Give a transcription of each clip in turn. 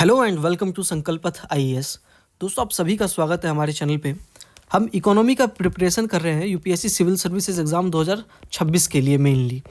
Hello and welcome to Sankalpath IAS. दोस्तों, आप सभी का स्वागत है हमारे चैनल पे। हम इकोनॉमी का प्रिपरेशन कर रहे हैं यूपीएससी सिविल सर्विसेज एग्ज़ाम 2026 के लिए मेनली,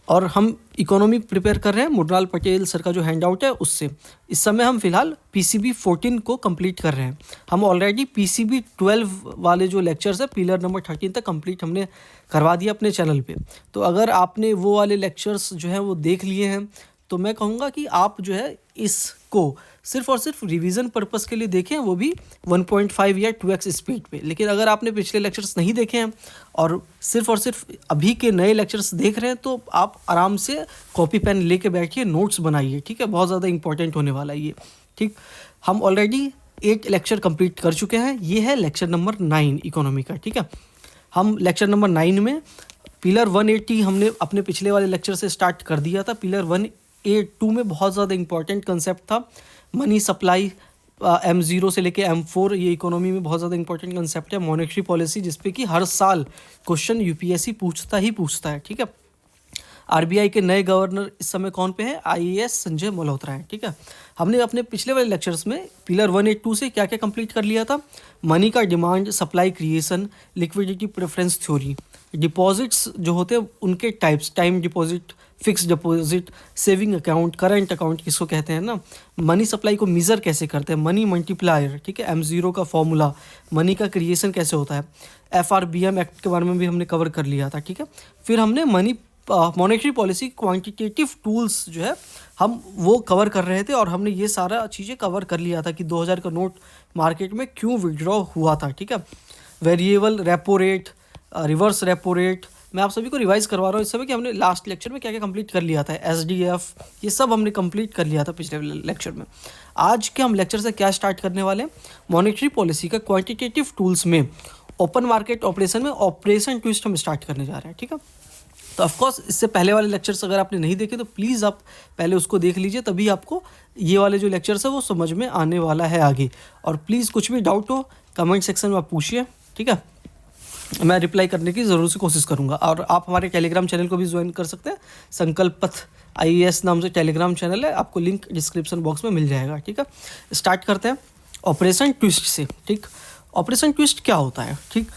और हम इकोनॉमी प्रिपेयर कर रहे हैं मुरनाल पटेल सर का जो हैंड आउट है उससे। इस समय हम फिलहाल पीसीबी 14 को कंप्लीट कर रहे हैं। हम ऑलरेडी पीसीबी 12 वाले जो लेक्चर्स है पिलर नंबर 13 तक कंप्लीट हमने करवा दिया अपने चैनल पे। तो अगर आपने वो वाले लेक्चर्स जो है वो देख लिए हैं तो मैं कहूँगा कि आप जो है इसको सिर्फ और सिर्फ रिवीजन पर्पस के लिए देखें, वो भी 1.5 या 2x स्पीड पे। लेकिन अगर आपने पिछले लेक्चर्स नहीं देखे हैं और सिर्फ अभी के नए लेक्चर्स देख रहे हैं तो आप आराम से कॉपी पेन लेके बैठिए, नोट्स बनाइए, ठीक है। बहुत ज़्यादा इंपॉर्टेंट होने वाला है ये, ठीक। हम ऑलरेडी 8 लेक्चर कंप्लीट कर चुके हैं। ये है लेक्चर नंबर 9 इकोनॉमी का, ठीक है। हम लेक्चर नंबर 9 में पिलर 180 हमने अपने पिछले वाले लेक्चर से स्टार्ट कर दिया था। पिलर 1A2 में बहुत ज़्यादा इंपॉर्टेंट कंसेप्ट था मनी सप्लाई, M0 से लेके M4। ये इकोनॉमी में बहुत ज़्यादा इंपॉर्टेंट कंसेप्ट है। मॉनेटरी पॉलिसी, जिसपे कि हर साल क्वेश्चन यूपीएससी पूछता है, ठीक है। आरबीआई के नए गवर्नर इस समय कौन पे है? आईएएस संजय मल्होत्रा है, ठीक है। हमने अपने पिछले वाले लेक्चर्स में पिलर 182 से क्या क्या कंप्लीट कर लिया था? मनी का demand, supply creation, liquidity preference theory, deposits जो होते हैं उनके types, time deposit, fix deposit, saving account, current account किसको कहते हैं ना, मनी सप्लाई को मेज़र कैसे करते हैं, मनी मल्टीप्लायर, ठीक है, M0 का फॉर्मूला, मनी का क्रिएशन कैसे होता है, FRBM एक्ट के बारे में भी हमने कवर कर लिया था, ठीक है। फिर हमने मॉनेटरी पॉलिसी क्वांटिटेटिव टूल्स जो है हम वो कवर कर रहे थे, और हमने ये सारा चीज़ें कवर कर लिया था कि 2000 का नोट मार्केट में क्यों विड्रॉ हुआ था, ठीक है। Variable repo rate, reverse repo rate, मैं आप सभी को रिवाइज करवा रहा हूँ इस समय कि हमने लास्ट लेक्चर में क्या क्या कंप्लीट कर लिया था। SDF, ये सब हमने कंप्लीट कर लिया था पिछले लेक्चर में। आज के हम लेक्चर से क्या स्टार्ट करने वाले हैं? मॉनेटरी पॉलिसी का क्वांटिटेटिव टूल्स में ओपन मार्केट ऑपरेशन में ऑपरेशन ट्विस्ट हम स्टार्ट करने जा रहे हैं, ठीक है। तो ऑफकोर्स इससे पहले वाले लेक्चर्स अगर आपने नहीं देखे तो प्लीज़ आप पहले उसको देख लीजिए, तभी आपको ये वाले जो लेक्चर्स है वो समझ में आने वाला है आगे। और प्लीज़ कुछ भी डाउट हो कमेंट सेक्शन में आप पूछिए, ठीक है। मैं रिप्लाई करने की ज़रूर से कोशिश करूँगा। और आप हमारे टेलीग्राम चैनल को भी ज्वाइन कर सकते हैं। संकल्पथ आईएएस नाम से टेलीग्राम चैनल है, आपको लिंक डिस्क्रिप्शन बॉक्स में मिल जाएगा, ठीक है। स्टार्ट करते हैं ऑपरेशन ट्विस्ट से, ठीक। ऑपरेशन ट्विस्ट क्या होता है, ठीक।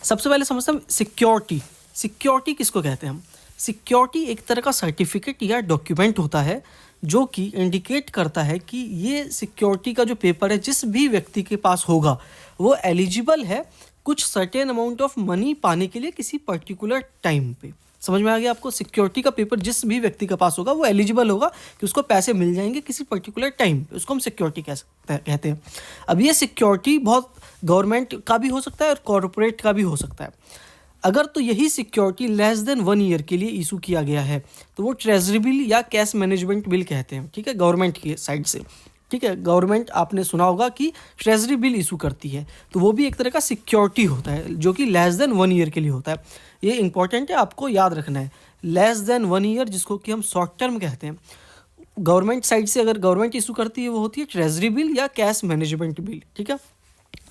सबसे पहले समझते हैं सिक्योरिटी। सिक्योरिटी किसको कहते हैं हम? सिक्योरिटी एक तरह का सर्टिफिकेट या डॉक्यूमेंट होता है जो कि इंडिकेट करता है कि ये सिक्योरिटी का जो पेपर है जिस भी व्यक्ति के पास होगा वो एलिजिबल है कुछ सर्टेन अमाउंट ऑफ मनी पाने के लिए किसी पर्टिकुलर टाइम पे। समझ में आ गया आपको? सिक्योरिटी का पेपर जिस भी व्यक्ति के पास होगा वो एलिजिबल होगा कि उसको पैसे मिल जाएंगे किसी पर्टिकुलर टाइम पे, उसको हम सिक्योरिटी कहते हैं। अब ये सिक्योरिटी बहुत गवर्नमेंट का भी हो सकता है और कॉरपोरेट का भी हो सकता है। अगर तो यही सिक्योरिटी लेस देन 1 ईयर के लिए इशू किया गया है तो वो ट्रेजरी बिल या कैश मैनेजमेंट बिल कहते हैं, ठीक है, गवर्नमेंट की साइड से, ठीक है। गवर्नमेंट, आपने सुना होगा कि ट्रेजरी बिल इशू करती है, तो वो भी एक तरह का सिक्योरिटी होता है जो कि लेस देन 1 ईयर के लिए होता है। ये इंपॉर्टेंट है, आपको याद रखना है। लेस देन 1 ईयर, जिसको कि हम शॉर्ट टर्म कहते हैं, गवर्नमेंट साइड से अगर गवर्नमेंट इशू करती है वो होती है ट्रेजरी बिल या कैश मैनेजमेंट बिल, ठीक है।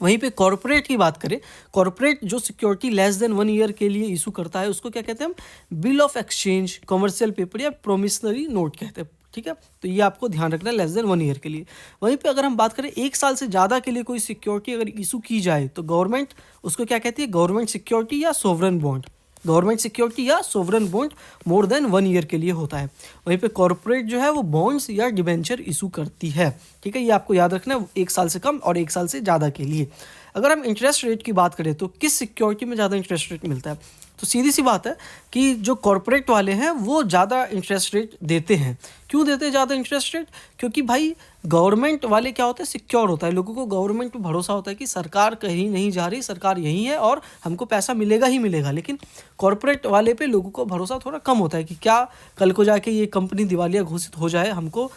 वहीं पे कॉर्पोरेट की बात करें, कॉर्पोरेट जो सिक्योरिटी लेस देन 1 ईयर के लिए इशू करता है उसको क्या कहते हैं हम? Bill of exchange, commercial paper या प्रोमिसनरी नोट कहते हैं, ठीक है। तो ये आपको ध्यान रखना है, लेस देन 1 ईयर के लिए। वहीं पे अगर हम बात करें 1 साल से ज़्यादा के लिए कोई सिक्योरिटी अगर इशू की जाए तो गवर्नमेंट उसको क्या कहती है? गवर्नमेंट सिक्योरिटी या सोवरन बॉन्ड। गवर्नमेंट सिक्योरिटी या sovereign bond more than 1 year के लिए होता है। वहीं पे कॉर्पोरेट जो है वो बॉन्ड्स या डिबेंचर इशू करती है, ठीक है। ये आपको याद रखना है, 1 साल से कम और 1 साल से ज़्यादा के लिए। अगर हम इंटरेस्ट रेट की बात करें तो किस सिक्योरिटी में ज़्यादा इंटरेस्ट रेट मिलता है? तो सीधी सी बात है कि जो कॉर्पोरेट वाले हैं वो ज़्यादा इंटरेस्ट रेट देते हैं। क्यों देते हैं ज़्यादा इंटरेस्ट रेट? क्योंकि भाई गवर्नमेंट वाले क्या होता है? सिक्योर होता है, लोगों को गवर्नमेंट पे भरोसा होता है कि सरकार कहीं नहीं जा रही, सरकार यहीं है और हमको पैसा मिलेगा ही मिलेगा। लेकिन कॉर्पोरेट वाले पे लोगों को भरोसा थोड़ा कम होता है कि क्या कल को जाके ये कंपनी दिवालिया घोषित हो जाए, हमको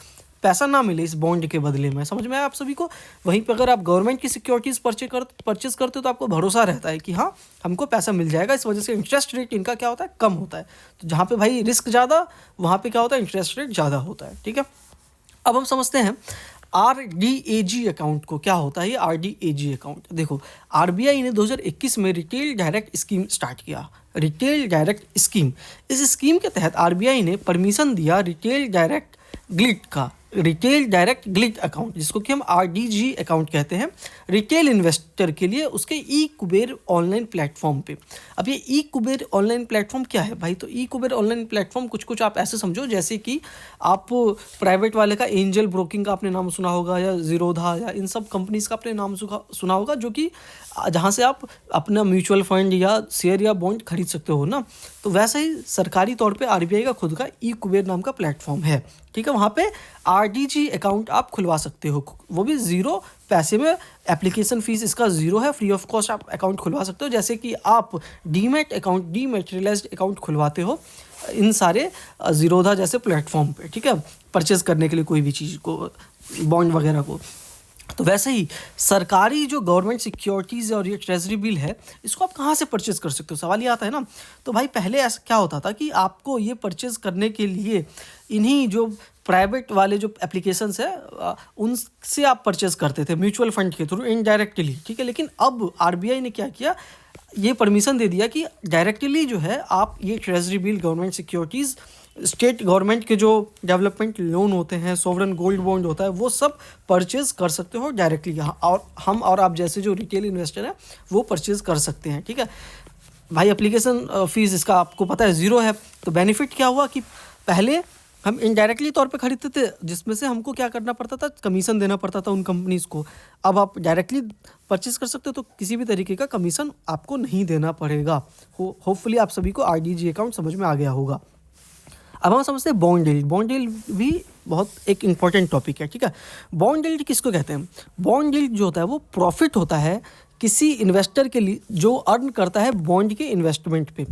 पैसा ना मिले इस बॉन्ड के बदले में। समझ में आया आप सभी को? वहीं पे अगर आप गवर्नमेंट की सिक्योरिटीज़ परचेज करते हो तो आपको भरोसा रहता है कि हाँ हमको पैसा मिल जाएगा, इस वजह से इंटरेस्ट रेट इनका क्या होता है? कम होता है। तो जहाँ पे भाई रिस्क ज़्यादा, वहाँ पे क्या होता है? इंटरेस्ट रेट ज़्यादा होता है, ठीक है। अब हम समझते हैं RDAG अकाउंट को। क्या होता है ये RDAG अकाउंट? देखो, आरबीआई ने 2021 में रिटेल डायरेक्ट स्कीम स्टार्ट किया। रिटेल डायरेक्ट स्कीम, इस स्कीम के तहत आरबीआई ने परमिशन दिया रिटेल डायरेक्ट ग्लिट का, रिटेल डायरेक्ट गिल्ट अकाउंट, जिसको कि हम आरडीजी अकाउंट कहते हैं, रिटेल इन्वेस्टर के लिए उसके ई कुबेर ऑनलाइन प्लेटफॉर्म पे। अब ये ई कुबेर ऑनलाइन प्लेटफॉर्म क्या है भाई? तो ई कुबेर ऑनलाइन प्लेटफॉर्म कुछ कुछ आप ऐसे समझो जैसे कि आप प्राइवेट वाले का एंजल ब्रोकिंग का आपने नाम सुना होगा, या जीरोधा, या इन सब कंपनीज का आपने नाम सुना होगा, जो कि जहाँ से आप अपना म्यूचुअल फंड या शेयर या बॉन्ड खरीद सकते हो ना। तो वैसे ही सरकारी तौर पे आरबीआई का खुद का ई कुबेर नाम का प्लेटफॉर्म है, ठीक है। वहाँ पे आरडीजी अकाउंट आप खुलवा सकते हो, वो भी ज़ीरो पैसे में। एप्लीकेशन फ़ीस इसका ज़ीरो है, फ्री ऑफ कॉस्ट आप अकाउंट खुलवा सकते हो। जैसे कि आप डीमैट अकाउंट, डीमैटेरियलाइज्ड अकाउंट खुलवाते हो इन सारे जीरोधा जैसे प्लेटफॉर्म पे, ठीक है, परचेज़ करने के लिए कोई भी चीज़ को, बॉन्ड वगैरह को। तो वैसे ही सरकारी जो गवर्नमेंट सिक्योरिटीज़ और ये ट्रेजरी बिल है, इसको आप कहाँ से परचेज़ कर सकते हो, सवाल ये आता है ना। तो भाई पहले ऐसा क्या होता था कि आपको ये परचेज़ करने के लिए इन्हीं जो प्राइवेट वाले जो एप्लीकेशंस है उनसे आप परचेज़ करते थे म्यूचुअल फंड के थ्रू इनडायरेक्टली, ठीक है। लेकिन अब आरबीआई ने क्या किया, ये परमिशन दे दिया कि डायरेक्टली जो है आप ये treasury bill, government securities, state government के जो डेवलपमेंट लोन होते हैं, सॉवरेन गोल्ड बॉन्ड होता है, वो सब परचेज़ कर सकते हो डायरेक्टली यहाँ, और हम और आप जैसे जो रिटेल इन्वेस्टर हैं वो परचेज़ कर सकते हैं, ठीक है भाई। एप्लीकेशन फ़ीस इसका आपको पता है ज़ीरो है। तो बेनिफिट क्या हुआ कि पहले हम इनडायरेक्टली तौर पे खरीदते थे, जिसमें से हमको क्या करना पड़ता था, कमीशन देना पड़ता था उन कंपनीज़ को। अब आप डायरेक्टली परचेज़ कर सकते हो, तो किसी भी तरीके का कमीशन आपको नहीं देना पड़ेगा। होपफुली आप सभी को आरडीजी अकाउंट समझ में आ गया होगा। अब हम समझते हैं बॉन्ड यील्ड। बॉन्ड यील्ड भी बहुत एक इम्पॉर्टेंट टॉपिक है, ठीक है। बॉन्ड यील्ड किसको कहते हैं? बॉन्ड यील्ड जो होता है वो प्रॉफिट होता है किसी इन्वेस्टर के लिए जो अर्न करता है बॉन्ड के इन्वेस्टमेंट पे।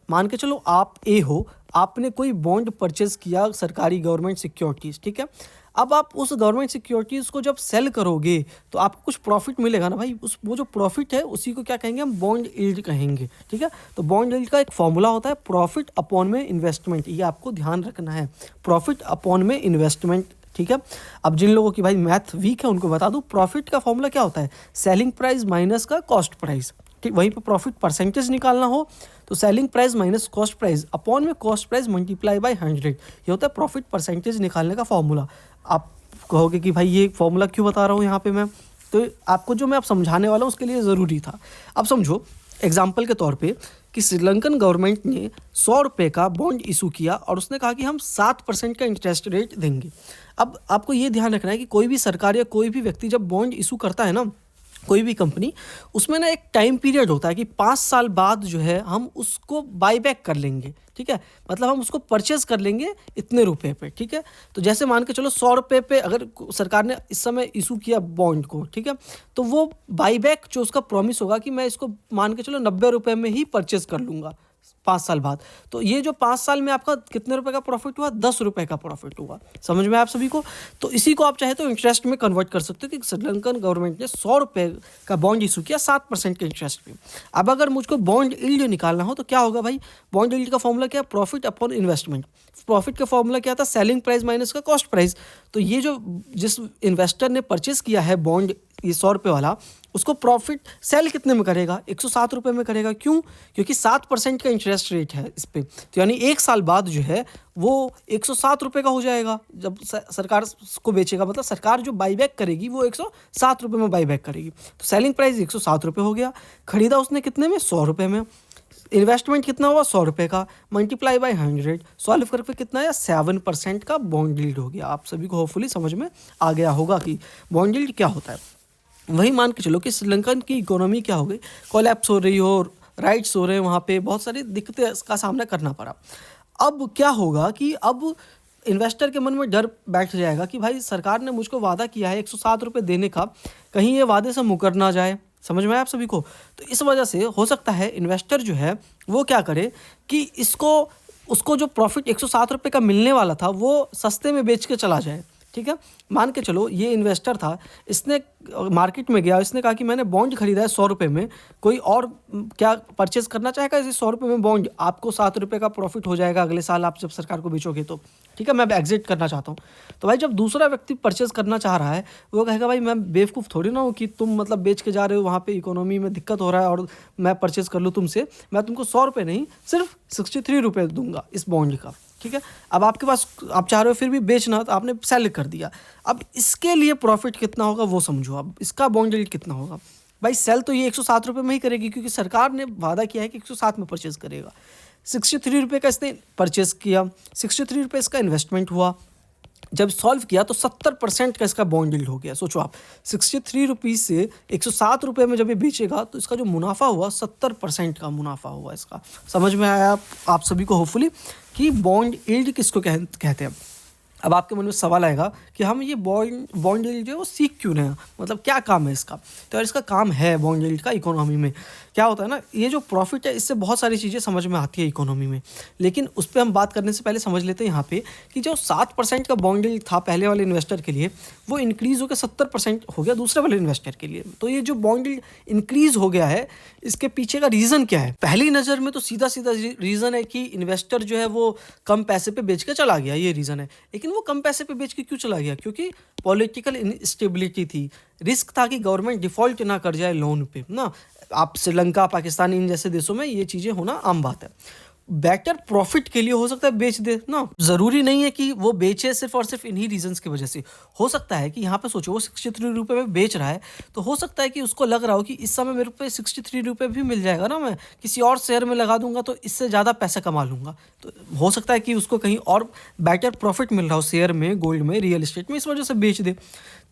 मान के चलो आप ए हो, आपने कोई बॉन्ड परचेज किया सरकारी गवर्नमेंट सिक्योरिटीज़, ठीक है। अब आप उस गवर्नमेंट सिक्योरिटीज़ को जब सेल करोगे तो आपको कुछ प्रॉफिट मिलेगा ना भाई, उस वो जो प्रॉफिट है उसी को क्या कहेंगे हम, बॉन्ड यील्ड कहेंगे, ठीक है। तो बॉन्ड यील्ड का एक फॉर्मूला होता है प्रॉफिट अपॉन में इन्वेस्टमेंट, ये आपको ध्यान रखना है, प्रॉफिट अपॉन में इन्वेस्टमेंट, ठीक है। अब जिन लोगों की भाई मैथ वीक है उनको बता दूं, प्रॉफिट का फॉर्मूला क्या होता है, सेलिंग प्राइस माइनस का कॉस्ट प्राइस, ठीक। वहीं पर प्रॉफिट परसेंटेज निकालना हो तो selling price minus cost price upon में कॉस्ट प्राइस मल्टीप्लाई बाय 100, ये होता है प्रॉफिट परसेंटेज निकालने का फॉर्मूला। आप कहोगे कि भाई ये फॉर्मूला क्यों बता रहा हूँ यहाँ पे मैं, तो आपको जो मैं आप समझाने वाला हूँ उसके लिए ज़रूरी था। अब समझो एग्जाम्पल के तौर पे कि श्रीलंकन गवर्नमेंट ने 100 रुपये का बॉन्ड इशू किया और उसने कहा कि हम 7% का इंटरेस्ट रेट देंगे। अब आपको ये ध्यान रखना है कि कोई भी सरकार या कोई भी व्यक्ति जब बॉन्ड इशू करता है ना, कोई भी कंपनी, उसमें ना एक टाइम पीरियड होता है कि 5 साल बाद जो है हम उसको बाई बैक कर लेंगे, ठीक है। मतलब हम उसको परचेज कर लेंगे इतने रुपए पे, ठीक है। तो जैसे मान के चलो 100 रुपये पे अगर सरकार ने इस समय इशू किया बॉन्ड को, ठीक है, तो वो बाई बैक जो उसका प्रॉमिस होगा कि मैं इसको मान के चलो 90 रुपये में ही परचेज कर लूँगा 5 साल बाद। तो ये जो 5 साल में आपका कितने रुपए का प्रॉफिट हुआ, 10 रुपये का प्रॉफिट हुआ। समझ में आप सभी को? तो इसी को आप चाहे तो इंटरेस्ट में कन्वर्ट कर सकते हो कि श्रीलंकन गवर्नमेंट ने 100 रुपये का बॉन्ड इशू किया 7% के इंटरेस्ट पे। अब अगर मुझको बॉन्ड यील्ड निकालना हो तो क्या होगा भाई, बॉन्ड यील्ड का फॉर्मूला क्या है, प्रॉफिट अपॉन इन्वेस्टमेंट। प्रॉफिट का फॉर्मूला क्या था, सेलिंग प्राइस माइनस का कॉस्ट प्राइस। तो ये जो जिस इन्वेस्टर ने परचेज किया है बॉन्ड ये 100 रुपये वाला, उसको प्रॉफिट सेल कितने में करेगा, 107 रुपये में करेगा। क्यों? क्योंकि 7% का इंटरेस्ट रेट है इस पर। तो यानी 1 साल बाद जो है वो 107 रुपये का हो जाएगा जब सरकार को बेचेगा। मतलब सरकार जो बाईबैक करेगी वो 107 रुपये में बाईबैक करेगी। तो सेलिंग प्राइस 107 रुपये हो गया, खरीदा उसने कितने में, 100 रुपये में। इन्वेस्टमेंट कितना हुआ, 100 रुपये का, मल्टीप्लाई बाय 100, सॉल्व करके कितना है, 7% का बॉन्ड यील्ड हो गया। आप सभी को होपफुली समझ में आ गया होगा कि बॉन्ड यील्ड क्या होता है। वही मान के चलो कि श्रीलंकन की इकोनॉमी क्या हो गई, कोलैप्स हो रही हो, राइट्स हो रहे हैं, वहाँ पे बहुत सारी दिक्कतें का सामना करना पड़ा। अब क्या होगा कि अब इन्वेस्टर के मन में डर बैठ जाएगा कि भाई सरकार ने मुझको वादा किया है 107 रुपये देने का, कहीं ये वादे से मुकर ना जाए। समझ में आया आप सभी को? तो इस वजह से हो सकता है इन्वेस्टर जो है वो क्या करे कि उसको जो प्रॉफिट 107 रुपये का मिलने वाला था वो सस्ते में बेच के चला जाए, ठीक है। मान के चलो ये इन्वेस्टर था, इसने मार्केट में गया, इसने कहा कि मैंने बॉन्ड खरीदा है 100 रुपये में, कोई और क्या परचेज करना चाहेगा इसे 100 रुपये में बॉन्ड, आपको 7 रुपये का प्रॉफिट हो जाएगा अगले साल आप जब सरकार को बेचोगे तो, ठीक है, मैं एग्जिट करना चाहता हूँ। तो भाई जब दूसरा व्यक्ति परचेज करना चाह रहा है वो कहेगा भाई मैं बेवकूफ़ थोड़ी ना हूँ कि तुम मतलब बेच के जा रहे हो, वहाँ पर इकोनॉमी में दिक्कत हो रहा है और मैं परचेज़ कर लूँ तुमसे, मैं तुमको 100 रुपये नहीं सिर्फ 63 रुपये दूंगा इस बॉन्ड का, ठीक है। अब आपके पास, आप चाह रहे हो फिर भी बेचना, तो आपने सेल कर दिया। अब इसके लिए प्रॉफिट कितना होगा वो समझो। अब इसका बॉन्ड यील्ड कितना होगा भाई? सेल तो ये 107 रुपये में ही करेगी, क्योंकि सरकार ने वादा किया है कि 107 में परचेज करेगा। 63 रुपये का इसने परचेज किया, 63 रुपये इसका इन्वेस्टमेंट हुआ। जब सॉल्व किया तो 70% का इसका बॉन्ड यील्ड हो गया। सोचो आप, 63 रुपीज़ से 107 रुपये में जब ये बेचेगा तो इसका जो मुनाफा हुआ 70% का मुनाफा हुआ इसका। समझ में आया आप सभी को होपफुली कि बॉन्ड यील्ड किसको कहते हैं। अब आपके मन में सवाल आएगा कि हम ये बॉन्ड यील्ड जो है वो सीख क्यों रहे हैं, मतलब क्या काम है इसका। तो यार इसका काम है बॉन्ड यील्ड का इकोनॉमी में क्या होता है ना, ये जो प्रॉफिट है इससे बहुत सारी चीज़ें समझ में आती है इकोनॉमी में, लेकिन उस पर हम बात करने से पहले समझ लेते हैं यहाँ पे कि जो 7% का बॉन्ड यील्ड था पहले वाले इन्वेस्टर के लिए, वो इंक्रीज़ होकर 70% हो गया दूसरे वाले इन्वेस्टर के लिए। तो ये जो बॉन्ड यील्ड इंक्रीज़ हो गया है, इसके पीछे का रीज़न क्या है? पहली नज़र में तो सीधा सीधा रीज़न है कि इन्वेस्टर जो है वो कम पैसे पे बेच के चला गया, ये रीज़न है। लेकिन वो कम पैसे पे बेच के क्यों चला गया? क्योंकि पॉलिटिकल इंस्टेबिलिटी थी, रिस्क था कि गवर्नमेंट डिफ़ॉल्ट ना कर जाए लोन पे ना। आप श्रीलंका, पाकिस्तान, इन जैसे देशों में ये चीज़ें होना आम बात है। बेटर प्रॉफिट के लिए हो सकता है बेच दे ना, ज़रूरी नहीं है कि वो बेचे सिर्फ और सिर्फ इन्हीं रीजंस की वजह से। हो सकता है कि यहाँ पे सोचो वो 63 रुपये में बेच रहा है, तो हो सकता है कि उसको लग रहा हो कि इस समय मेरे पे 63 रुपये भी मिल जाएगा ना, मैं किसी और शेयर में लगा दूंगा तो इससे ज़्यादा पैसा कमा लूँगा। तो हो सकता है कि उसको कहीं और बेटर प्रॉफिट मिल रहा हो शेयर में, गोल्ड में, रियल एस्टेट में, इस वजह से बेच दे।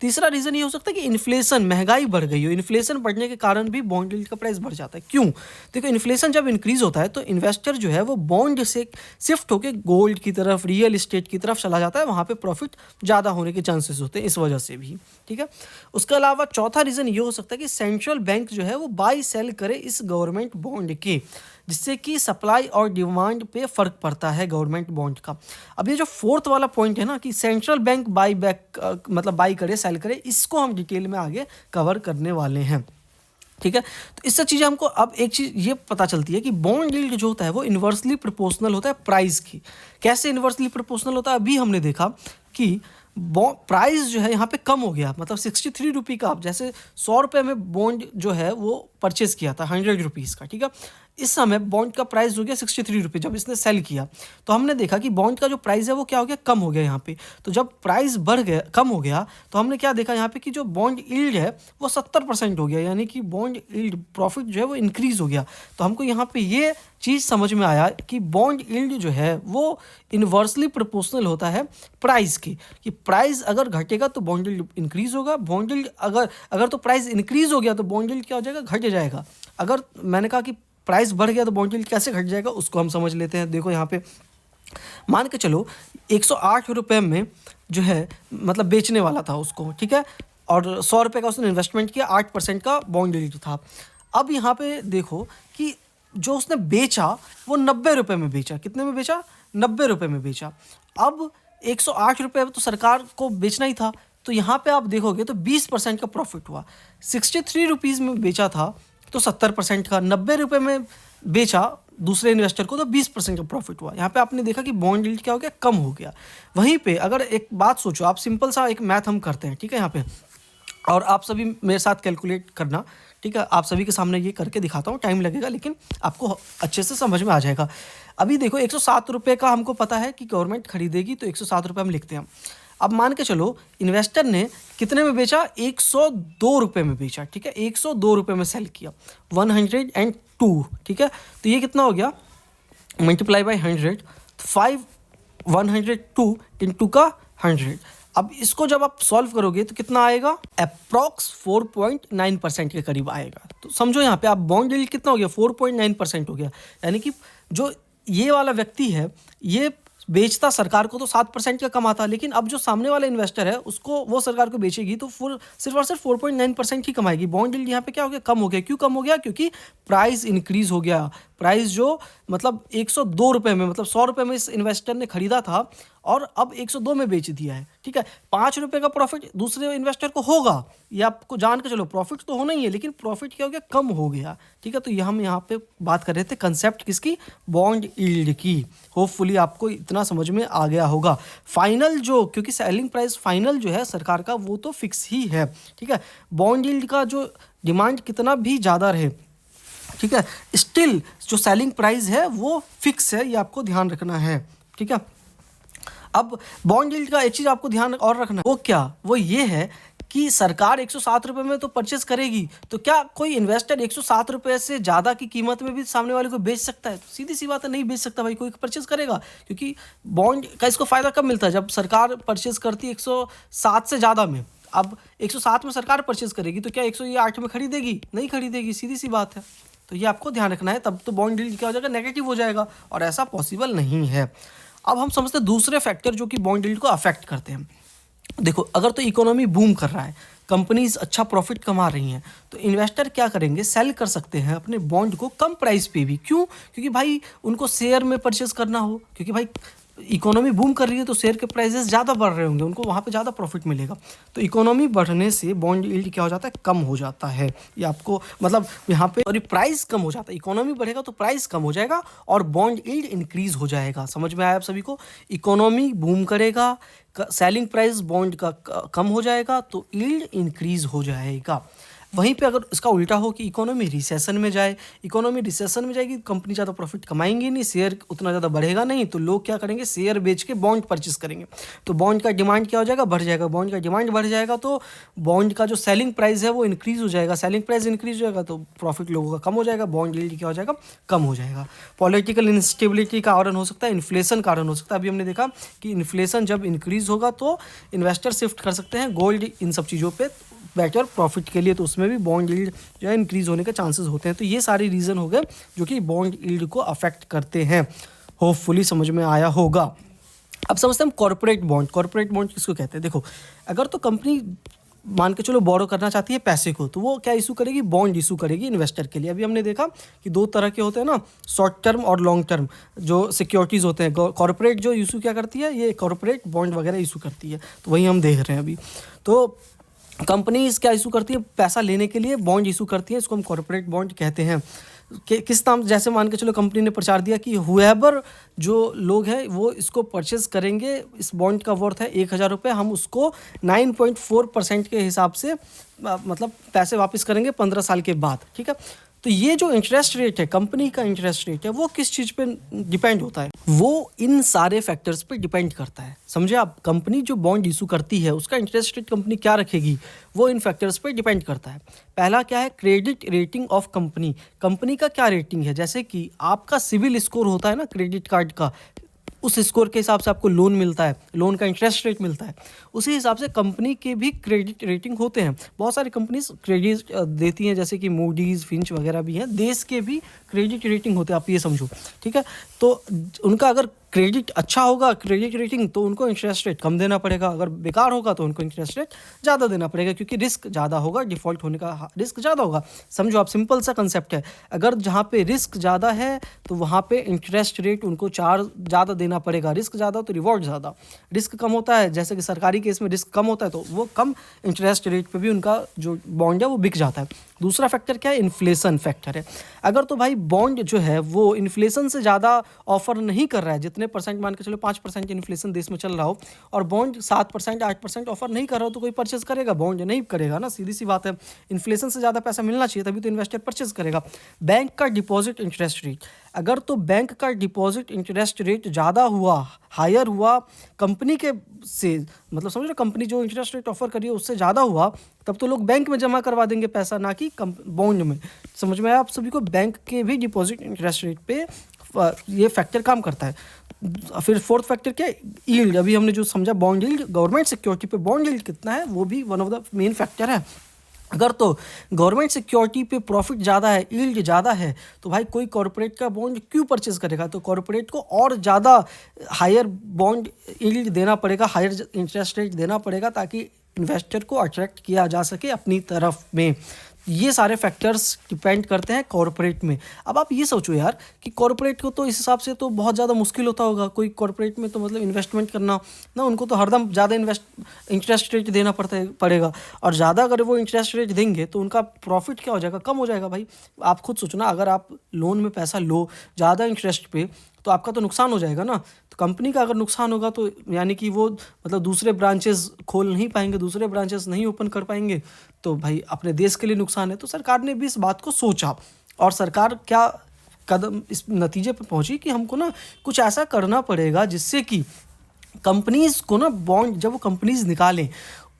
तीसरा रीज़न ये हो सकता है कि इन्फ्लेशन, महंगाई बढ़ गई हो। इन्फ्लेशन बढ़ने के कारण भी बॉन्ड यील्ड का प्राइस बढ़ जाता है। क्यों? देखो, इन्फ्लेशन जब इंक्रीज़ होता है तो इन्वेस्टर जो है वो बॉन्ड से शिफ्ट होकर गोल्ड की तरफ, रियल एस्टेट की तरफ चला जाता है। वहाँ पे प्रॉफिट ज़्यादा होने के चांसेस होते हैं, इस वजह से भी। ठीक है। उसके अलावा चौथा रीज़न ये हो सकता है कि सेंट्रल बैंक जो है वो बाई सेल करे इस गवर्नमेंट बॉन्ड के, जिससे कि सप्लाई और डिमांड पे फ़र्क पड़ता है गवर्नमेंट बॉन्ड का। अब ये जो फोर्थ वाला पॉइंट है ना कि सेंट्रल बैंक मतलब बाई करे, सेल करे, इसको हम डिटेल में आगे कवर करने वाले हैं। ठीक है। तो इससे चीज़ें हमको अब एक चीज़ ये पता चलती है कि बॉन्ड यील्ड जो होता है वो इन्वर्सली प्रोपोर्शनल होता है प्राइस की। कैसे इन्वर्सली प्रोपोर्शनल होता है? अभी हमने देखा कि प्राइस जो है यहाँ पे कम हो गया, मतलब 63 रुपये का, आप जैसे 100 रुपये में बॉन्ड जो है वो परचेज़ किया था 100 रुपीज़ का। ठीक है। इस समय बॉन्ड का प्राइस हो गया 63 रुपये जब इसने सेल किया, तो हमने देखा कि बॉन्ड का जो प्राइस है वो क्या हो गया, कम हो गया यहाँ पे। तो जब प्राइस बढ़ गया, कम हो गया, तो हमने क्या देखा यहाँ पे कि जो बॉन्ड यील्ड है वो 70% हो गया, यानी कि बॉन्ड यील्ड प्रॉफिट जो है वो इंक्रीज़ हो गया। तो हमको यहाँ पे ये चीज़ समझ में आया कि बॉन्ड यील्ड जो है वो इन्वर्सली प्रोपोर्शनल होता है प्राइस की, कि प्राइस अगर घटेगा तो बॉन्ड यील्ड इंक्रीज़ होगा, बॉन्ड यील्ड अगर तो प्राइस इंक्रीज़ हो गया तो बॉन्ड यील्ड क्या हो जाएगा, घट जाएगा। अगर मैंने कहा कि प्राइस बढ़ गया तो बॉन्ड यील्ड कैसे घट जाएगा, उसको हम समझ लेते हैं। देखो यहाँ पे मान के चलो 108 रुपये में जो है मतलब बेचने वाला था उसको, ठीक है, और 100 रुपये का उसने इन्वेस्टमेंट किया, 8% का बॉन्ड यील्ड था। अब यहाँ पे देखो कि जो उसने बेचा वो 90 रुपये में बेचा। कितने में बेचा? 90 रुपये में बेचा। अब 108 रुपये तो सरकार को बेचना ही था, तो यहाँ पे आप देखोगे तो 20% का प्रॉफिट हुआ। 63 रुपीज़ में बेचा था तो 70% का, 90 रुपये में बेचा दूसरे इन्वेस्टर को तो 20% का प्रॉफिट हुआ। यहाँ पे आपने देखा कि बॉन्ड यील्ड क्या हो गया, कम हो गया। वहीं पे अगर एक बात सोचो आप, सिंपल सा एक मैथ हम करते हैं, ठीक है, यहाँ पे, और आप सभी मेरे साथ कैलकुलेट करना, ठीक है। आप सभी के सामने ये करके दिखाता हूँ, टाइम लगेगा लेकिन आपको अच्छे से समझ में आ जाएगा। अभी देखो 107 रुपये का हमको पता है कि गवर्नमेंट खरीदेगी, तो 107 रुपये हम लिखते हैं। अब मान के चलो इन्वेस्टर ने कितने में बेचा, 102 रुपये में बेचा, ठीक है, 102 रुपये में सेल किया, 102, ठीक है। तो ये कितना हो गया, मल्टीप्लाई बाई 100, 102 इंटू का 100। अब इसको जब आप सॉल्व करोगे तो कितना आएगा, अप्रॉक्स 4.9% के करीब आएगा। तो समझो यहाँ पे आप बॉन्ड यील्ड कितना हो गया, 4.9% हो गया। यानी कि जो ये वाला व्यक्ति है ये बेचता सरकार को तो 7% का कमाता, लेकिन अब जो सामने वाला इन्वेस्टर है उसको, वो सरकार को बेचेगी तो सिर्फ और सिर्फ 4.9% ही कमाएगी। बॉन्ड यील्ड यहाँ पे क्या हो गया, कम हो गया। क्यों कम हो गया? क्योंकि प्राइस इंक्रीज हो गया। प्राइस जो मतलब 102 रुपये में, मतलब 100 रुपये में इस इन्वेस्टर ने खरीदा था और अब 102 में बेच दिया है, ठीक है। 5 रुपये का प्रॉफिट दूसरे इन्वेस्टर को होगा, ये आपको जान के चलो, प्रॉफिट तो होना ही है, लेकिन प्रॉफिट क्या हो गया, कम हो गया, ठीक है। तो ये हम यहाँ पे बात कर रहे थे कंसेप्ट किसकी, बॉन्ड यील्ड की। होपफुली आपको इतना समझ में आ गया होगा। फाइनल जो, क्योंकि सेलिंग प्राइस फाइनल जो है सरकार का वो तो फिक्स ही है, ठीक है। बॉन्ड यील्ड का जो डिमांड कितना भी ज़्यादा रहे, ठीक है, स्टिल जो सेलिंग प्राइस है वो फिक्स है, ये आपको ध्यान रखना है, ठीक है। अब बॉन्ड यील्ड का एक चीज़ आपको ध्यान और रखना है, वो क्या, वो ये है कि सरकार 107 रुपये में तो परचेस करेगी, तो क्या कोई इन्वेस्टर 107 रुपये से ज़्यादा की कीमत में भी सामने वाले को बेच सकता है? तो सीधी सी बात है, नहीं बेच सकता भाई, कोई परचेस करेगा। क्योंकि बॉन्ड का इसको फ़ायदा कब मिलता है, जब सरकार परचेस करती है 107 से ज़्यादा में। अब 107 में सरकार परचेस करेगी तो क्या 108 में खरीदेगी? नहीं खरीदेगी, सीधी सी बात है। तो ये आपको ध्यान रखना है, तब तो बॉन्ड यील्ड क्या हो जाएगा, नेगेटिव हो जाएगा, और ऐसा पॉसिबल नहीं है। अब हम समझते हैं दूसरे फैक्टर जो कि बॉन्ड यील्ड को अफेक्ट करते हैं। देखो, अगर तो इकोनॉमी बूम कर रहा है, कंपनीज अच्छा प्रॉफिट कमा रही हैं, तो इन्वेस्टर क्या करेंगे, सेल कर सकते हैं अपने बॉन्ड को कम प्राइस पे भी। क्यों? क्योंकि भाई उनको शेयर में परचेस करना हो, क्योंकि भाई इकोनॉमी बूम कर रही है तो शेयर के प्राइसेस ज़्यादा बढ़ रहे होंगे, उनको वहाँ पे ज़्यादा प्रॉफिट मिलेगा। तो इकोनॉमी बढ़ने से बॉन्ड यील्ड क्या हो जाता है, कम हो जाता है। ये आपको मतलब यहाँ पे, और प्राइस कम हो जाता है, इकोनॉमी बढ़ेगा तो प्राइस कम हो जाएगा और बॉन्ड यील्ड इंक्रीज हो जाएगा। समझ में आया आप सभी को? इकोनॉमी बूम करेगा, सेलिंग प्राइस बॉन्ड का कम हो जाएगा तो यील्ड इंक्रीज हो जाएगा। वहीं पे अगर इसका उल्टा हो कि इकोनॉमी रिसेशन में जाए, इकोनॉमी रिसेशन में जाएगी, कंपनी ज़्यादा प्रॉफिट कमाएंगी नहीं, शेयर उतना ज़्यादा बढ़ेगा नहीं, तो लोग क्या करेंगे, शेयर बेच के बॉन्ड परचेस करेंगे। तो बॉन्ड का डिमांड क्या हो जाएगा, बढ़ जाएगा। बॉन्ड का डिमांड बढ़ जाएगा तो बॉन्ड का जो सेलिंग प्राइस है वो इंक्रीज हो जाएगा। सेलिंग प्राइस इंक्रीज हो जाएगा तो प्रॉफिट लोगों का कम हो जाएगा, बॉन्ड यील्ड क्या हो जाएगा, कम हो जाएगा। पॉलिटिकल इंस्टेबिलिटी का कारण हो सकता है, इन्फ्लेशन कारण हो सकता है। अभी हमने देखा कि इन्फ्लेशन जब इंक्रीज होगा तो इन्वेस्टर शिफ्ट कर सकते हैं गोल्ड, इन सब चीज़ों पर बेटर प्रॉफिट के लिए, तो उसमें भी बॉन्ड यील्ड जो है इंक्रीज होने के चांसेस होते हैं। तो ये सारे रीज़न हो गए जो कि बॉन्ड यील्ड को अफेक्ट करते हैं। होपफुली समझ में आया होगा। अब समझते हैं हम कॉर्पोरेट बॉन्ड। कॉर्पोरेट बॉन्ड किसको कहते हैं? देखो, अगर तो कंपनी मान के चलो बोरो करना चाहती है पैसे को, तो वो क्या इशू करेगी, बॉन्ड इशू करेगी इन्वेस्टर के लिए। अभी हमने देखा कि दो तरह के होते हैं ना, शॉर्ट टर्म और लॉन्ग टर्म जो सिक्योरिटीज़ होते हैं। कॉर्पोरेट जो इशू क्या करती है, ये कॉर्पोरेट बॉन्ड वगैरह इशू करती है, तो वही हम देख रहे हैं अभी। तो कंपनीज क्या इशू करती है, पैसा लेने के लिए बॉन्ड इशू करती है, इसको हम कॉर्पोरेट बॉन्ड कहते हैं। किस नाम, जैसे मान के चलो कंपनी ने प्रचार दिया कि हुएवर जो लोग हैं वो इसको परचेज करेंगे, इस बॉन्ड का वर्थ है 1,000 रुपये, हम उसको 9.4% के हिसाब से मतलब पैसे वापस करेंगे 15 साल के बाद। ठीक है, तो ये जो इंटरेस्ट रेट है, कंपनी का इंटरेस्ट रेट है, वो किस चीज़ पे डिपेंड होता है, वो इन सारे फैक्टर्स पे डिपेंड करता है। समझे आप? कंपनी जो बॉन्ड इशू करती है उसका इंटरेस्ट रेट कंपनी क्या रखेगी, वो इन फैक्टर्स पे डिपेंड करता है। पहला क्या है, credit rating of company. Company का क्या रेटिंग है, जैसे कि आपका सिविल स्कोर होता है ना क्रेडिट कार्ड का, उस स्कोर के हिसाब से आपको लोन मिलता है, लोन का इंटरेस्ट रेट मिलता है। उसी हिसाब से कंपनी के भी क्रेडिट रेटिंग होते हैं। बहुत सारी कंपनीज क्रेडिट देती हैं, जैसे कि मूडीज़, फिंच वगैरह भी हैं। देश के भी क्रेडिट रेटिंग होते हैं, आप ये समझो। ठीक है, तो उनका अगर क्रेडिट अच्छा होगा, क्रेडिट रेटिंग, तो उनको इंटरेस्ट रेट कम देना पड़ेगा। अगर बेकार होगा तो उनको इंटरेस्ट रेट ज़्यादा देना पड़ेगा, क्योंकि रिस्क ज़्यादा होगा, डिफ़ॉल्ट होने का रिस्क ज़्यादा होगा। समझो आप, सिंपल सा कंसेप्ट है। अगर जहाँ पे रिस्क ज़्यादा है तो वहाँ पे इंटरेस्ट रेट उनको चार्ज ज़्यादा देना पड़ेगा। रिस्क ज़्यादा तो रिवॉर्ड ज़्यादा। रिस्क कम होता है, जैसे कि सरकारी केस में रिस्क कम होता है, तो वो कम इंटरेस्ट रेट पे भी उनका जो बॉन्ड है वो बिक जाता है। दूसरा फैक्टर क्या है, इन्फ्लेशन फैक्टर है। अगर तो भाई बॉन्ड जो है वो इन्फ्लेशन से ज़्यादा ऑफर नहीं कर रहा है, जितने परसेंट मान के चलो 5% इन्फ्लेशन देश में चल रहा हो, और बॉन्ड 7%, 8% ऑफर नहीं कर रहा हो, तो कोई परचेज करेगा? बॉन्ड नहीं करेगा ना, सीधी सी बात है। इन्फ्लेशन से ज़्यादा पैसा मिलना चाहिए, तभी तो इन्वेस्टर परचेज करेगा। बैंक का डिपॉजिट इंटरेस्ट रेट, अगर तो बैंक का डिपॉजिट इंटरेस्ट रेट ज़्यादा हुआ, हायर हुआ कंपनी के से, मतलब समझ लो कंपनी जो इंटरेस्ट रेट ऑफर करी है उससे ज़्यादा हुआ, तब तो लोग बैंक में जमा करवा देंगे पैसा, ना कि बॉन्ड में। समझ में आया आप सभी को? बैंक के भी डिपॉजिट इंटरेस्ट रेट पे ये फैक्टर काम करता है। फिर फोर्थ फैक्टर क्या है, यील्ड। अभी हमने जो समझा बॉन्ड यील्ड, गवर्नमेंट सिक्योरिटी पे बॉन्ड यील्ड कितना है, वो भी one of the main factor है। अगर तो गवर्नमेंट सिक्योरिटी पे प्रॉफिट ज़्यादा है, यील्ड ज़्यादा है, तो भाई कोई कॉर्पोरेट का बॉन्ड क्यों परचेज करेगा? तो कॉर्पोरेट को और ज़्यादा हायर बॉन्ड यील्ड देना पड़ेगा, हायर इंटरेस्ट रेट देना पड़ेगा, ताकि इन्वेस्टर को अट्रैक्ट किया जा सके अपनी तरफ में। ये सारे फैक्टर्स डिपेंड करते हैं कॉर्पोरेट में। अब आप ये सोचो यार कि कॉर्पोरेट को तो इस हिसाब से तो बहुत ज़्यादा मुश्किल होता होगा, कोई कॉर्पोरेट में तो मतलब इन्वेस्टमेंट करना ना, उनको तो हरदम ज़्यादा इंटरेस्ट रेट देना पड़ेगा, और ज़्यादा अगर वो इंटरेस्ट रेट देंगे तो उनका प्रॉफिट क्या हो जाएगा, कम हो जाएगा। भाई आप खुद सोचो ना, अगर आप लोन में पैसा लो ज़्यादा इंटरेस्ट पे, तो आपका तो नुकसान हो जाएगा ना। तो कंपनी का अगर नुकसान होगा तो यानी कि वो मतलब दूसरे ब्रांचेस खोल नहीं पाएंगे, दूसरे ब्रांचेस नहीं ओपन कर पाएंगे, तो भाई अपने देश के लिए नुकसान है। तो सरकार ने भी इस बात को सोचा, और सरकार क्या कदम इस नतीजे पर पहुंची कि हमको ना कुछ ऐसा करना पड़ेगा जिससे कि कंपनीज़ को ना बॉन्ड जब वो कंपनीज़ निकालें,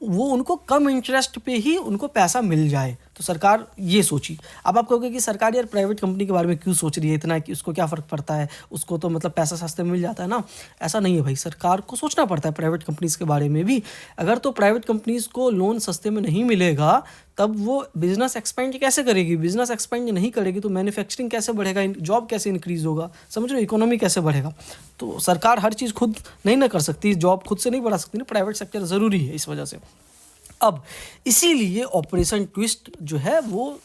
वो उनको कम इंटरेस्ट पे ही उनको पैसा मिल जाए। तो सरकार ये सोची। अब आप कहोगे कि सरकार यार प्राइवेट कंपनी के बारे में क्यों सोच रही है इतना, कि उसको क्या फ़र्क पड़ता है, उसको तो मतलब पैसा सस्ते में मिल जाता है ना। ऐसा नहीं है भाई, सरकार को सोचना पड़ता है प्राइवेट कंपनीज़ के बारे में भी। अगर तो प्राइवेट कंपनीज़ को लोन सस्ते में नहीं मिलेगा, तब वो बिज़नेस एक्सपेंड कैसे करेगी? बिज़नेस एक्सपेंड नहीं करेगी तो मैन्युफैक्चरिंग कैसे बढ़ेगा, जॉब कैसे इंक्रीज़ होगा, समझ रहे हो, इकोनॉमी कैसे बढ़ेगा। तो सरकार हर चीज़ खुद नहीं ना कर सकती, जॉब खुद से नहीं बढ़ा सकती ना, प्राइवेट सेक्टर ज़रूरी है इस वजह से। अब इसीलिए ऑपरेशन ट्विस्ट जो है वो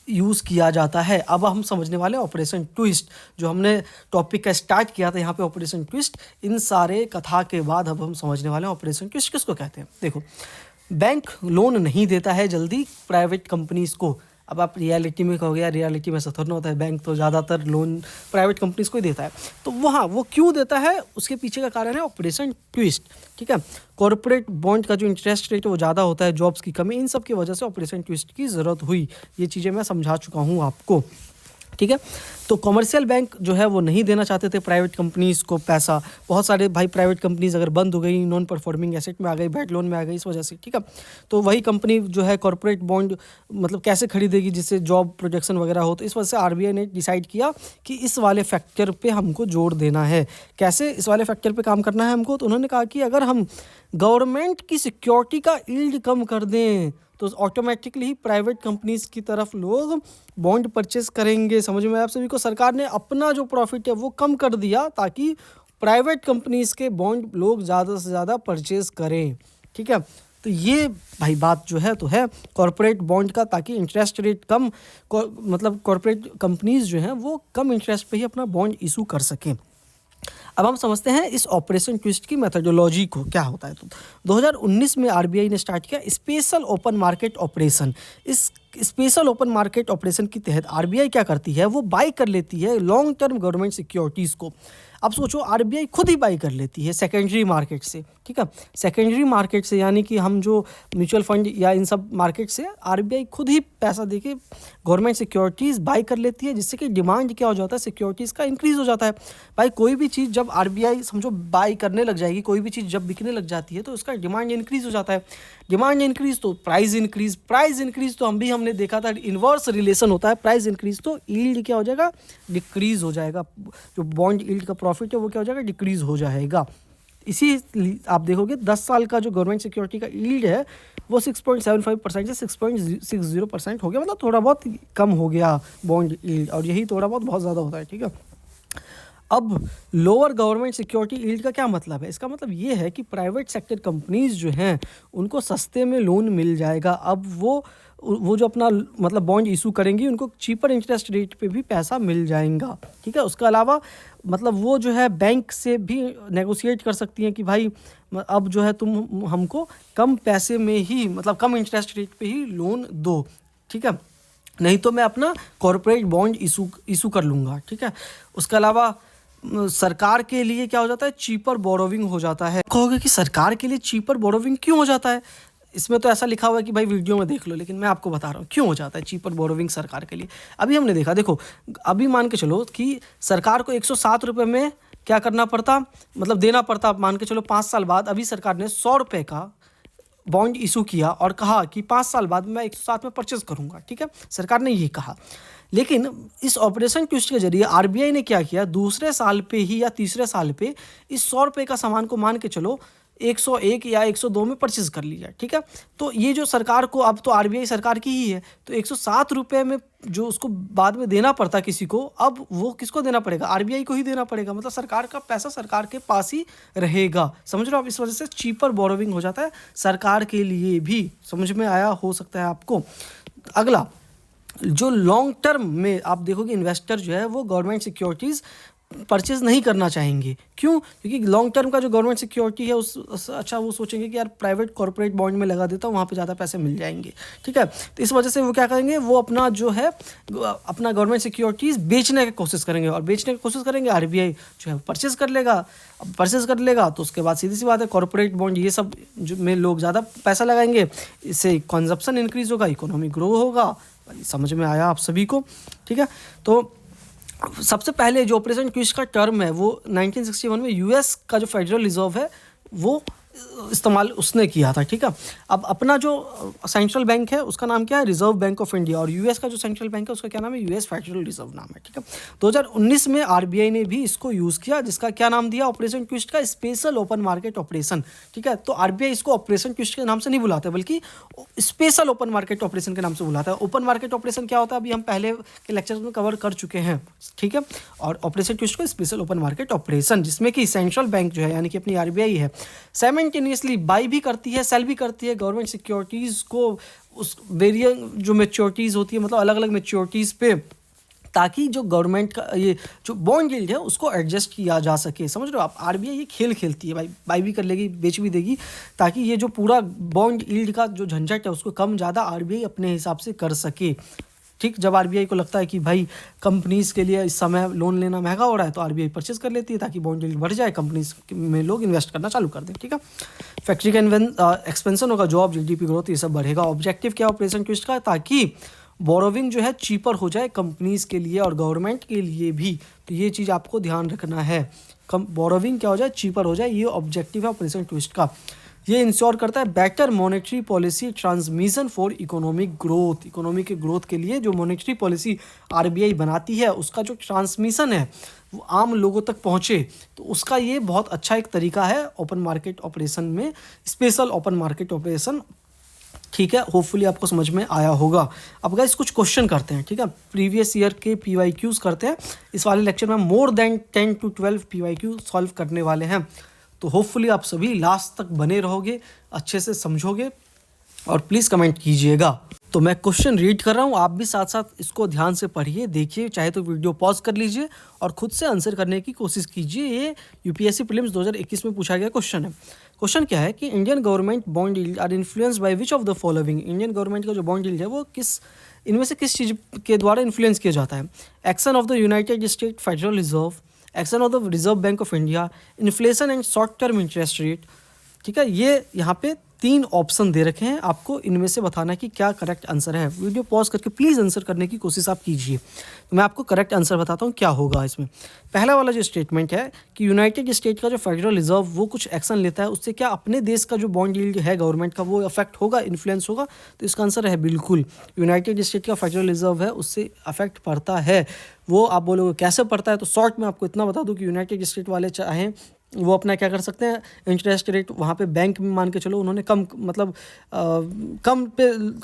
यूज़ किया जाता है। अब हम समझने वाले हैं ऑपरेशन ट्विस्ट, जो हमने टॉपिक का स्टार्ट किया था यहाँ पे ऑपरेशन ट्विस्ट। इन सारे कथा के बाद अब हम समझने वाले हैं ऑपरेशन ट्विस्ट किसको कहते हैं। देखो, बैंक लोन नहीं देता है जल्दी प्राइवेट कंपनीज़ को। अब आप रियलिटी में कहोगे यार रियलिटी में ऐसा थोड़ा ना होता है, बैंक तो ज़्यादातर लोन प्राइवेट कंपनीज़ को ही देता है। तो वहाँ वो क्यों देता है, उसके पीछे का कारण है ऑपरेशन ट्विस्ट। ठीक है, कॉर्पोरेट बॉन्ड का जो इंटरेस्ट रेट है वो ज़्यादा होता है, जॉब्स की कमी, इन सब की वजह से ऑपरेशन ट्विस्ट की ज़रूरत हुई। ये चीज़ें मैं समझा चुका हूँ आपको। ठीक है, तो कमर्शियल बैंक जो है वो नहीं देना चाहते थे प्राइवेट कंपनीज़ को पैसा। बहुत सारे भाई प्राइवेट कंपनीज़ अगर बंद हो गई, नॉन परफॉर्मिंग एसेट में आ गई, बैड लोन में आ गई, इस वजह से। ठीक है, तो वही कंपनी जो है कॉर्पोरेट बॉन्ड मतलब कैसे खरीदेगी जिससे जॉब प्रोजेक्शन वगैरह हो। तो इस वजह से आरबीआई ने डिसाइड किया कि इस वाले फैक्टर पे हमको जोर देना है। कैसे इस वाले फैक्टर पे काम करना है हमको? तो उन्होंने कहा कि अगर हम गवर्नमेंट की सिक्योरिटी का यील्ड कम कर दें तो ऑटोमेटिकली ही प्राइवेट कंपनीज़ की तरफ लोग बॉन्ड परचेस करेंगे। समझ में आया आप सभी को? सरकार ने अपना जो प्रॉफिट है वो कम कर दिया ताकि प्राइवेट कंपनीज़ के बॉन्ड लोग ज़्यादा से ज़्यादा परचेस करें। ठीक है, तो ये भाई बात जो है तो है कॉर्पोरेट बॉन्ड का, ताकि इंटरेस्ट रेट कम मतलब कॉर्पोरेट कंपनीज़ जो हैं वो कम इंटरेस्ट पे ही अपना बॉन्ड इशू कर सकें। अब हम समझते हैं इस ऑपरेशन ट्विस्ट की मेथोडोलॉजी को, क्या होता है। तो 2019 में आरबीआई ने स्टार्ट किया स्पेशल ओपन मार्केट ऑपरेशन। इस स्पेशल ओपन मार्केट ऑपरेशन के तहत आरबीआई क्या करती है, वो बाई कर लेती है लॉन्ग टर्म गवर्नमेंट सिक्योरिटीज़ को। अब सोचो, आरबीआई खुद ही बाई कर लेती है सेकेंडरी मार्केट से। ठीक है, सेकेंडरी मार्केट से यानी कि हम जो म्यूचुअल फंड या इन सब मार्केट से आरबीआई खुद ही पैसा देके गवर्नमेंट सिक्योरिटीज़ बाई कर लेती है, जिससे कि डिमांड क्या हो जाता है, सिक्योरिटीज़ का इंक्रीज़ हो जाता है। भाई कोई भी चीज़ जब आरबीआई समझो बाई करने लग जाएगी, कोई भी चीज़ जब बिकने लग जाती है तो उसका डिमांड इंक्रीज़ हो जाता है। डिमांड इंक्रीज़ तो प्राइस इंक्रीज़, प्राइस इंक्रीज़ तो हमने देखा था इन्वर्स रिलेशन होता है, प्राइस इंक्रीज़ तो यील्ड क्या हो जाएगा, डिक्रीज़ हो जाएगा। जो बॉन्ड यील्ड का प्रॉफिट है वो क्या हो जाएगा, डिक्रीज़ हो जाएगा। इसी आप देखोगे 10 साल का जो गवर्नमेंट सिक्योरिटी का यील्ड है वो 6.75% से 6.60% हो गया, मतलब थोड़ा बहुत कम हो गया बॉन्ड यील्ड, और यही थोड़ा बहुत ज़्यादा होता है। ठीक है, अब लोअर गवर्नमेंट सिक्योरिटी यील्ड का क्या मतलब है? इसका मतलब ये है कि प्राइवेट सेक्टर कंपनीज जो हैं उनको सस्ते में लोन मिल जाएगा। अब वो जो अपना मतलब बॉन्ड इशू करेंगी उनको चीपर इंटरेस्ट रेट पे भी पैसा मिल जाएगा। ठीक है, उसके अलावा मतलब वो जो है बैंक से भी नेगोशिएट कर सकती हैं कि भाई अब जो है तुम हमको कम पैसे में ही मतलब कम इंटरेस्ट रेट पे ही लोन दो। ठीक है, नहीं तो मैं अपना कॉर्पोरेट बॉन्ड इशू कर लूँगा। ठीक है, उसके अलावा सरकार के लिए क्या हो जाता है, चीपर बोरोविंग हो जाता है। कहोगे कि सरकार के लिए चीपर बोरोविंग क्यों हो जाता है? इसमें तो ऐसा लिखा हुआ है कि भाई वीडियो में देख लो, लेकिन मैं आपको बता रहा हूँ क्यों हो जाता है चीपर बोरोविंग सरकार के लिए। अभी हमने देखा, देखो अभी मान के चलो कि सरकार को 107 रुपये में क्या करना पड़ता, मतलब देना पड़ता। मान के चलो 5 साल बाद अभी सरकार ने 100 रुपये का बॉन्ड इशू किया और कहा कि 5 साल बाद मैं 107 में परचेज करूंगा। ठीक है, सरकार ने ये कहा। लेकिन इस ऑपरेशन ट्विस्ट के जरिए आरबीआई ने क्या किया, दूसरे साल पे ही या तीसरे साल पे इस 100 रुपये का सामान को मान के चलो 101 या 102 में परचेज कर लिया। ठीक है, तो ये जो सरकार को, अब तो आरबीआई सरकार की ही है, तो 107 रुपये में जो उसको बाद में देना पड़ता किसी को, अब वो किसको देना पड़ेगा, आरबीआई को ही देना पड़ेगा। मतलब सरकार का पैसा सरकार के पास ही रहेगा। समझ रहे हो आप? इस वजह से चीपर बोरोविंग हो जाता है सरकार के लिए भी। समझ में आया हो सकता है आपको। अगला, जो लॉन्ग टर्म में आप देखोगे इन्वेस्टर जो है वो गवर्नमेंट सिक्योरिटीज़ परचेज नहीं करना चाहेंगे। क्यों? क्योंकि लॉन्ग टर्म का जो गवर्नमेंट सिक्योरिटी है अच्छा वो सोचेंगे कि यार प्राइवेट कॉर्पोरेट बॉन्ड में लगा देता हूँ, वहाँ पे ज़्यादा पैसे मिल जाएंगे। ठीक है, तो इस वजह से वो क्या करेंगे, वो अपना जो है अपना गवर्नमेंट सिक्योरिटीज़ बेचने की कोशिश करेंगे, और बेचने की कोशिश करेंगे आरबीआई जो है परचेज कर लेगा। अब परचेज कर लेगा तो उसके बाद सीधी सी बात है कॉर्पोरेट बॉन्ड ये सब जो में लोग ज़्यादा पैसा लगाएंगे, इससे कंजप्शन इंक्रीज़ होगा, इकोनॉमी ग्रो होगा। समझ में आया आप सभी को? ठीक है, तो सबसे पहले जो ऑपरेशन ट्विस्ट का टर्म है वो 1961 में यूएस का जो फेडरल रिजर्व है वो इस्तेमाल उसने किया था, ठीक है। अब अपना जो सेंट्रल बैंक है उसका नाम क्या है, रिजर्व बैंक ऑफ इंडिया, और यूएस का जो सेंट्रल बैंक है उसका क्या नाम है, यूएस फेडरल रिजर्व नाम है, ठीक है। 2019 में आरबीआई ने भी इसको यूज़ किया, जिसका क्या नाम दिया, ऑपरेशन ट्विस्ट का स्पेशल ओपन मार्केट ऑपरेशन, ठीक है। तो आरबीआई इसको ऑपरेशन ट्विस्ट के नाम से नहीं बुलाते, बल्कि स्पेशल ओपन मार्केट ऑपरेशन के नाम से बुलाता है। ओपन मार्केट ऑपरेशन क्या होता है अभी हम पहले के लेक्चर में कवर कर चुके हैं, ठीक है। और ऑपरेशन ट्विस्ट को स्पेशल ओपन मार्केट ऑपरेशन, जिसमें कि सेंट्रल बैंक जो है यानी कि अपनी आरबीआई है, साइमल्टेनियसली बाई भी करती है, सेल भी करती है गवर्नमेंट सिक्योरिटीज़ को, उस वेरियंट जो मैच्योरिटीज़ होती है, मतलब अलग अलग मैच्योरिटीज़ पे, ताकि जो गवर्नमेंट का ये जो बॉन्ड यील्ड है उसको एडजस्ट किया जा सके। समझ रहे हो आप, आरबीआई ये खेल खेलती है भाई, बाई भी कर लेगी, बेच भी देगी, ताकि ये जो पूरा बॉन्ड यील्ड का जो झंझट है उसको कम ज़्यादा आरबीआई अपने हिसाब से कर सके, ठीक। जब आरबीआई को लगता है कि भाई कंपनीज़ के लिए इस समय लोन लेना महंगा हो रहा है, तो आरबीआई परचेज कर लेती है ताकि बॉन्ड यील्ड बढ़ जाए, कंपनीज में लोग इन्वेस्ट करना चालू कर दें, ठीक है। फैक्ट्री का एक्सपेंशन होगा, जॉब, जीडीपी ग्रोथ, ये सब बढ़ेगा। ऑब्जेक्टिव क्या ऑपरेशन ट्विस्ट का, ताकि बोरोविंग जो है चीपर हो जाए कंपनीज़ के लिए और गवर्नमेंट के लिए भी। तो ये चीज़ आपको ध्यान रखना है, कम बोरोविंग क्या हो जाए, चीपर हो जाए, ये ऑब्जेक्टिव है ऑपरेशन ट्विस्ट का। ये इंश्योर करता है better monetary policy transmission for economic growth. Economy के ग्रोथ के लिए जो मॉनेटरी पॉलिसी आरबीआई बनाती है उसका जो ट्रांसमिशन है वो आम लोगों तक पहुँचे, तो उसका ये बहुत अच्छा एक तरीका है ओपन मार्केट ऑपरेशन में, स्पेशल ओपन मार्केट ऑपरेशन, ठीक है। होपफुली आपको समझ में आया होगा। अब गाइस कुछ क्वेश्चन करते हैं, ठीक है, प्रीवियस ईयर के पीवाईक्यूज़ करते हैं। इस वाले लेक्चर में more than 10 to 12 PYQ solve करने वाले हैं, तो होपफुली आप सभी लास्ट तक बने रहोगे, अच्छे से समझोगे और प्लीज़ कमेंट कीजिएगा। तो मैं क्वेश्चन रीड कर रहा हूँ, आप भी साथ साथ इसको ध्यान से पढ़िए, देखिए, चाहे तो वीडियो पॉज कर लीजिए और खुद से आंसर करने की कोशिश कीजिए। ये यूपीएससी प्रीलिम्स 2021 में पूछा गया क्वेश्चन है। क्वेश्चन क्या है कि Indian government bond yield are influenced by which of the following. Indian government का जो बॉन्ड यील्ड है वो इनमें से किस चीज़ के द्वारा इन्फ्लुएंस किया जाता है। Action of the United state federal reserve, action of the reserve bank of India, inflation and short term interest rate, ठीक है। ये यहाँ पे 3 ऑप्शन दे रखे हैं, आपको इनमें से बताना है कि क्या करेक्ट आंसर है। वीडियो पॉज करके प्लीज़ आंसर करने की कोशिश आप कीजिए, तो मैं आपको करेक्ट आंसर बताता हूँ क्या होगा इसमें। पहला वाला जो स्टेटमेंट है कि यूनाइटेड स्टेट का जो फेडरल रिजर्व वो कुछ एक्शन लेता है, उससे क्या अपने देश का जो बॉन्ड यील्ड है गवर्नमेंट का वो अफेक्ट होगा, इन्फ्लुएंस होगा। तो इसका आंसर है बिल्कुल, यूनाइटेड स्टेट का फेडरल रिजर्व है उससे अफेक्ट पड़ता है। वो आप बोलोगे कैसे पड़ता है, तो शॉर्ट में आपको इतना बता दूँ कि यूनाइटेड स्टेट वाले चाहें वो अपना क्या कर सकते हैं, इंटरेस्ट रेट वहाँ पे बैंक में मान के चलो उन्होंने कम, मतलब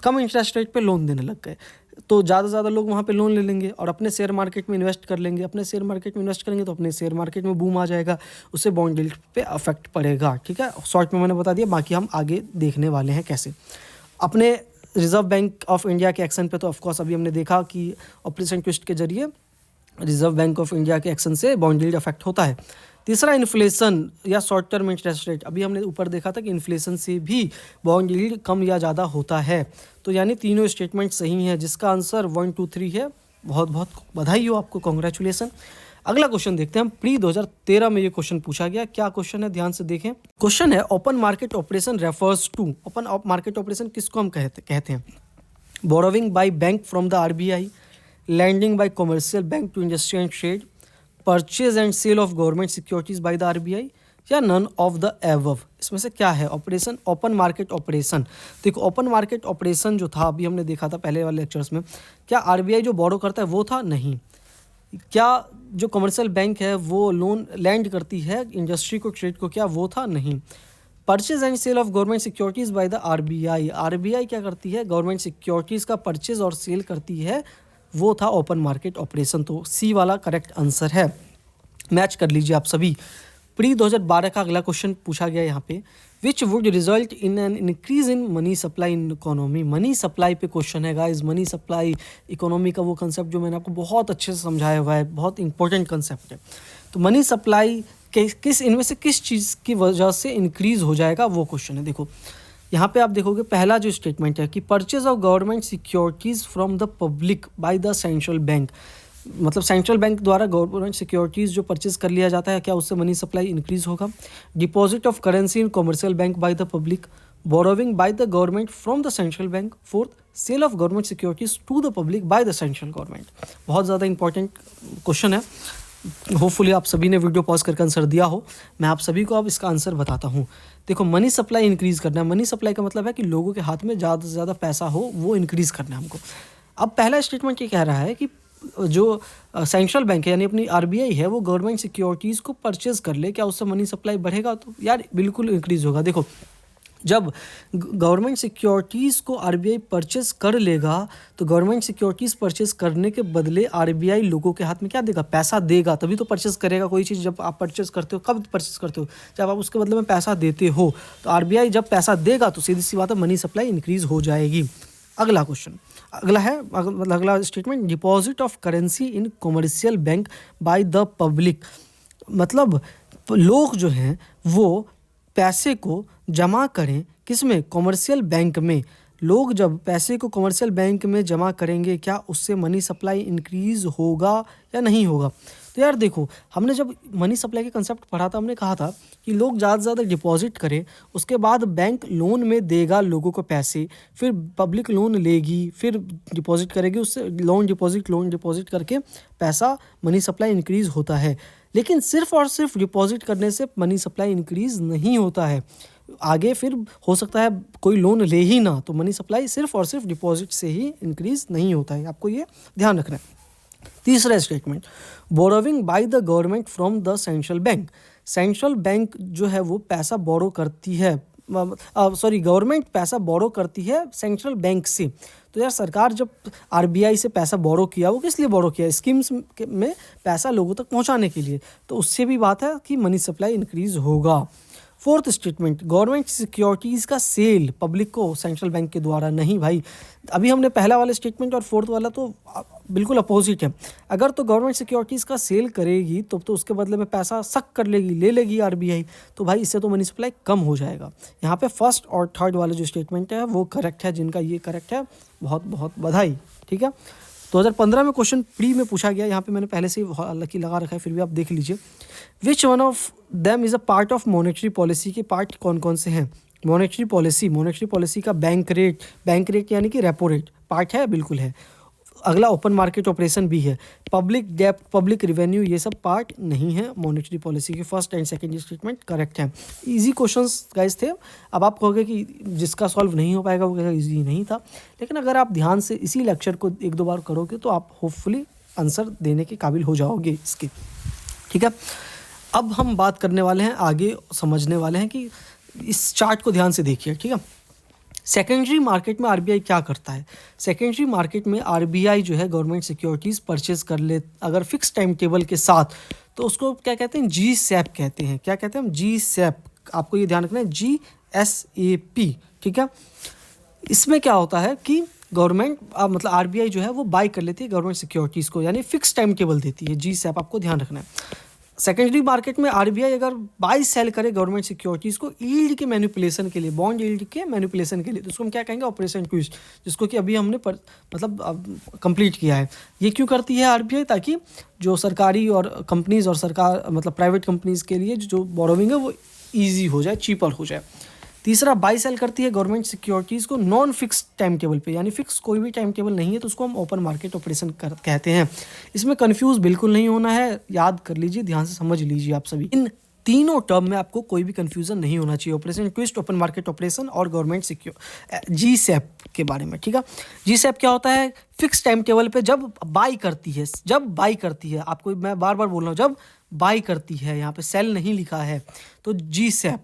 कम इंटरेस्ट रेट पे लोन देने लग गए, तो ज़्यादा से ज़्यादा लोग वहाँ पे लोन ले लेंगे और अपने शेयर मार्केट में इन्वेस्ट कर लेंगे। अपने शेयर मार्केट में इन्वेस्ट करेंगे तो अपने शेयर मार्केट में बूम आ जाएगा, उससे बॉन्ड यील्ड पे अफेक्ट पड़ेगा, ठीक है। शॉर्ट में मैंने बता दिया, बाकी हम आगे देखने वाले हैं कैसे। अपने रिजर्व बैंक ऑफ इंडिया के एक्शन पे तो ऑफकोर्स अभी हमने देखा कि ऑपरेशन ट्विस्ट के जरिए रिजर्व बैंक ऑफ इंडिया के एक्शन से बॉन्ड यील्ड अफेक्ट होता है। तीसरा इन्फ्लेशन या शॉर्ट टर्म इंटरेस्ट रेट, अभी हमने ऊपर देखा था कि इन्फ्लेशन से भी बॉन्ड यील्ड कम या ज़्यादा होता है। तो यानी तीनों स्टेटमेंट सही हैं, जिसका आंसर 1 2 3 है। बहुत बहुत बधाई हो आपको, कॉन्ग्रेचुलेसन। अगला क्वेश्चन देखते हैं, प्री 2013 में ये क्वेश्चन पूछा गया। क्या क्वेश्चन है, ध्यान से देखें। क्वेश्चन है open market operation refers to, open market operation किसको हम कहते हैं, borrowing by bank from the RBI, lending by commercial bank to industry and trade, purchase and sale of government securities by the RBI, या none of the above. इसमें से क्या है operation, open market operation. देखो open market operation जो था अभी हमने देखा था पहले वाले लेक्चर्स में, क्या आरबीआई जो बोरो करता है वो था, नहीं। क्या जो कमर्शियल बैंक है वो लोन लैंड करती है इंडस्ट्री को, ट्रेड को, क्या वो था, नहीं। Purchase and sale of government securities by the RBI, RBI क्या करती है, गवर्नमेंट सिक्योरिटीज़ का परचेज और सेल करती है, वो था ओपन मार्केट ऑपरेशन। तो सी वाला करेक्ट आंसर है, मैच कर लीजिए आप सभी। प्री 2012 का अगला क्वेश्चन पूछा गया यहाँ पे, which would result in an increase in money supply in economy. Money supply पे क्वेश्चन है गाइस, मनी सप्लाई इकोनॉमी का वो कंसेप्ट जो मैंने आपको बहुत अच्छे से समझाया हुआ है, बहुत इंपॉर्टेंट कंसेप्ट है। तो मनी सप्लाई किस इनमें से किस चीज़ की वजह से इंक्रीज हो जाएगा, वो क्वेश्चन है। देखो यहाँ पे आप देखोगे पहला जो स्टेटमेंट है कि purchase of government securities from the public by the central bank, मतलब सेंट्रल बैंक द्वारा गवर्नमेंट सिक्योरिटीज़ जो परचेज कर लिया जाता है, क्या उससे मनी सप्लाई इंक्रीज होगा। Deposit of currency in commercial bank by the public, borrowing by the government from the central bank. Fourth, sale of government securities to the public by the central government. बहुत ज़्यादा important question है, hopefully आप सभी ने video pause करके answer दिया हो। मैं आप सभी को अब इसका आंसर बताता हूँ। देखो, मनी सप्लाई इंक्रीज़ करना है। मनी सप्लाई का मतलब है कि लोगों के हाथ में ज़्यादा से ज़्यादा पैसा हो, वो इंक्रीज़ करना है हमको। अब पहला स्टेटमेंट ये कह रहा है कि जो सेंट्रल बैंक है यानी अपनी आरबीआई है, वो गवर्नमेंट सिक्योरिटीज़ को परचेज़ कर ले। क्या उससे मनी सप्लाई बढ़ेगा? तो यार बिल्कुल इंक्रीज़ होगा। देखो, जब गवर्नमेंट सिक्योरिटीज़ को आरबीआई परचेस कर लेगा, तो गवर्नमेंट सिक्योरिटीज़ परचेस करने के बदले आरबीआई लोगों के हाथ में क्या देगा? पैसा देगा, तभी तो परचेस करेगा कोई चीज़। जब आप परचेस करते हो, कब परचेस करते हो? जब आप उसके बदले में पैसा देते हो। तो आरबीआई जब पैसा देगा तो सीधी सी बात है, मनी सप्लाई इंक्रीज़ हो जाएगी। अगला क्वेश्चन, अगला statement, deposit of currency in commercial bank by the public. मतलब लोग जो हैं वो पैसे को जमा करें किसमें? कॉमर्शियल बैंक में। लोग जब पैसे को कॉमर्शियल बैंक में जमा करेंगे, क्या उससे मनी सप्लाई इंक्रीज़ होगा या नहीं होगा? तो यार देखो, हमने जब मनी सप्लाई के कंसेप्ट पढ़ा था, हमने कहा था कि लोग ज़्यादा से ज़्यादा डिपॉजिट करें, उसके बाद बैंक लोन में देगा लोगों को पैसे, फिर पब्लिक लोन लेगी, फिर डिपॉजिट करेगी, उससे लोन डिपॉजिट करके पैसा मनी सप्लाई इंक्रीज़ होता है। लेकिन सिर्फ और सिर्फ डिपॉजिट करने से मनी सप्लाई इंक्रीज़ नहीं होता है। आगे फिर हो सकता है कोई लोन ले ही ना, तो मनी सप्लाई सिर्फ और सिर्फ डिपॉजिट से ही इंक्रीज़ नहीं होता है। आपको ये ध्यान रखना है। तीसरा statement, borrowing by the government from the central bank. Central bank जो है वो पैसा बोरो करती है, गवर्नमेंट पैसा बोरो करती है सेंट्रल बैंक से। तो यार सरकार जब आरबीआई से पैसा बोरो किया, वो किस लिए बोरो किया? स्कीम्स में पैसा लोगों तक पहुंचाने के लिए। तो उससे भी बात है कि मनी सप्लाई इंक्रीज़ होगा। फोर्थ स्टेटमेंट, गवर्नमेंट सिक्योरिटीज़ का सेल पब्लिक को सेंट्रल बैंक के द्वारा नहीं। भाई, अभी हमने पहला वाला स्टेटमेंट और फोर्थ वाला तो बिल्कुल अपोजिट है। अगर तो गवर्नमेंट सिक्योरिटीज़ का सेल करेगी तो उसके बदले में पैसा सक कर लेगी, ले लेगी आरबीआई। तो भाई इससे तो मनी सप्लाई कम हो जाएगा। यहाँ पे फर्स्ट और थर्ड वाला जो स्टेटमेंट है वो करेक्ट है। जिनका ये करेक्ट है, बहुत बहुत बधाई। ठीक है, 2015 में क्वेश्चन प्री में पूछा गया। यहाँ पे मैंने पहले से ही लकी लगा रखा है, फिर भी आप देख लीजिए। Which one of them is a part of monetary policy के पार्ट कौन कौन से हैं? मॉनेटरी पॉलिसी का बैंक रेट यानी कि रेपो रेट पार्ट है, बिल्कुल है। अगला ओपन मार्केट ऑपरेशन भी है। पब्लिक डेप्ट, पब्लिक रिवेन्यू, ये सब पार्ट नहीं है मॉनेटरी पॉलिसी के। First and second statement correct है। इजी क्वेश्चंस गाइस थे। अब आप कहोगे कि जिसका सॉल्व नहीं हो पाएगा वो कहेगा इजी नहीं था, लेकिन अगर आप ध्यान से इसी लेक्चर को एक दो बार करोगे तो आप होपफुली आंसर देने के काबिल हो जाओगे इसके। ठीक है, अब हम बात करने वाले हैं, आगे समझने वाले हैं कि इस चार्ट को ध्यान से देखिए। ठीक है, सेकेंडरी मार्केट में आरबीआई क्या करता है? सेकेंडरी मार्केट में आरबीआई जो है गवर्नमेंट सिक्योरिटीज़ परचेज कर ले अगर फिक्स टाइम टेबल के साथ, तो उसको क्या कहते हैं? जी सैप कहते हैं। क्या कहते हैं हम? जी सैप। आपको ये ध्यान रखना है, GSAP। ठीक है, इसमें क्या होता है कि गवर्नमेंट मतलब आरबीआई जो है वो बाई कर लेती है गवर्नमेंट सिक्योरिटीज़ को, यानी फिक्स टाइम टेबल देती है। जी सैप आपको ध्यान रखना है। सेकेंडरी मार्केट में आरबीआई अगर बाई सेल करे गवर्नमेंट सिक्योरिटीज़ को यील्ड के मैनिपुलेशन के लिए, बॉन्ड यील्ड के मैनिपुलेशन के लिए, तो उसको हम क्या कहेंगे? ऑपरेशन ट्विस्ट, जिसको कि अभी हमने कंप्लीट किया है। ये क्यों करती है आरबीआई? ताकि जो सरकारी और कंपनीज़ और सरकार मतलब प्राइवेट कंपनीज़ के लिए जो बोरोविंग है वो ईजी हो जाए, चीपर हो जाए। तीसरा, बाई सेल करती है गवर्नमेंट सिक्योरिटीज़ को नॉन फिक्स टाइम टेबल पे, यानी फिक्स कोई भी टाइम टेबल नहीं है तो उसको हम ओपन मार्केट ऑपरेशन कहते हैं। इसमें कंफ्यूज बिल्कुल नहीं होना है, याद कर लीजिए, ध्यान से समझ लीजिए आप सभी। इन तीनों टर्म में आपको कोई भी कंफ्यूजन नहीं होना चाहिए, operation twist, open market operation और गवर्नमेंट जी सैप के बारे में। ठीक है, जी सैप क्या होता है? फिक्स टाइम टेबल पे जब बाई करती है, आपको मैं बार बार बोल रहा हूँ, जब बाई करती है, यहाँ पे सेल नहीं लिखा है, तो जी सैप।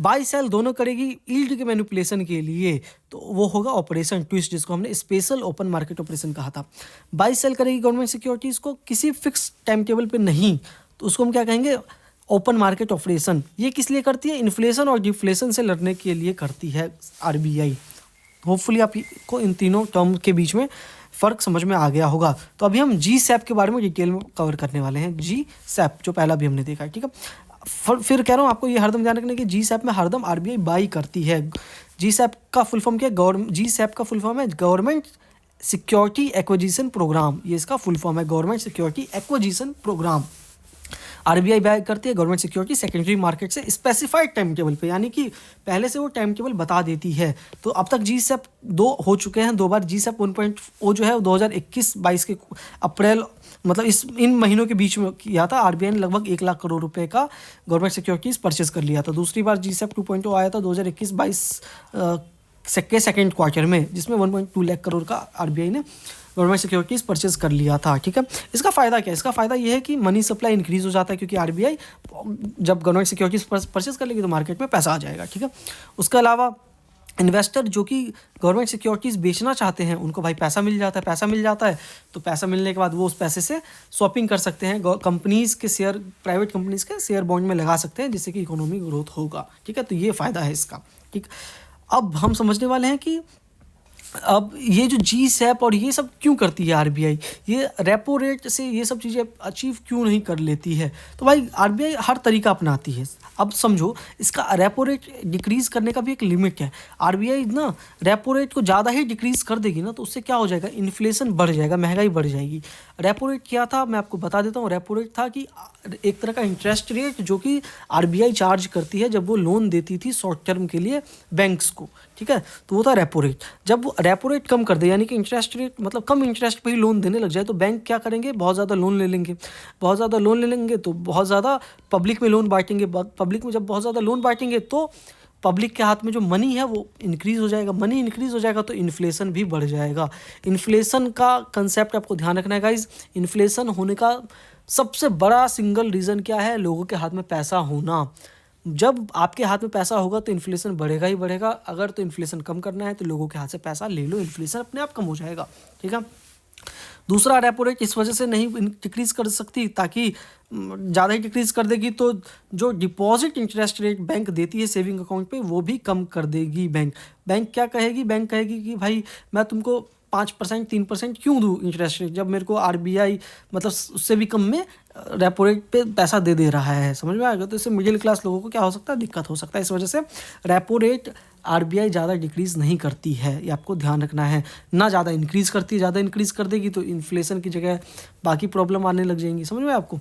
बाई सेल दोनों करेगी यील्ड के मैनिपुलेशन के लिए, तो वो होगा ऑपरेशन ट्विस्ट, जिसको हमने स्पेशल ओपन मार्केट ऑपरेशन कहा था। बाई सेल करेगी गवर्नमेंट सिक्योरिटीज़ को किसी फिक्स टाइम टेबल पे नहीं, तो उसको हम क्या कहेंगे? Open market operation. ये किस लिए करती है? इन्फ्लेशन और डिफ्लेशन से लड़ने के लिए करती है आरबीआई। होपफुली आपको इन तीनों टर्म के बीच में फ़र्क समझ में आ गया होगा। तो अभी हम जी सैप के बारे में डिटेल में कवर करने वाले हैं। जी सैप जो पहला भी हमने देखा है। ठीक है, फिर कह रहा हूँ आपको ये हरदम ध्यान रखना कि जी सैप में हरदम आरबीआई बाई करती है। जी सैप का फुल फॉर्म क्या है? जी सैप का फुल फॉर्म है गवर्नमेंट सिक्योरिटी एक्विजिशन प्रोग्राम। ये इसका फुल फॉर्म है, government security acquisition programme. RBI buy करती है गवर्नमेंट सिक्योरिटी सेकेंडरी मार्केट से स्पेसिफाइड टाइम टेबल पे, यानी कि पहले से वो टाइम टेबल बता देती है। तो अब तक जी सैप 2 हो चुके हैं, 2 बार। जी सैप 1.0 जो है 2021-22 के अप्रैल मतलब इन महीनों के बीच में किया था। आरबीआई ने लगभग 1 लाख करोड़ रुपए का गवर्नमेंट सिक्योरिटीज़ परचेज कर लिया था। दूसरी बार जीसैप 2.0 आया था 2021-22 के सेकेंड क्वार्टर में, जिसमें 1.2 लाख करोड़ का आरबीआई ने गवर्नमेंट सिक्योरिटीज़ परचेज कर लिया था। ठीक है, इसका फ़ायदा क्या है? इसका फ़ायदा ये है कि मनी सप्लाई इंक्रीज़ हो जाता है, क्योंकि आरबीआई जब गवर्नमेंट सिक्योरिटीज़ परचेज कर लेगी तो मार्केट में पैसा आ जाएगा। ठीक है, उसके अलावा इन्वेस्टर जो कि गवर्नमेंट सिक्योरिटीज़ बेचना चाहते हैं, उनको भाई पैसा मिल जाता है। पैसा मिल जाता है तो पैसा मिलने के बाद वो उस पैसे से शॉपिंग कर सकते हैं, कंपनीज़ के शेयर, प्राइवेट कंपनीज़ के शेयर बॉन्ड में लगा सकते हैं, जिससे कि इकोनॉमिक ग्रोथ होगा। ठीक है, तो ये फ़ायदा है इसका। ठीक, अब हम समझने वाले हैं कि अब ये जो जीसैप और ये सब क्यों करती है आरबीआई, ये रेपो रेट से ये सब चीज़ें अचीव क्यों नहीं कर लेती है? तो भाई आरबीआई हर तरीका अपनाती है। अब समझो, इसका रेपो रेट डिक्रीज़ करने का भी एक लिमिट है। आरबीआई ना रेपो रेट को ज़्यादा ही डिक्रीज़ कर देगी ना, तो उससे क्या हो जाएगा, इन्फ्लेशन बढ़ जाएगा, महंगाई बढ़ जाएगी। रेपो रेट क्या था, मैं आपको बता देता हूँ। रेपो रेट था कि एक तरह का इंटरेस्ट रेट जो कि आरबीआई चार्ज करती है जब वो लोन देती थी शॉर्ट टर्म के लिए बैंक्स को। ठीक है, तो वो था रेपो रेट। जब रेपो रेट कम कर दे, यानी कि इंटरेस्ट रेट मतलब कम इंटरेस्ट पे ही लोन देने लग जाए, तो बैंक क्या करेंगे, बहुत ज़्यादा लोन ले लेंगे। बहुत ज़्यादा लोन ले लेंगे तो बहुत ज़्यादा पब्लिक में लोन बांटेंगे। पब्लिक में जब बहुत ज़्यादा लोन बांटेंगे तो पब्लिक के हाथ में जो मनी है वो इंक्रीज़ हो जाएगा। मनी इंक्रीज़ हो जाएगा तो इन्फ्लेशन भी बढ़ जाएगा। इन्फ्लेशन का कंसेप्ट आपको ध्यान रखना है गाइज। इन्फ्लेशन होने का सबसे बड़ा सिंगल रीज़न क्या है, लोगों के हाथ में पैसा होना। जब आपके हाथ में पैसा होगा तो इन्फ्लेशन बढ़ेगा ही बढ़ेगा। अगर तो इन्फ्लेशन कम करना है तो लोगों के हाथ से पैसा ले लो, इन्फ्लेशन अपने आप कम हो जाएगा। ठीक है, दूसरा रेपो रेट इस वजह से नहीं डिक्रीज़ कर सकती, ताकि ज़्यादा ही डिक्रीज़ कर देगी तो जो डिपॉजिट इंटरेस्ट रेट बैंक देती है सेविंग अकाउंट पे, वो भी कम कर देगी बैंक। बैंक क्या कहेगी, बैंक कहेगी कि भाई मैं तुमको 5% 3% क्यों दूँ इंटरेस्ट रेट, जब मेरे को आरबीआई मतलब उससे भी कम में रेपो रेट पे पैसा दे रहा है। समझ में आएगा? तो इससे मिडिल क्लास लोगों को क्या हो सकता है, दिक्कत हो सकता है। इस वजह से रेपो रेट आरबीआई ज़्यादा डिक्रीज़ नहीं करती है, ये आपको ध्यान रखना है। ना ज़्यादा इंक्रीज़ करती है, ज़्यादा इंक्रीज़ कर देगी तो इन्फ्लेशन की जगह बाकी प्रॉब्लम आने लग जाएंगी। समझ में आपको?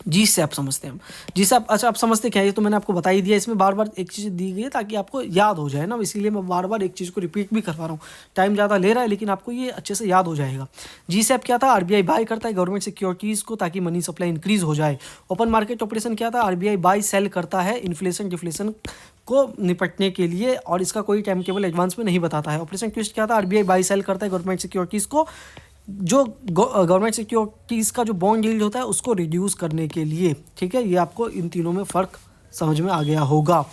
जीसैप समझते हैं हम। जीसैप, अच्छा आप समझते क्या है, ये तो मैंने आपको बता ही दिया। इसमें बार बार एक चीज़ दी गई है ताकि आपको याद हो जाए ना, इसीलिए मैं बार बार एक चीज़ को रिपीट भी करवा रहा हूँ। टाइम ज़्यादा ले रहा है लेकिन आपको ये अच्छे से याद हो जाएगा। जीसैप क्या था, आरबीआई बाय करता है गवर्नमेंट सिक्योरिटीज़ को ताकि मनी सप्लाई इंक्रीज हो जाए। ओपन मार्केट ऑपरेशन क्या था, आरबीआई बाय सेल करता है इन्फ्लेशन डिफ्लेशन को निपटने के लिए, और इसका कोई टाइम टेबल एडवांस में नहीं बताता है। ऑपरेशन ट्विस्ट क्या था, आरबीआई बाय सेल करता है गवर्नमेंट सिक्योरिटीज़ को, जो गवर्नमेंट सिक्योरिटीज़ का जो बॉन्ड यील्ड होता है उसको रिड्यूस करने के लिए। ठीक है, ये आपको इन तीनों में फ़र्क समझ में आ गया होगा।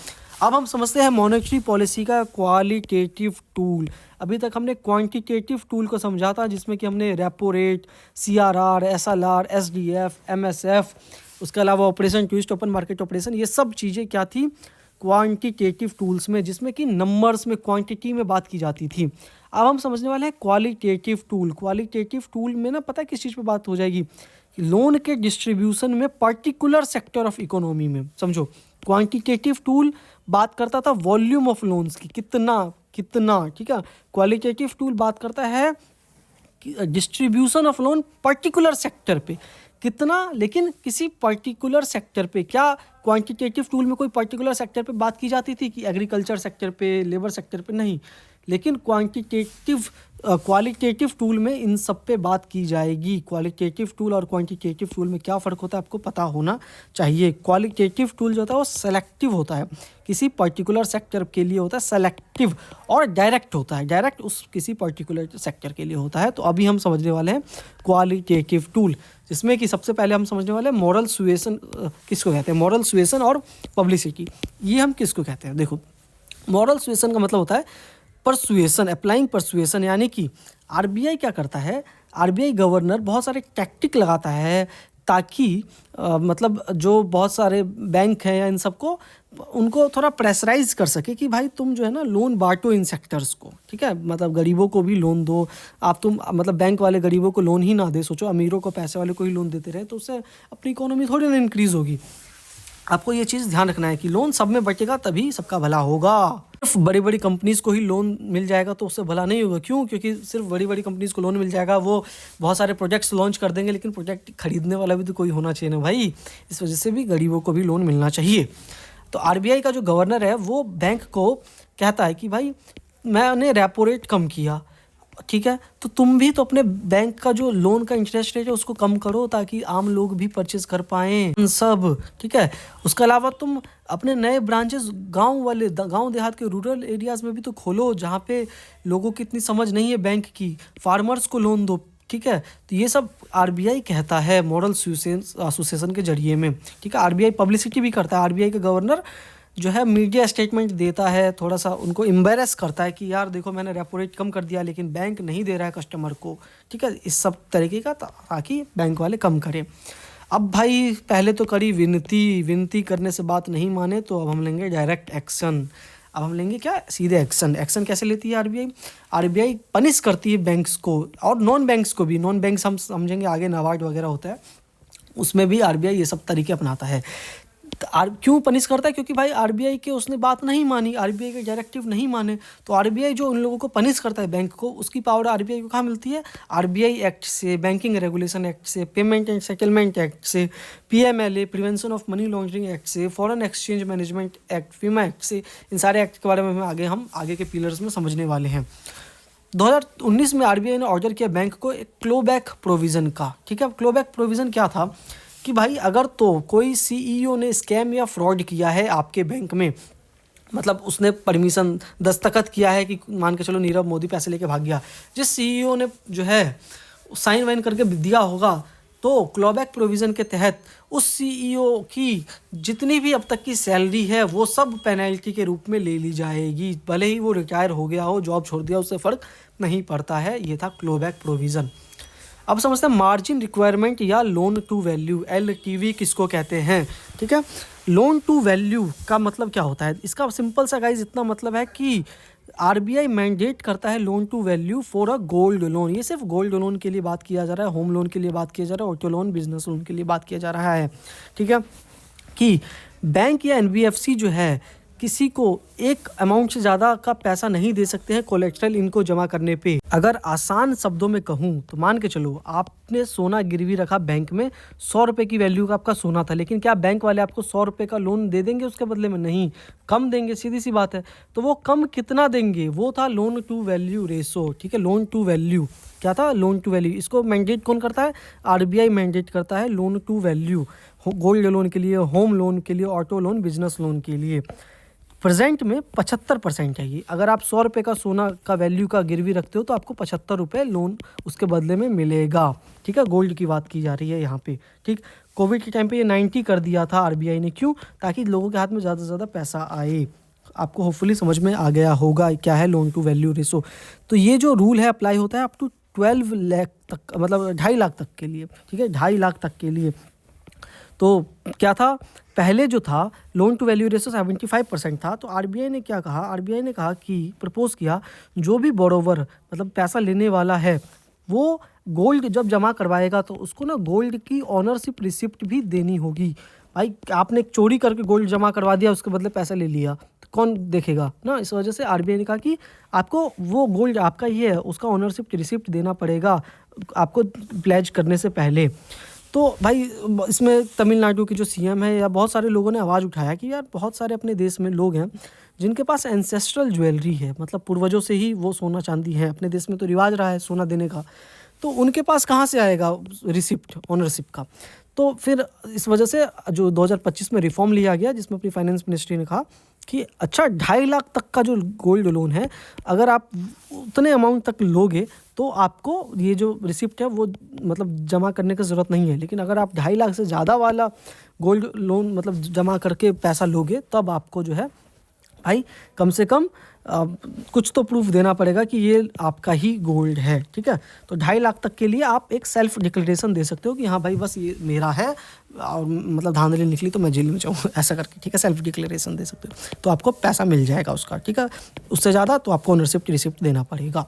अब हम समझते हैं मॉनेटरी पॉलिसी का क्वालिटेटिव टूल। अभी तक हमने क्वांटिटेटिव टूल को समझा था, जिसमें कि हमने repo rate, CRR, SLR, SDF, MSF, उसके अलावा operation twist, open market operation, ये सब चीज़ें क्या थी, क्वांटिटेटिव टूल्स में, जिसमें कि नंबर्स में, क्वांटिटी में बात की जाती थी। अब हम समझने वाले हैं क्वालिटेटिव टूल। क्वालिटेटिव टूल में ना पता है किस चीज़ पे बात हो जाएगी, लोन के डिस्ट्रीब्यूशन में पर्टिकुलर सेक्टर ऑफ इकोनॉमी में। समझो, क्वांटिटेटिव टूल बात करता था वॉल्यूम ऑफ लोन्स की, कितना कितना। ठीक है, क्वालिटेटिव टूल बात करता है distribution of loan particular sector पे, कितना, लेकिन किसी पर्टिकुलर सेक्टर पे। क्या क्वांटिटेटिव टूल में कोई पर्टिकुलर सेक्टर पे बात की जाती थी कि एग्रीकल्चर सेक्टर पे, लेबर सेक्टर पे? नहीं, लेकिन क्वालिटेटिव टूल में इन सब पे बात की जाएगी। क्वालिटेटिव टूल और क्वांटिटेटिव टूल में क्या फ़र्क होता है आपको पता होना चाहिए। क्वालिटेटिव टूल जो होता है वो सेलेक्टिव होता है, किसी पर्टिकुलर सेक्टर के लिए होता है सेलेक्टिव, और डायरेक्ट होता है, डायरेक्ट उस किसी पर्टिकुलर सेक्टर के लिए होता है। तो अभी हम समझने वाले हैं क्वालिटेटिव टूल, जिसमें कि सबसे पहले हम समझने वाले हैं मॉरल सुएसन किसको कहते हैं, मॉरल सुएसन और पब्लिसिटी, ये हम किसको कहते हैं। देखो, मॉरल सुएसन का मतलब होता है परसुएसन, अप्लाइंग परसुएसन, यानी कि आरबीआई क्या करता है, आरबीआई गवर्नर बहुत सारे टैक्टिक लगाता है ताकि मतलब जो बहुत सारे बैंक हैं या इन सबको, उनको थोड़ा प्रेशराइज कर सके कि भाई तुम जो है ना लोन बांटो इन सेक्टर्स को। ठीक है, मतलब गरीबों को भी लोन दो आप, तुम मतलब बैंक वाले गरीबों को लोन ही ना दे, सोचो अमीरों को पैसे वाले को ही लोन देते रहे, तो उससे अपनी इकोनॉमी थोड़ी ना इंक्रीज़ होगी। आपको ये चीज़ ध्यान रखना है कि लोन सब में बचेगा तभी सबका भला होगा। सिर्फ बड़ी बड़ी कंपनीज़ को ही लोन मिल जाएगा तो उससे भला नहीं होगा। क्यों? क्योंकि सिर्फ बड़ी बड़ी कंपनीज़ को लोन मिल जाएगा, वो बहुत सारे प्रोजेक्ट्स लॉन्च कर देंगे, लेकिन प्रोजेक्ट खरीदने वाला भी तो कोई होना चाहिए ना भाई। इस वजह से भी गरीबों को भी लोन मिलना चाहिए। तो आरबीआई का जो गवर्नर है वो बैंक को कहता है कि भाई मैंने रेपो रेट कम किया, ठीक है, तो तुम भी तो अपने बैंक का जो लोन का इंटरेस्ट रेट है उसको कम करो ताकि आम लोग भी परचेज कर पाएँ सब, ठीक है। उसके अलावा तुम अपने नए ब्रांचेस गांव देहात के रूरल एरियाज़ में भी तो खोलो, जहाँ पे लोगों की इतनी समझ नहीं है बैंक की, फार्मर्स को लोन दो, ठीक है। तो ये सब आरबीआई कहता है मॉडल एसोसिएशन के जरिए में, ठीक है। आरबीआई पब्लिसिटी भी करता है, आरबीआई का गवर्नर जो है मीडिया स्टेटमेंट देता है, थोड़ा सा उनको एम्बेरस करता है कि यार देखो मैंने रेपो रेट कम कर दिया लेकिन बैंक नहीं दे रहा है कस्टमर को, ठीक है, इस सब तरीके का, ताकि बैंक वाले कम करें। अब भाई पहले तो करी विनती करने से बात नहीं माने तो अब हम लेंगे डायरेक्ट एक्शन। अब हम लेंगे क्या, सीधे एक्शन। एक्शन कैसे लेती है आरबीआई? आरबीआई पनिश करती है बैंक्स को और नॉन बैंक्स को भी। नॉन बैंक्स हम समझेंगे आगे, नाबार्ड वगैरह होता है, उसमें भी आरबीआई ये सब तरीके अपनाता है। क्यों पनिश करता है? क्योंकि भाई आरबीआई के उसने बात नहीं मानी, आरबीआई के डायरेक्टिव नहीं माने, तो आरबीआई जो उन लोगों को पनिश करता है बैंक को, उसकी पावर आरबीआई को कहाँ मिलती है? आरबीआई एक्ट से, बैंकिंग रेगुलेशन एक्ट से, पेमेंट एंड सेटलमेंट एक्ट से, PMLA prevention of money laundering act से, foreign exchange management act, FEMA act से। इन सारे एक्ट के बारे में हम आगे के पिलर्स में समझने वाले हैं। 2019 में आरबीआई ने ऑर्डर किया बैंक को एक क्लोबैक प्रोविज़न का, ठीक है। क्लोबैक प्रोविज़न क्या था कि भाई अगर तो कोई सीईओ ने स्कैम या फ्रॉड किया है आपके बैंक में, मतलब उसने परमिशन दस्तखत किया है कि मान के चलो नीरव मोदी पैसे लेके भाग गया, जिस सीईओ ने जो है साइन वाइन करके दिया होगा, तो क्लॉबैक प्रोविज़न के तहत उस सीईओ की जितनी भी अब तक की सैलरी है वो सब पेनल्टी के रूप में ले ली जाएगी, भले ही वो रिटायर हो गया हो, जॉब छोड़ दिया, उससे फ़र्क नहीं पड़ता है। ये था क्लॉबैक प्रोविज़न। अब समझते हैं मार्जिन रिक्वायरमेंट या लोन टू वैल्यू, एलटीवी किसको कहते हैं, ठीक है। लोन टू वैल्यू का मतलब क्या होता है? इसका सिंपल सा गाइज इतना मतलब है कि आरबीआई मैंडेट करता है loan to value for a gold loan. ये सिर्फ गोल्ड लोन के लिए बात किया जा रहा है, होम लोन के लिए बात किया जा रहा है, ऑटो लोन, बिजनेस लोन के लिए बात किया जा रहा है, ठीक है। कि बैंक या एनबीएफसी जो है किसी को एक अमाउंट से ज़्यादा का पैसा नहीं दे सकते हैं कोलेट्रल इनको जमा करने पे। अगर आसान शब्दों में कहूँ तो मान के चलो आपने सोना गिरवी रखा बैंक में, 100 रुपये की वैल्यू का आपका सोना था, लेकिन क्या बैंक वाले आपको 100 रुपये का लोन दे देंगे उसके बदले में? नहीं, कम देंगे, सीधी सी बात है। तो वो कम कितना देंगे? वो था लोन टू वैल्यू रेशो, ठीक है। लोन टू वैल्यू क्या था? Loan to value. इसको मैंडेट कौन करता है? आरबीआई मैंडेट करता है loan to value, gold loan के लिए, होम लोन के लिए, ऑटो लोन, बिजनेस लोन के लिए। प्रेजेंट में 75% है ये। अगर आप 100 रुपये का सोना का वैल्यू का गिरवी रखते हो तो आपको 75 रुपये लोन उसके बदले में मिलेगा, ठीक है। गोल्ड की बात की जा रही है यहाँ पे, ठीक। कोविड के टाइम पे ये 90 कर दिया था आरबीआई ने, क्यों? ताकि लोगों के हाथ में ज़्यादा से ज़्यादा पैसा आए। आपको होपफुली समझ में आ गया होगा क्या है लोन टू वैल्यू रेशो। तो ये जो रूल है अप्लाई होता है अप टू 12 लाख तक, मतलब 2.5 लाख तक के लिए, ठीक है, 2.5 लाख तक के लिए। तो क्या था पहले जो था लोन टू वैल्यू रेशो 75% था। तो आरबीआई ने क्या कहा? आरबीआई ने कहा कि प्रपोज किया जो भी बोरोवर मतलब पैसा लेने वाला है वो गोल्ड जब जमा करवाएगा तो उसको ना गोल्ड की ऑनरशिप रिसिप्ट भी देनी होगी। भाई आपने एक चोरी करके गोल्ड जमा करवा दिया, उसके बदले पैसा ले लिया, तो कौन देखेगा ना। इस वजह से आरबीआई ने कहा कि आपको वो गोल्ड आपका ही है उसका ऑनरशिप रिसिप्ट देना पड़ेगा आपको प्लेज करने से पहले। तो भाई इसमें तमिलनाडु की जो सीएम है या बहुत सारे लोगों ने आवाज़ उठाया कि यार बहुत सारे अपने देश में लोग हैं जिनके पास एंसेस्ट्रल ज्वेलरी है, मतलब पूर्वजों से ही वो सोना चांदी है, अपने देश में तो रिवाज रहा है सोना देने का, तो उनके पास कहाँ से आएगा रिसिप्ट ऑनरशिप का। तो फिर इस वजह से जो 2025 में रिफॉर्म लिया गया जिसमें अपनी फाइनेंस मिनिस्ट्री ने कहा कि अच्छा 2.5 लाख तक का जो गोल्ड लोन है अगर आप उतने अमाउंट तक लोगे तो आपको ये जो रिसिप्ट है वो मतलब जमा करने की ज़रूरत नहीं है। लेकिन अगर आप 2.5 लाख से ज़्यादा वाला गोल्ड लोन मतलब जमा करके पैसा लोगे तब आपको जो है भाई कम से कम कुछ तो प्रूफ देना पड़ेगा कि ये आपका ही गोल्ड है, ठीक है। तो 2.5 लाख तक के लिए आप एक सेल्फ डिक्लेरेशन दे सकते हो कि हाँ भाई बस ये मेरा है और मतलब धांधली निकली तो मैं जेल में जाऊँ ऐसा करके, ठीक है, सेल्फ डिक्लेरेशन दे सकते हो तो आपको पैसा मिल जाएगा उसका, ठीक है। उससे ज़्यादा तो आपको ऑनरशिप की रिसिप्ट देना पड़ेगा।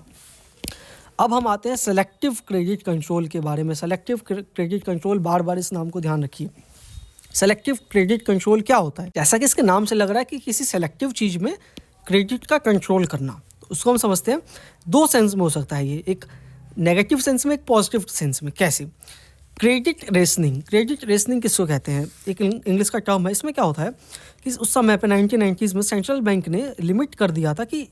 अब हम आते हैं सेलेक्टिव क्रेडिट कंट्रोल के बारे में। सेलेक्टिव क्रेडिट कंट्रोल, बार बार इस नाम को ध्यान रखिए। सेलेक्टिव क्रेडिट कंट्रोल क्या होता है? जैसा कि इसके नाम से लग रहा है कि किसी सेलेक्टिव चीज़ में क्रेडिट का कंट्रोल करना, उसको हम समझते हैं 2 सेंस में हो सकता है ये, एक नेगेटिव सेंस में, एक पॉजिटिव सेंस में। कैसे? Credit rationing. क्रेडिट रेशनिंग किसको कहते हैं? एक इंग्लिश का टर्म है। इसमें क्या होता है कि उस समय पे 1990s में सेंट्रल बैंक ने लिमिट कर दिया था कि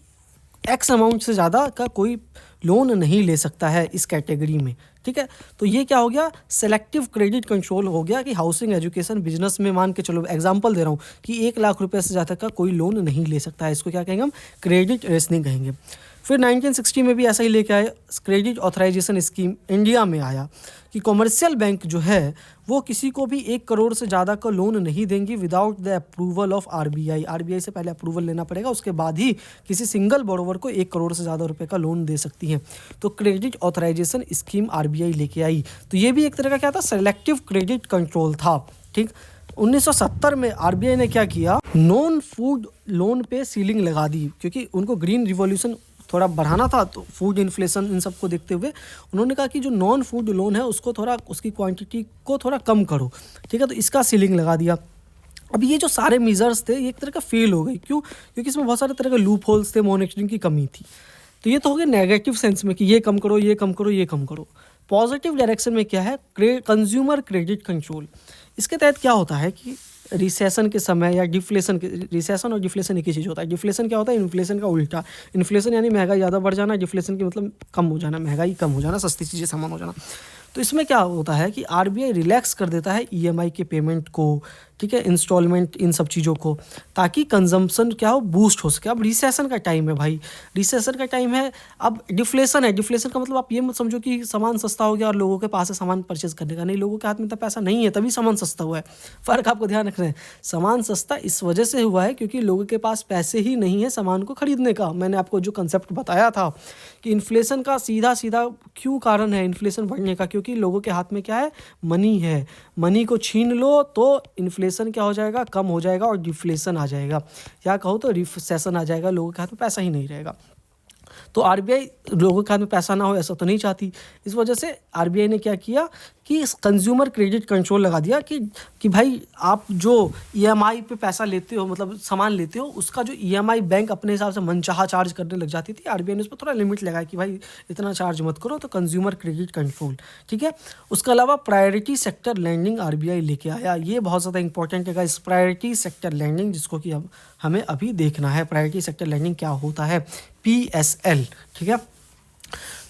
एक्स अमाउंट से ज़्यादा का कोई लोन नहीं ले सकता है इस कैटेगरी में, ठीक है। तो ये क्या हो गया, सेलेक्टिव क्रेडिट कंट्रोल हो गया कि हाउसिंग, एजुकेशन, बिजनेस में मान के चलो, एग्जांपल दे रहा हूँ कि 1 लाख रुपए से ज़्यादा का कोई लोन नहीं ले सकता है। इसको क्या कहेंगे हम, क्रेडिट रेशनिंग कहेंगे। फिर 1960 में भी ऐसा ही लेके आए, क्रेडिट ऑथराइजेशन स्कीम इंडिया में आया कि कॉमर्शियल बैंक जो है वो किसी को भी 1 करोड़ से ज़्यादा का लोन नहीं देंगी without the approval of RBI. RBI से पहले अप्रूवल लेना पड़ेगा, उसके बाद ही किसी सिंगल बोरोवर को 1 करोड़ से ज़्यादा रुपए का लोन दे सकती हैं। तो क्रेडिट ऑथराइजेशन स्कीम आरबीआई लेके आई। तो ये भी एक तरह का क्या था, सेलेक्टिव क्रेडिट कंट्रोल था, ठीक। 1970 में आरबीआई ने क्या किया, नॉन फूड लोन पे सीलिंग लगा दी, क्योंकि उनको ग्रीन रिवॉल्यूशन थोड़ा बढ़ाना था, तो फूड इन्फ्लेशन इन सब को देखते हुए उन्होंने कहा कि जो नॉन फूड लोन है उसको थोड़ा, उसकी क्वांटिटी को थोड़ा कम करो, ठीक है। तो इसका सीलिंग लगा दिया। अब ये जो सारे मेजर्स थे ये एक तरह का फेल हो गए, क्यों, क्योंकि इसमें बहुत सारे तरह के लूप होल्स थे, मॉनिटरिंग की कमी थी। तो ये तो हो गया नेगेटिव सेंस में कि ये कम करो, ये कम करो, ये कम करो। पॉजिटिव डायरेक्शन में क्या है, कंज्यूमर क्रेडिट कंट्रोल। इसके तहत क्या होता है कि रिसेशन के समय या डिफ्लेशन के, रिसेशन और डिफ्लेशन एक ही चीज़ होता है। डिफ्लेशन क्या होता है, इन्फ्लेशन का उल्टा। इन्फ्लेशन यानी महंगाई ज़्यादा बढ़ जाना, डिफ्लेशन की मतलब कम हो जाना, महंगाई कम हो जाना, सस्ती चीज़ें सामान हो जाना। तो इसमें क्या होता है कि आरबीआई रिलैक्स कर देता है ईएमआई के पेमेंट को, ठीक है, इंस्टॉलमेंट, इन सब चीज़ों को, ताकि कंजम्पशन क्या हो, बूस्ट हो सके। अब रिसेशन का टाइम है भाई, रिसेशन का टाइम है। अब डिफ्लेशन है, डिफ्लेशन का मतलब आप ये मत समझो कि सामान सस्ता हो गया और लोगों के पास है सामान परचेज करने का, नहीं, लोगों के हाथ में तो पैसा नहीं है तभी सामान सस्ता हुआ है। फ़र्क आपको ध्यान रखना है, सामान सस्ता इस वजह से हुआ है क्योंकि लोगों के पास पैसे ही नहीं है सामान को खरीदने का। मैंने आपको जो कंसेप्ट बताया था कि इन्फ्लेशन का सीधा सीधा क्यों कारण है इन्फ्लेशन बढ़ने का, क्योंकि लोगों के हाथ में क्या है, मनी है। मनी को छीन लो तो इन्फ्लेशन क्या हो जाएगा, कम हो जाएगा और डिफ्लेशन आ जाएगा, या कहो तो रिसेशन आ जाएगा, लोगों के हाथ में पैसा ही नहीं रहेगा। तो आरबीआई लोगों के हाथ में पैसा ना हो ऐसा तो नहीं चाहती। इस वजह से आरबीआई ने क्या किया कि कंज्यूमर क्रेडिट कंट्रोल लगा दिया कि भाई आप जो ईएमआई पे पैसा लेते हो, मतलब सामान लेते हो, उसका जो ईएमआई बैंक अपने हिसाब से मनचाहा चार्ज करने लग जाती थी। आरबीआई ने उस पर थोड़ा लिमिट लगाया कि भाई इतना चार्ज मत करो, तो कंज्यूमर क्रेडिट कंट्रोल, ठीक है। उसके अलावा प्रायोरिटी सेक्टर लैंडिंग आरबीआई लेके आया। ये बहुत ज़्यादा इंपॉर्टेंट है इस प्रायोरिटी सेक्टर लैंडिंग, जिसको कि अब हमें अभी देखना है। प्रायोरिटी सेक्टर लैंडिंग क्या होता है, पीएसएल, ठीक है।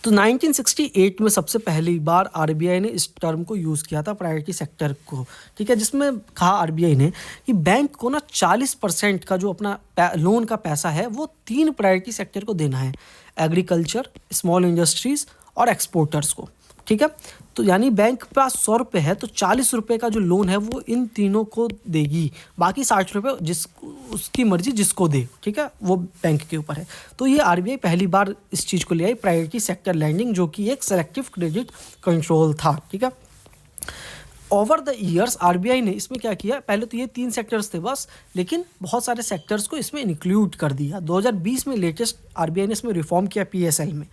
तो 1968 में सबसे पहली बार आरबीआई ने इस टर्म को यूज़ किया था, प्रायोरिटी सेक्टर को, ठीक है, जिसमें कहा आरबीआई ने कि बैंक को ना 40% का जो अपना लोन का पैसा है वो 3 प्रायोरिटी सेक्टर को देना है, एग्रीकल्चर, स्मॉल इंडस्ट्रीज़ और एक्सपोर्टर्स को, ठीक है। तो यानी बैंक के पास 100 रुपये है तो 40 रुपये का जो लोन है वो इन तीनों को देगी, बाकी 60 रुपये उसकी मर्जी जिसको दे, ठीक है, वो बैंक के ऊपर है। तो ये आरबीआई पहली बार इस चीज़ को ले आई, प्रायोरिटी सेक्टर लैंडिंग, जो कि एक सेलेक्टिव क्रेडिट कंट्रोल था, ठीक है। ओवर द ईयर्स आरबीआई ने इसमें क्या किया, पहले तो ये 3 सेक्टर्स थे बस, लेकिन बहुत सारे सेक्टर्स को इसमें इंक्लूड कर दिया। 2020 में लेटेस्ट आरबीआई ने इसमें रिफॉर्म किया पीएसएल में।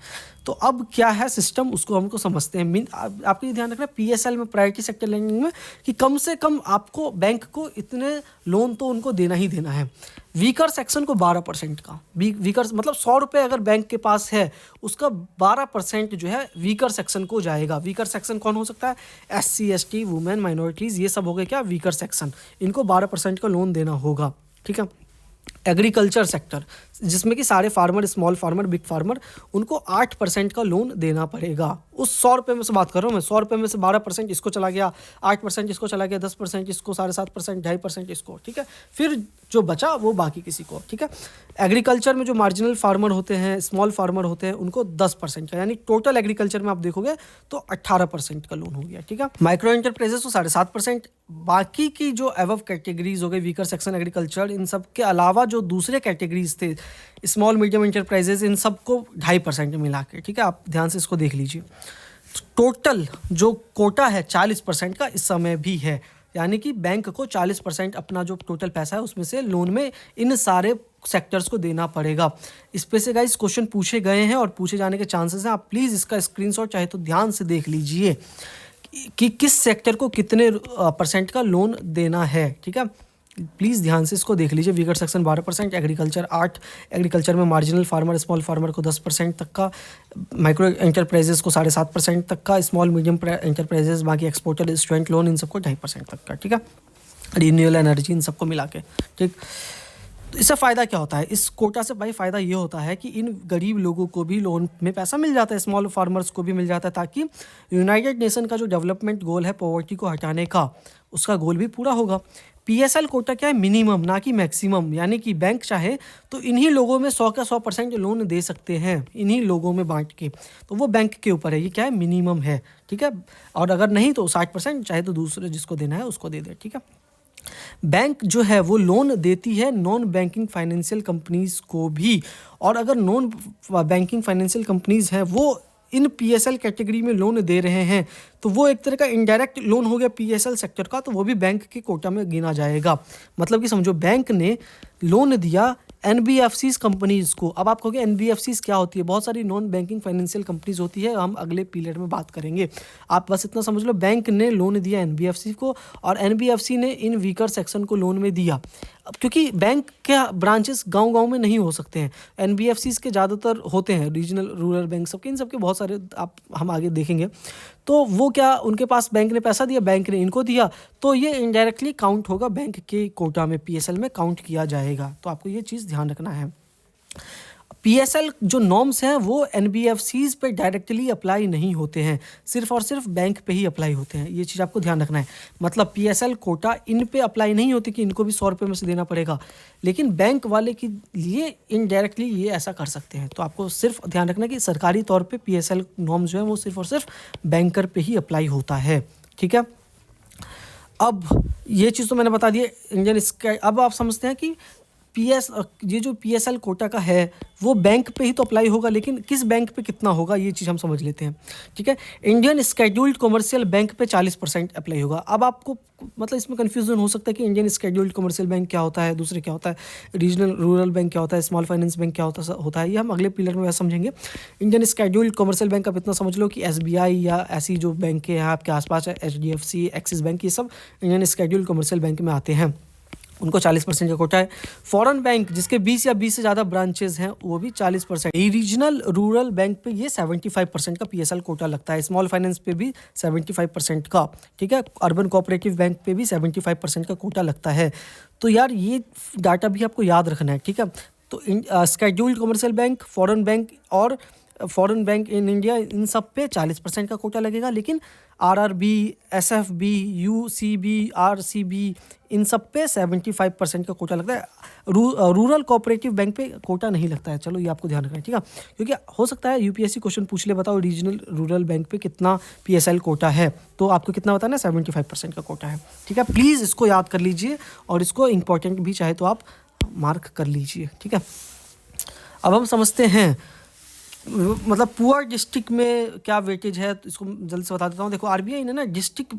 तो अब क्या है सिस्टम, उसको हमको समझते हैं। आपको ये ध्यान रखना पीएसएल में, प्रायोरिटी सेक्टर लैंडिंग में, कि कम से कम आपको बैंक को इतने लोन तो उनको देना ही देना है। वीकर सेक्शन को 12% का, वीकर मतलब 100 रुपये अगर बैंक के पास है उसका 12% जो है वीकर सेक्शन को जाएगा। वीकर सेक्शन कौन हो सकता है, SC ST, वुमेन, माइनॉरिटीज़, ये सब हो गए क्या, वीकर सेक्शन। इनको 12% का लोन देना होगा, ठीक है। एग्रीकल्चर सेक्टर, जिसमें कि सारे farmer, small farmer, big farmer, उनको 8% का लोन देना पड़ेगा। उस 100 रुपये में से बात कर रहा हूँ मैं, 100 रुपये में से 12% इसको चला गया, 8% इसको चला गया, 10% इसको, 7.5%, 2.5% इसको, ठीक है। फिर जो बचा वो बाकी किसी को, ठीक है। एग्रीकल्चर में जो मार्जिनल फार्मर होते हैं, स्मॉल फार्मर होते हैं, उनको 10% का, यानी टोटल एग्रीकल्चर में आप देखोगे तो 18% का लोन हो गया, ठीक है। माइक्रो एंटरप्राइजेस को 7.5%, बाकी की जो अबव कैटेगरीज हो गई, वीकर सेक्शन, एग्रीकल्चर, इन सब के अलावा जो दूसरे कैटेगरीज थे, स्मॉल मीडियम एंटरप्राइजेस, इन सबको 2.5% मिला के, ठीक है। आप ध्यान से इसको देख लीजिए। टोटल जो कोटा है 40% का इस समय भी है, यानी कि बैंक को 40% अपना जो टोटल पैसा है उसमें से लोन में इन सारे सेक्टर्स को देना पड़ेगा। इस पे से गाइस क्वेश्चन पूछे गए हैं और पूछे जाने के चांसेस हैं। आप प्लीज़ इसका स्क्रीनशॉट चाहे तो ध्यान से देख लीजिए कि किस सेक्टर को कितने % का लोन देना है, ठीक है। प्लीज़ ध्यान से इसको देख लीजिए। वीकर सेक्शन 12%, एग्रीकल्चर 8%, एग्रीकल्चर में मार्जिनल फार्मर, स्मॉल फार्मर को 10% तक का, माइक्रो एंटरप्राइजेस को 7.5% तक का, स्मॉल मीडियम एंटरप्राइजेस, बाकी एक्सपोर्टर, स्टूडेंट लोन, इन सबको 2.5% तक का, ठीक है। रिन्यूएबल एनर्जी, इन सबको मिला के, ठीक। तो इससे फ़ायदा क्या होता है, इस कोटा से भाई फ़ायदा ये होता है कि इन गरीब लोगों को भी लोन में पैसा मिल जाता है, स्मॉल फार्मर्स को भी मिल जाता है, ताकि यूनाइटेड नेशन का जो डेवलपमेंट गोल है पॉवर्टी को हटाने का, उसका गोल भी पूरा होगा। पीएसएल कोटा क्या है, मिनिमम ना कि मैक्सिमम, यानी कि बैंक चाहे तो इन्हीं लोगों में 100 का 100% लोन दे सकते हैं, इन्हीं लोगों में बांट के। तो वो बैंक के ऊपर है, ये क्या है, मिनिमम है, ठीक है। और अगर नहीं तो 60%, चाहे तो दूसरे जिसको देना है उसको दे दे, ठीक है। बैंक जो है वो लोन देती है नॉन बैंकिंग फाइनेंशियल कंपनीज को भी, और अगर नॉन बैंकिंग फाइनेंशियल कंपनीज हैं वो इन पीएसएल कैटेगरी में लोन दे रहे हैं, तो वो एक तरह का इनडायरेक्ट लोन हो गया पीएसएल सेक्टर का, तो वो भी बैंक के कोटा में गिना जाएगा। मतलब कि समझो बैंक ने लोन दिया एनबीएफसीज कंपनीज को। अब आप कहोगे एनबीएफसीज क्या होती है, बहुत सारी नॉन बैंकिंग फाइनेंशियल कंपनीज होती है, हम अगले पीरियड में बात करेंगे। आप बस इतना समझ लो, बैंक ने लोन दिया एनबीएफसी को और एनबीएफसी ने इन वीकर सेक्शन को लोन में दिया। अब क्योंकि बैंक के ब्रांचेस गांव-गांव में नहीं हो सकते हैं, एनबीएफसीज के ज़्यादातर होते हैं, रीजनल रूरल बैंक सबके, इन सबके बहुत सारे आप हम आगे देखेंगे। तो वो क्या, उनके पास बैंक ने पैसा दिया, बैंक ने इनको दिया, तो ये इनडायरेक्टली काउंट होगा बैंक के कोटा में, पीएसएल में काउंट किया जाएगा। तो आपको ये चीज़ ध्यान रखना है। पीएसएल जो नॉर्म्स हैं वो एनबीएफसीज पे डायरेक्टली अप्लाई नहीं होते हैं, सिर्फ और सिर्फ बैंक पे ही अप्लाई होते हैं, ये चीज़ आपको ध्यान रखना है। मतलब पीएसएल कोटा इन पे अप्लाई नहीं होती कि इनको भी 100 रुपये में से देना पड़ेगा, लेकिन बैंक वाले के लिए इनडायरेक्टली ये ऐसा कर सकते हैं। तो आपको सिर्फ ध्यान रखना है कि सरकारी तौर पर पीएसएल नॉर्म्स जो है वो सिर्फ और सिर्फ बैंकर पे ही अप्लाई होता है, ठीक है। अब ये चीज़ तो मैंने बता दी इंडियन स्काई। अब आप समझते हैं कि ये जो पीएसएल कोटा का है वो बैंक पे ही तो अप्लाई होगा, लेकिन किस बैंक पे कितना होगा ये चीज़ हम समझ लेते हैं, ठीक है। इंडियन स्केड्यूल्ड कमर्शियल बैंक पे 40% अप्लाई होगा। अब आपको मतलब इसमें कन्फ्यूजन हो सकता है कि इंडियन स्केड्यूल्ड कमर्शियल बैंक क्या होता है, दूसरे क्या होता है, रीजनल रूरल बैंक क्या होता है, स्मॉल फाइनेंस बैंक क्या होता है, ये हम अगले पिलर में वैसे समझेंगे। इंडियन स्केड्यूल्ड कमर्शियल बैंक आप इतना समझ लो कि एसबीआई या ऐसी जो बैंक है आपके आसपास है, एचडीएफसी, एक्सिस बैंक, ये सब इंडियन स्केड्यूल्ड कमर्शियल बैंक में आते हैं, उनको 40% का कोटा है। फॉरेन बैंक जिसके 20 या 20 से ज़्यादा ब्रांचेज हैं वो भी 40%। रीजनल रूरल बैंक पे ये 75% का पीएसएल कोटा लगता है। स्मॉल फाइनेंस पे भी 75% का, ठीक है। अर्बन कोऑपरेटिव बैंक पे भी 75% का कोटा लगता है। तो यार ये डाटा भी आपको याद रखना है, ठीक है। तो scheduled commercial bank, foreign bank in India, इन सब पे 40% का कोटा लगेगा, लेकिन आरआरबी, एसएफबी, यूसीबी, आरसीबी, इन सब पे 75% का कोटा लगता है। रूरल कोऑपरेटिव बैंक पे कोटा नहीं लगता है, चलो ये आपको ध्यान रखना है, ठीक है। क्योंकि हो सकता है यूपीएससी क्वेश्चन पूछ ले, बताओ रीजनल रूरल बैंक पे कितना पीएसएल कोटा है, तो आपको कितना बताना है, 75% का कोटा है, ठीक है। प्लीज़ इसको याद कर लीजिए और इसको इंपॉर्टेंट भी चाहे तो आप मार्क कर लीजिए, ठीक है। अब हम समझते हैं मतलब पुअर डिस्ट्रिक्ट में क्या वेटेज है, तो इसको जल्द से बता देता हूँ। देखो आरबीआई ने ना डिस्ट्रिक्ट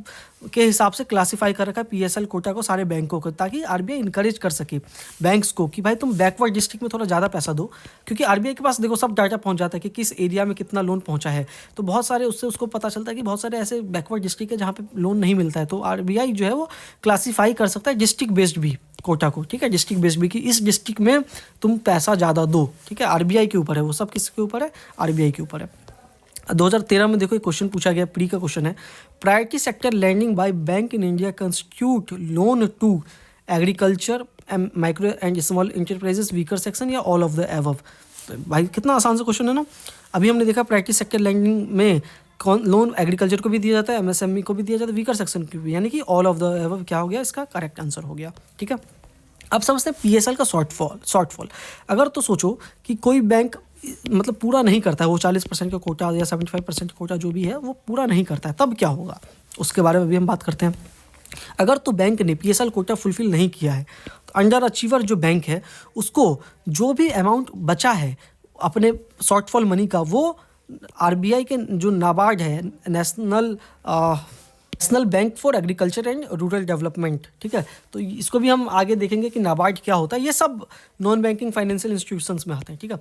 के हिसाब से क्लासिफाई कर रखा है पीएसएल कोटा को सारे बैंकों को, ताकि आरबीआई इनकरेज कर सके बैंक्स को कि भाई तुम बैकवर्ड डिस्ट्रिक्ट में थोड़ा ज़्यादा पैसा दो, क्योंकि आरबीआई के पास देखो सब डाटा पहुँच जाता है कि किस एरिया में कितना लोन पहुँचा है। तो बहुत सारे उससे उसको पता चलता है कि बहुत सारे ऐसे बैकवर्ड डिस्ट्रिक्ट है जहाँ पे लोन नहीं मिलता है, तो आरबीआई जो है वो क्लासीफाई कर सकता है डिस्ट्रिक्ट बेस्ड भी कोटा को, ठीक है। डिस्ट्रिक्ट बेस्ड भी कि इस डिस्ट्रिक्ट में तुम पैसा ज़्यादा दो, ठीक है। आरबीआई के ऊपर है वो सब, किसके ऊपर है, आरबीआई के ऊपर है। 2013 में देखो एक क्वेश्चन पूछा गया, प्री का क्वेश्चन है, priority sector lending by bank in India constitute loan to agriculture, micro and small enterprises, weaker section या ऑल ऑफ द एबव। तो भाई कितना आसान सा क्वेश्चन है ना। अभी हमने देखा प्रायोरिटी सेक्टर लैंडिंग में कौन लोन एग्रीकल्चर को भी दिया जाता है, एमएसएमई को भी दिया जाता है, वीकर सेक्शन को भी, यानी कि ऑल ऑफ द एबव क्या हो गया, इसका करेक्ट आंसर हो गया, ठीक है। अब समझते हैं पीएसएल का शॉर्टफॉल। अगर तो सोचो कि कोई बैंक मतलब पूरा नहीं करता है, वो 40% का कोटा या 75% कोटा जो भी है वो पूरा नहीं करता है, तब क्या होगा, उसके बारे में भी हम बात करते हैं। अगर तो बैंक ने पीएसएल कोटा फुलफिल नहीं किया है, तो अंडर अचीवर जो बैंक है उसको जो भी अमाउंट बचा है अपने शॉर्टफॉल मनी का, वो आरबीआई के जो नाबार्ड है, national bank for agriculture and rural development, ठीक है। तो इसको भी हम आगे देखेंगे कि नाबार्ड क्या होता है, ये सब नॉन बैंकिंग फाइनेंशियल इंस्टीट्यूशंस में आते हैं, ठीक है।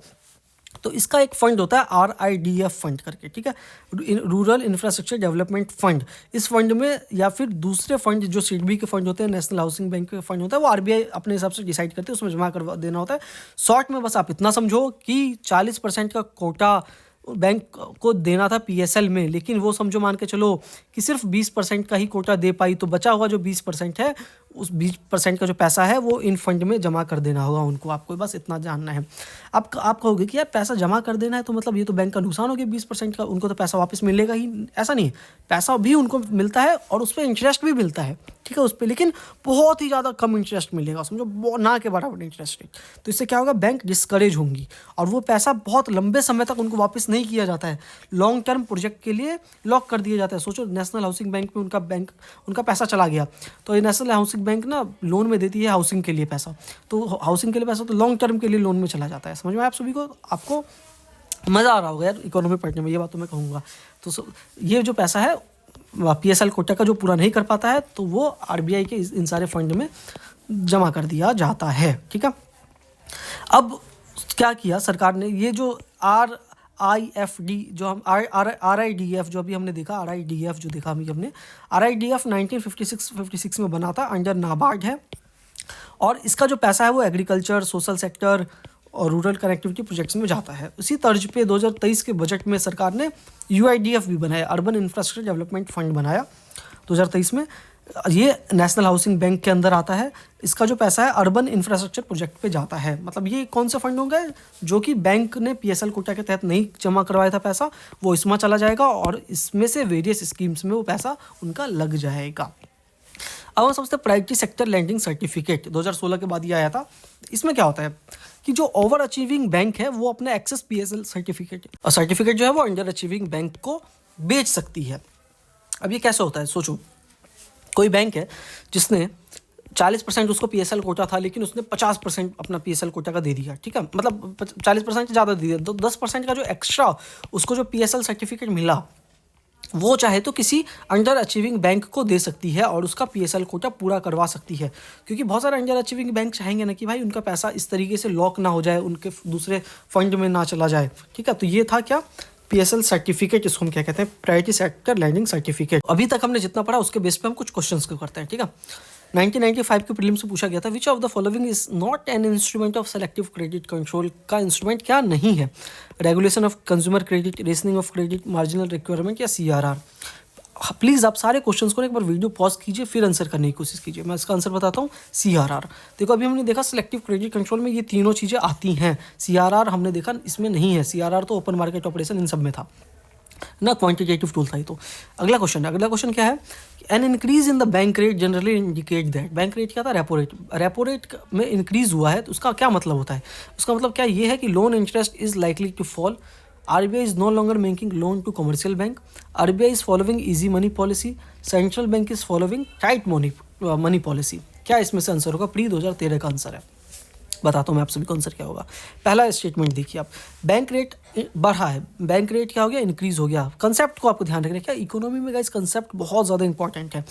तो इसका एक फंड होता है RIDF फंड करके, ठीक है, रूरल इंफ्रास्ट्रक्चर डेवलपमेंट फंड। इस फंड में या फिर दूसरे फंड जो सिडबी के फंड होते हैं, नेशनल हाउसिंग बैंक के फंड होता है, वो आरबीआई अपने हिसाब से डिसाइड करते हैं, उसमें जमा करवा देना होता है। शॉर्ट में बस आप इतना समझो कि 40% का कोटा बैंक को देना था पीएसएल में, लेकिन वो समझो मान के चलो कि सिर्फ 20% का ही कोटा दे पाई, तो बचा हुआ जो 20% है उस 20% का जो पैसा है वो इन फंड में जमा कर देना होगा उनको, आपको बस इतना जानना है। आप कहोगे कि यार पैसा जमा कर देना है तो मतलब ये तो बैंक का नुकसान हो गया 20% का, उनको तो पैसा वापस मिलेगा ही। ऐसा नहीं, पैसा भी उनको मिलता है और उस पर इंटरेस्ट भी मिलता है, ठीक है, उस पर, लेकिन बहुत ही ज़्यादा कम इंटरेस्ट मिलेगा, समझो ना के बराबर इंटरेस्ट रेट। तो इससे क्या होगा, बैंक डिस्करेज होंगी और वो पैसा बहुत लंबे समय तक उनको वापस नहीं किया जाता है, लॉन्ग टर्म प्रोजेक्ट के लिए लॉक कर दिया जाता है। सोचो नेशनल हाउसिंग बैंक में उनका पैसा चला गया, तो ये नेशनल हाउसिंग बैंक ना लोन में देती है हाउसिंग के लिए पैसा, तो हाउसिंग के लिए पैसा तो लॉन्ग टर्म के लिए लोन में चला जाता है। समझ में आप सभी को, आपको मज़ा आ रहा होगा यार इकोनॉमी पढ़ने में, ये बात तो मैं कहूँगा। तो ये जो पैसा है PSL कोटा का जो पूरा नहीं कर पाता है तो वो RBI के इन सारे फंड में जमा कर दिया जाता है, ठीक है। अब क्या किया सरकार ने, ये जो RIFD जो हम RIDF जो अभी हमने देखा, RIDF जो देखा हमने, RIDF 1956 में बना था, अंडर नाबार्ड है, और इसका जो पैसा है वो एग्रीकल्चर, सोशल सेक्टर और रूरल कनेक्टिविटी प्रोजेक्ट्स में जाता है। उसी तर्ज पे 2023 के बजट में सरकार ने UIDF भी बनाया, अर्बन इंफ्रास्ट्रक्चर डेवलपमेंट फंड बनाया 2023 में। ये नेशनल हाउसिंग बैंक के अंदर आता है, इसका जो पैसा है अर्बन इंफ्रास्ट्रक्चर प्रोजेक्ट पे जाता है। मतलब ये कौन से फंड होंगे जो कि बैंक ने PSL कोटा के तहत नहीं जमा करवाया था पैसा, वो इसमें चला जाएगा और इसमें से वेरियस स्कीम्स में वो पैसा उनका लग जाएगा। अब हम समझते हैं प्रायोरिटी सेक्टर लैंडिंग सर्टिफिकेट, 2016 के बाद ये आया था। इसमें क्या होता है कि जो ओवर अचीविंग बैंक है वो अपने एक्सेस PSL सर्टिफिकेट जो है वो अंडर अचीविंग बैंक को बेच सकती है। अब ये कैसे होता है, सोचो कोई बैंक है जिसने 40% उसको PSL कोटा था, लेकिन उसने 50% अपना PSL कोटा का दे दिया, ठीक है, मतलब 40% ज़्यादा दे दिया, तो 10% का जो एक्स्ट्रा उसको जो PSL सर्टिफिकेट मिला वो चाहे तो किसी अंडर अचीविंग बैंक को दे सकती है और उसका PSL कोटा पूरा करवा सकती है। क्योंकि बहुत सारे अंडर अचीविंग बैंक चाहेंगे ना कि भाई उनका पैसा इस तरीके से लॉक ना हो जाए, उनके दूसरे फंड में ना चला जाए, ठीक है। तो ये था क्या, PSL सर्टिफिकेट, इसको हम क्या कहते हैं, प्रायोरिटी सेक्टर लैंडिंग सर्टिफिकेट। अभी तक हमने जितना पढ़ा उसके बेस पे हम कुछ क्वेश्चंस को करते हैं, ठीक है। 1995 के प्रीलिम्स से पूछा गया था, विच of the following is not an instrument of selective credit control, का इंस्ट्रूमेंट क्या नहीं है, regulation of consumer credit, rationing of credit, marginal requirement या CRR। प्लीज़ आप सारे क्वेश्चंस को एक बार वीडियो पॉज कीजिए फिर आंसर करने की कोशिश कीजिए। मैं इसका आंसर बताता हूँ, CRR। देखो अभी हमने देखा सिलेक्टिव क्रेडिट कंट्रोल में ये तीनों चीज़ें आती हैं, CRR हमने देखा इसमें नहीं है, CRR तो ओपन मार्केट ऑपरेशन इन सब में था ना, क्वांटिटेटिव टूल था ये। तो अगला क्वेश्चन क्या है, an increase in the bank rate generally indicate that, bank rate क्या था, रेपो रेट में इंक्रीज हुआ है तो उसका क्या मतलब होता है, उसका मतलब क्या ये है कि loan interest is likely to fall, RBI is no longer making loan to commercial bank, RBI is following easy money policy, central bank is following tight money policy. क्या इसमें से आंसर होगा, प्री 2013 का आंसर है। बताता हूँ मैं आप सभी को आंसर क्या होगा। पहला स्टेटमेंट देखिए आप, बैंक रेट बढ़ा है, बैंक रेट क्या हो गया, इंक्रीज हो गया। कंसेप्ट को आपको ध्यान रखना है, क्या इकोनॉमी में गाइस कंसेप्ट बहुत ज़्यादा इंपॉर्टेंट है।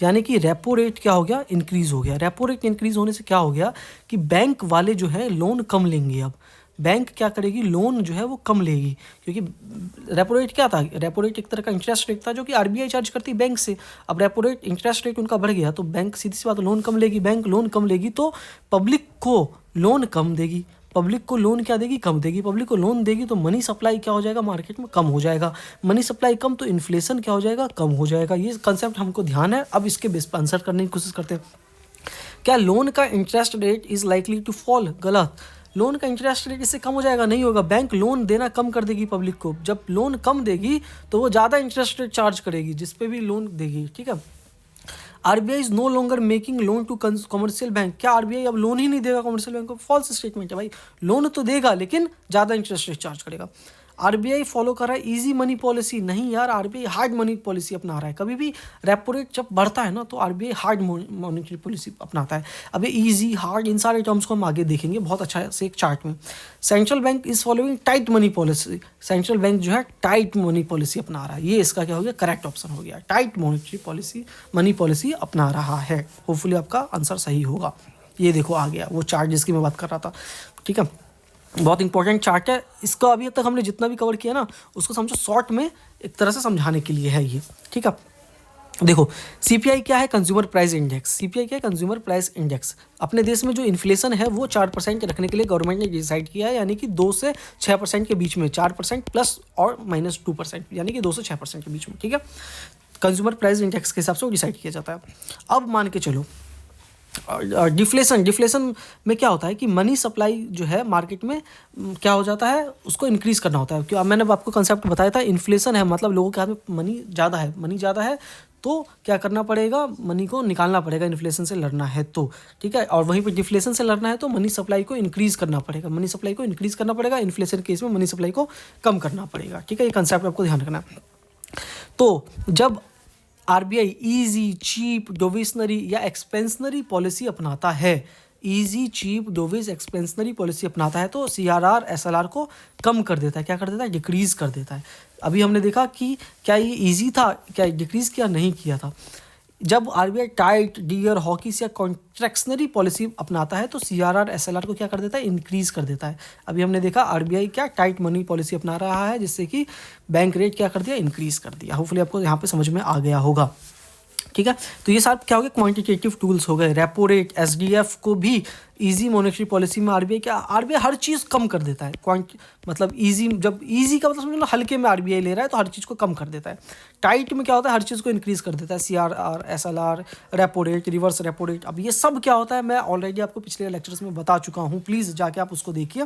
यानी कि रेपो रेट क्या हो गया, इंक्रीज हो गया। रेपो रेट इंक्रीज होने से क्या हो गया कि बैंक वाले जो है लोन कम लेंगे। अब बैंक क्या करेगी, लोन जो है वो कम लेगी, क्योंकि रेपो रेट क्या था, रेपो रेट एक तरह का इंटरेस्ट रेट था जो कि RBI चार्ज करती है बैंक से। अब रेपो रेट इंटरेस्ट रेट उनका बढ़ गया तो बैंक सीधी सी बात लोन कम लेगी, बैंक लोन कम लेगी तो पब्लिक को लोन कम देगी, पब्लिक को लोन क्या देगी, कम देगी। पब्लिक को लोन देगी तो मनी सप्लाई क्या हो जाएगा, मार्केट में कम हो जाएगा। मनी सप्लाई कम तो इन्फ्लेशन क्या हो जाएगा, कम हो जाएगा। ये कंसेप्ट हमको ध्यान है। अब इसके बेस पर आंसर करने की कोशिश करते हैं। क्या लोन का interest rate is likely to fall, गलत। लोन का इंटरेस्ट रेट इससे कम हो जाएगा, नहीं होगा। बैंक लोन देना कम कर देगी पब्लिक को। जब लोन कम देगी तो वो ज़्यादा इंटरेस्ट रेट चार्ज करेगी जिस पे भी लोन देगी, ठीक है। RBI is no longer making loan to commercial bank, क्या RBI अब लोन ही नहीं देगा कमर्शियल बैंक को, फॉल्स स्टेटमेंट है भाई। लोन तो देगा लेकिन ज़्यादा इंटरेस्ट रेट चार्ज करेगा। RBI फॉलो कर रहा है इजी मनी पॉलिसी, नहीं यार, RBI हार्ड मनी पॉलिसी अपना रहा है। कभी भी रेपो रेट जब बढ़ता है ना तो RBI हार्ड मॉनेटरी पॉलिसी अपनाता है। अब ये ईजी, हार्ड, इन सारे टर्म्स को हम आगे देखेंगे बहुत अच्छा से एक चार्ट में। Central bank is following tight money policy, central bank जो है टाइट मनी पॉलिसी अपना रहा है। ये इसका क्या हो गया, करेक्ट ऑप्शन हो गया, tight monetary policy, money policy अपना रहा है। होपफुली आपका आंसर सही होगा। ये देखो आ गया वो चार्ट जिसकी मैं बात कर रहा था, ठीक है। बहुत इंपॉर्टेंट चार्ट है, इसका अभी तक हमने जितना भी कवर किया ना उसको समझो शॉर्ट में एक तरह से समझाने के लिए है ये, ठीक है। देखो CPI क्या है, कंज्यूमर प्राइस इंडेक्स। CPI क्या है, कंज्यूमर प्राइस इंडेक्स। अपने देश में जो इन्फ्लेशन है वो 4% रखने के लिए गवर्नमेंट ने डिसाइड किया है, यानी कि 2 से 6% के बीच में, 4% प्लस और -2%, यानी कि 2 से 6% के बीच में, ठीक है। कंज्यूमर प्राइस इंडेक्स के हिसाब से वो डिसाइड किया जाता है। अब मान के चलो डिफ्लेशन में क्या होता है कि मनी सप्लाई जो है मार्केट में क्या हो जाता है, उसको इंक्रीज़ करना होता है। क्यों, अब मैंने आपको कंसेप्ट बताया था, इन्फ्लेशन है मतलब लोगों के हाथ में मनी ज़्यादा है तो क्या करना पड़ेगा, मनी को निकालना पड़ेगा, इन्फ्लेशन से लड़ना है तो, ठीक है। और वहीं पे डिफ्लेशन से लड़ना है तो मनी सप्लाई को इंक्रीज़ करना पड़ेगा, इन्फ्लेशन केस में मनी सप्लाई को कम करना पड़ेगा, ठीक है। ये कंसेप्ट आपको ध्यान रखना है। तो जब आरबीआई इजी चीप डोविशनरी या एक्सपेंशनरी पॉलिसी अपनाता है, easy cheap dovish expansionary policy अपनाता है तो सीआरआर एसएलआर को कम कर देता है, क्या कर देता है, डिक्रीज कर देता है। अभी हमने देखा कि क्या ये इजी था, क्या डिक्रीज किया, नहीं किया था। जब आरबीआई टाइट डियर हॉकिस या कॉन्ट्रैक्शनरी पॉलिसी अपनाता है तो सीआरआर एसएलआर को क्या कर देता है, इंक्रीज कर देता है। अभी हमने देखा आरबीआई क्या टाइट मनी पॉलिसी अपना रहा है जिससे कि बैंक रेट क्या कर दिया, इंक्रीज कर दिया। होपफुली आपको यहाँ पे समझ में आ गया होगा, ठीक है। तो ये सारे क्या हो गए, क्वांटिटेटिव टूल्स हो गए। रेपो रेट, एसडीएफ को भी इजी मॉनेटरी पॉलिसी में आरबीआई हर चीज़ कम कर देता है। मतलब इजी, जब इजी का मतलब समझो हल्के में आरबीआई ले रहा है तो हर चीज़ को कम कर देता है। टाइट में क्या होता है, हर चीज़ को इंक्रीज कर देता है, CRR SLR, repo rate, reverse repo rate. अब ये सब क्या होता है मैं ऑलरेडी आपको पिछले लेक्चर्स में बता चुका हूँ, प्लीज़ जाके आप उसको देखिए।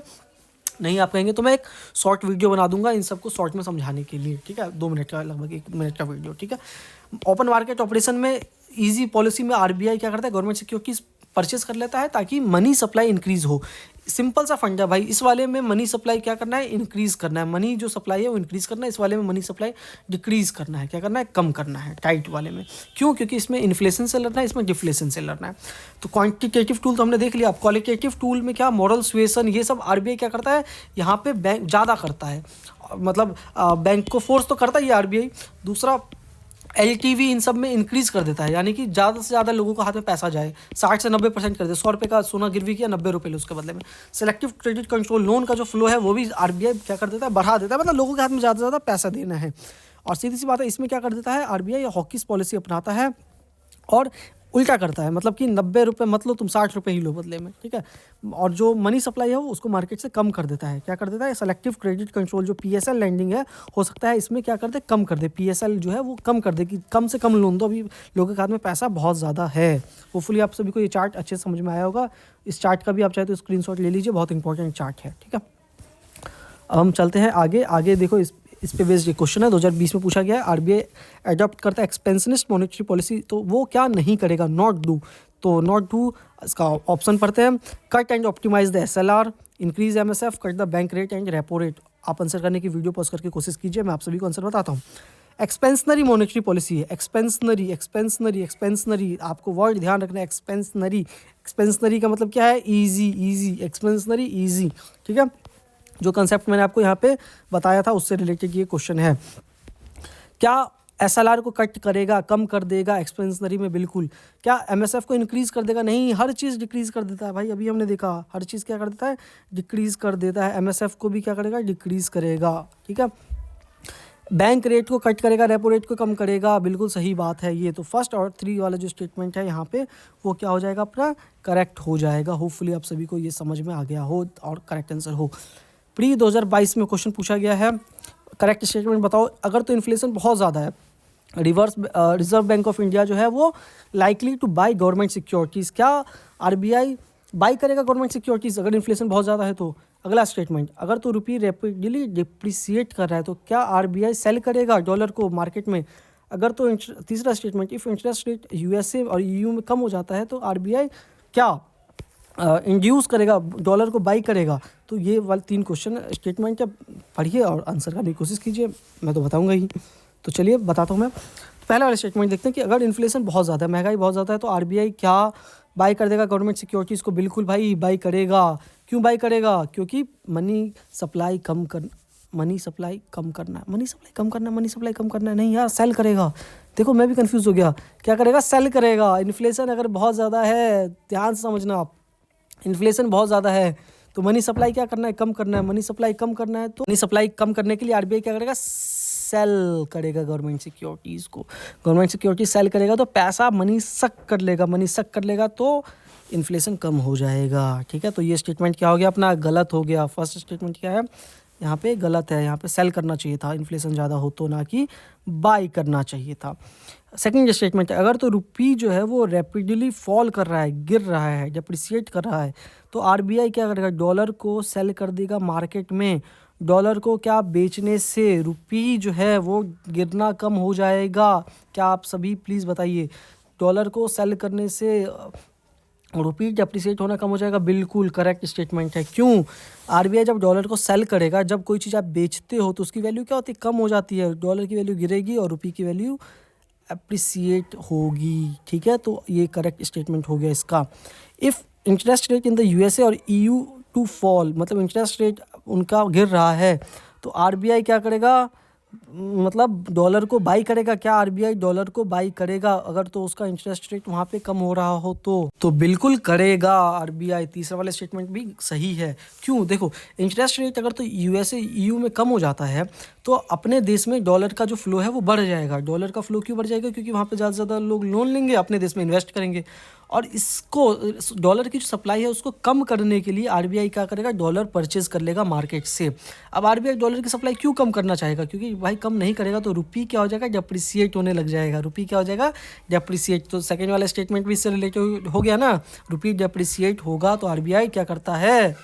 नहीं आप कहेंगे तो मैं एक शॉर्ट वीडियो बना दूंगा इन सबको शॉर्ट में समझाने के लिए, ठीक है, 2 मिनट का, लगभग 1 मिनट का वीडियो, ठीक है। ओपन मार्केट ऑपरेशन में इजी पॉलिसी में आरबीआई क्या करता है, गवर्नमेंट सिक्योरिटीज परचेज कर लेता है ताकि मनी सप्लाई इंक्रीज हो। सिंपल सा फंडा भाई, इस वाले में मनी सप्लाई क्या करना है, इंक्रीज करना है। मनी जो सप्लाई है वो इंक्रीज करना है, इस वाले में मनी सप्लाई डिक्रीज करना है, क्या करना है, कम करना है, टाइट वाले में। क्यों, क्योंकि इसमें इन्फ्लेशन से लड़ना है, इसमें डिफ्लेशन से लड़ना है। तो क्वांटिटेटिव टूल तो हमने देख लिया। अब क्वालिटेटिव टूल में क्या, मॉरल सुएसन, ये सब आरबीआई क्या करता है, यहाँ पे बैंक ज़्यादा करता है, मतलब बैंक को फोर्स तो करता ही है आरबीआई। दूसरा एलटीवी इन सब में इंक्रीज़ कर देता है, यानी कि ज़्यादा से ज़्यादा लोगों को हाथ में पैसा जाए, 60 से 90% कर दे। 100 रुपये का सोना गिरवी किया, 90 रुपये लो उसके बदले में। सेलेक्टिव क्रेडिट कंट्रोल, लोन का जो फ्लो है वो भी आरबीआई क्या कर देता है, बढ़ा देता है, मतलब लोगों के हाथ में ज़्यादा से ज़्यादा पैसा देना है। और सीधी सी बात है, इसमें क्या कर देता है आरबीआई, हॉकिस पॉलिसी अपनाता है और उल्टा करता है, मतलब कि 90 रुपये मत लो तुम, 60 रुपये ही लो बदले में, ठीक है। और जो मनी सप्लाई है वो उसको मार्केट से कम कर देता है, क्या कर देता है, सेलेक्टिव क्रेडिट कंट्रोल, जो पीएसएल लैंडिंग है हो सकता है इसमें क्या कर दे, कम कर दे, पीएसएल जो है वो कम कर दे कि कम से कम लोन दो, अभी लोगों के हाथ में पैसा बहुत ज़्यादा है। होपफुली आप सभी को ये चार्ट अच्छे से समझ में आया होगा। इस चार्ट का भी आप चाहे तो स्क्रीनशॉट ले लीजिए, बहुत इंपॉर्टेंट चार्ट है, ठीक है। अब हम चलते हैं आगे देखो इस पे बेस्ड क्वेश्चन है, 2020 में पूछा गया है। आरबीआई अडॉप्ट करता है एक्सपेंशनिस्ट मॉनेटरी पॉलिसी, तो वो क्या नहीं करेगा, नॉट डू। तो नॉट डू इसका ऑप्शन पढ़ते हैं, cut and optimise the SLR, increase MSF, cut the bank rate and repo rate. आप आंसर करने की वीडियो पॉज करके कोशिश कीजिए, मैं आप सभी को आंसर बताता हूँ। एक्सपेंशनरी मॉनेटरी पॉलिसी है, एक्सपेंशनरी, आपको वर्ड ध्यान रखना है, एक्सपेंशनरी का मतलब क्या है, ईजी, एक्सपेंशनरी ईजी, ठीक है। जो कंसेप्ट मैंने आपको यहाँ पे बताया था उससे रिलेटेड ये क्वेश्चन है। क्या एसएलआर को कट करेगा, कम कर देगा एक्सपेंशनरी में, बिल्कुल। क्या एमएसएफ को इंक्रीज कर देगा, नहीं, हर चीज़ डिक्रीज कर देता है भाई, अभी हमने देखा हर चीज़ क्या कर देता है, डिक्रीज कर देता है। एमएसएफ को भी क्या करेगा, डिक्रीज करेगा, ठीक है। बैंक रेट को कट करेगा, रेपो रेट को कम करेगा, बिल्कुल सही बात है ये। तो फर्स्ट और 3 वाला जो स्टेटमेंट है यहाँ पे वो क्या हो जाएगा, अपना करेक्ट हो जाएगा। होपफुली आप सभी को ये समझ में आ गया हो और करेक्ट आंसर हो। प्री 2022 में क्वेश्चन पूछा गया है, करेक्ट स्टेटमेंट बताओ। अगर तो इन्फ्लेशन बहुत ज़्यादा है, रिजर्व बैंक ऑफ इंडिया जो है वो likely two by government securities, क्या आरबीआई बाई करेगा गवर्नमेंट सिक्योरिटीज़ अगर इन्फ्लेशन बहुत ज़्यादा है तो। अगला स्टेटमेंट, अगर तो रुपये रैपिडली डिप्रिसिएट कर रहा है तो क्या आरबीआई सेल करेगा डॉलर को मार्केट में। अगर तो तीसरा statement, if interest rate USA और ईयू में कम हो जाता है तो आरबीआई क्या इंड्यूस करेगा, डॉलर को बाई करेगा। तो ये वाले 3 क्वेश्चन स्टेटमेंट पढ़िए और आंसर करने की कोशिश कीजिए, मैं तो बताऊंगा ही। तो चलिए बताता हूँ मैं। पहला वाला स्टेटमेंट देखते हैं कि अगर इन्फ्लेशन बहुत ज़्यादा है, महंगाई बहुत ज़्यादा है तो आरबीआई क्या बाई कर देगा गवर्नमेंट सिक्योरिटीज़ को। बिल्कुल भाई बाई करेगा। क्यों बाई करेगा, क्योंकि मनी सप्लाई कम करना है, नहीं यार, सेल करेगा। देखो मैं भी कंफ्यूज हो गया, क्या करेगा, सेल करेगा। इन्फ्लेशन अगर बहुत ज़्यादा है, ध्यान से समझना आप, इन्फ्लेशन बहुत ज़्यादा है तो मनी सप्लाई क्या करना है, कम करना है। मनी सप्लाई कम करना है तो मनी सप्लाई कम करने के लिए आरबीआई क्या करेगा, सेल करेगा गवर्नमेंट सिक्योरिटीज़ को। गवर्नमेंट सिक्योरिटीज सेल करेगा तो पैसा मनी सक कर लेगा, तो इन्फ्लेशन कम हो जाएगा, ठीक है। तो ये स्टेटमेंट क्या हो गया अपना, गलत हो गया। फर्स्ट स्टेटमेंट क्या है, यहाँ पे गलत है, यहाँ पे सेल करना चाहिए था, इन्फ्लेशन ज़्यादा हो तो, ना कि बाई करना चाहिए था। सेकंड स्टेटमेंट है, अगर तो रुपी जो है वो रैपिडली फॉल कर रहा है, गिर रहा है, डिप्रिसिएट कर रहा है, तो आरबीआई क्या करेगा, डॉलर को सेल कर देगा मार्केट में। डॉलर को क्या बेचने से रुपी जो है वो गिरना कम हो जाएगा? क्या आप सभी प्लीज़ बताइए, डॉलर को सेल करने से रुपी डेप्रिसिएट होना कम हो जाएगा? बिल्कुल करेक्ट स्टेटमेंट है। क्यों? आरबीआई जब डॉलर को सेल करेगा, जब कोई चीज़ आप बेचते हो तो उसकी वैल्यू क्या होती है, कम हो जाती है, डॉलर की वैल्यू गिरेगी और रुपी की वैल्यू अप्रिसिएट होगी। ठीक है, तो ये करेक्ट स्टेटमेंट हो गया इसका। If interest rate in the USA और ईयू टू फॉल, मतलब इंटरेस्ट रेट उनका गिर रहा है, तो आरबीआई क्या करेगा, मतलब डॉलर को बाई करेगा। क्या आरबीआई डॉलर को बाई करेगा अगर तो उसका इंटरेस्ट रेट वहाँ पे कम हो रहा हो तो बिल्कुल करेगा आरबीआई। तीसरा वाला स्टेटमेंट भी सही है। क्यों? देखो, इंटरेस्ट रेट अगर तो यूएसए ईयू में कम हो जाता है तो अपने देश में डॉलर का जो फ्लो है वो बढ़ जाएगा। डॉलर का फ्लो क्यों बढ़ जाएगा? क्योंकि वहाँ पे ज़्यादा से ज़्यादा लोग लोन लेंगे, अपने देश में इन्वेस्ट करेंगे, और इसको डॉलर की जो सप्लाई है उसको कम करने के लिए आरबीआई क्या करेगा, डॉलर परचेज कर लेगा मार्केट से। अब आरबीआई डॉलर की सप्लाई क्यों कम करना चाहेगा? क्योंकि भाई कम नहीं करेगा तो रुपी क्या हो जाएगा, डेप्रिसिएट होने लग जाएगा। रुपी क्या हो जाएगा, डेप्रिसिएट। तो सेकेंड वाला स्टेटमेंट भी इससे रिलेटेड हो गया ना, रुपी डेप्रिसिएट होगा तो आरबीआई क्या करता है,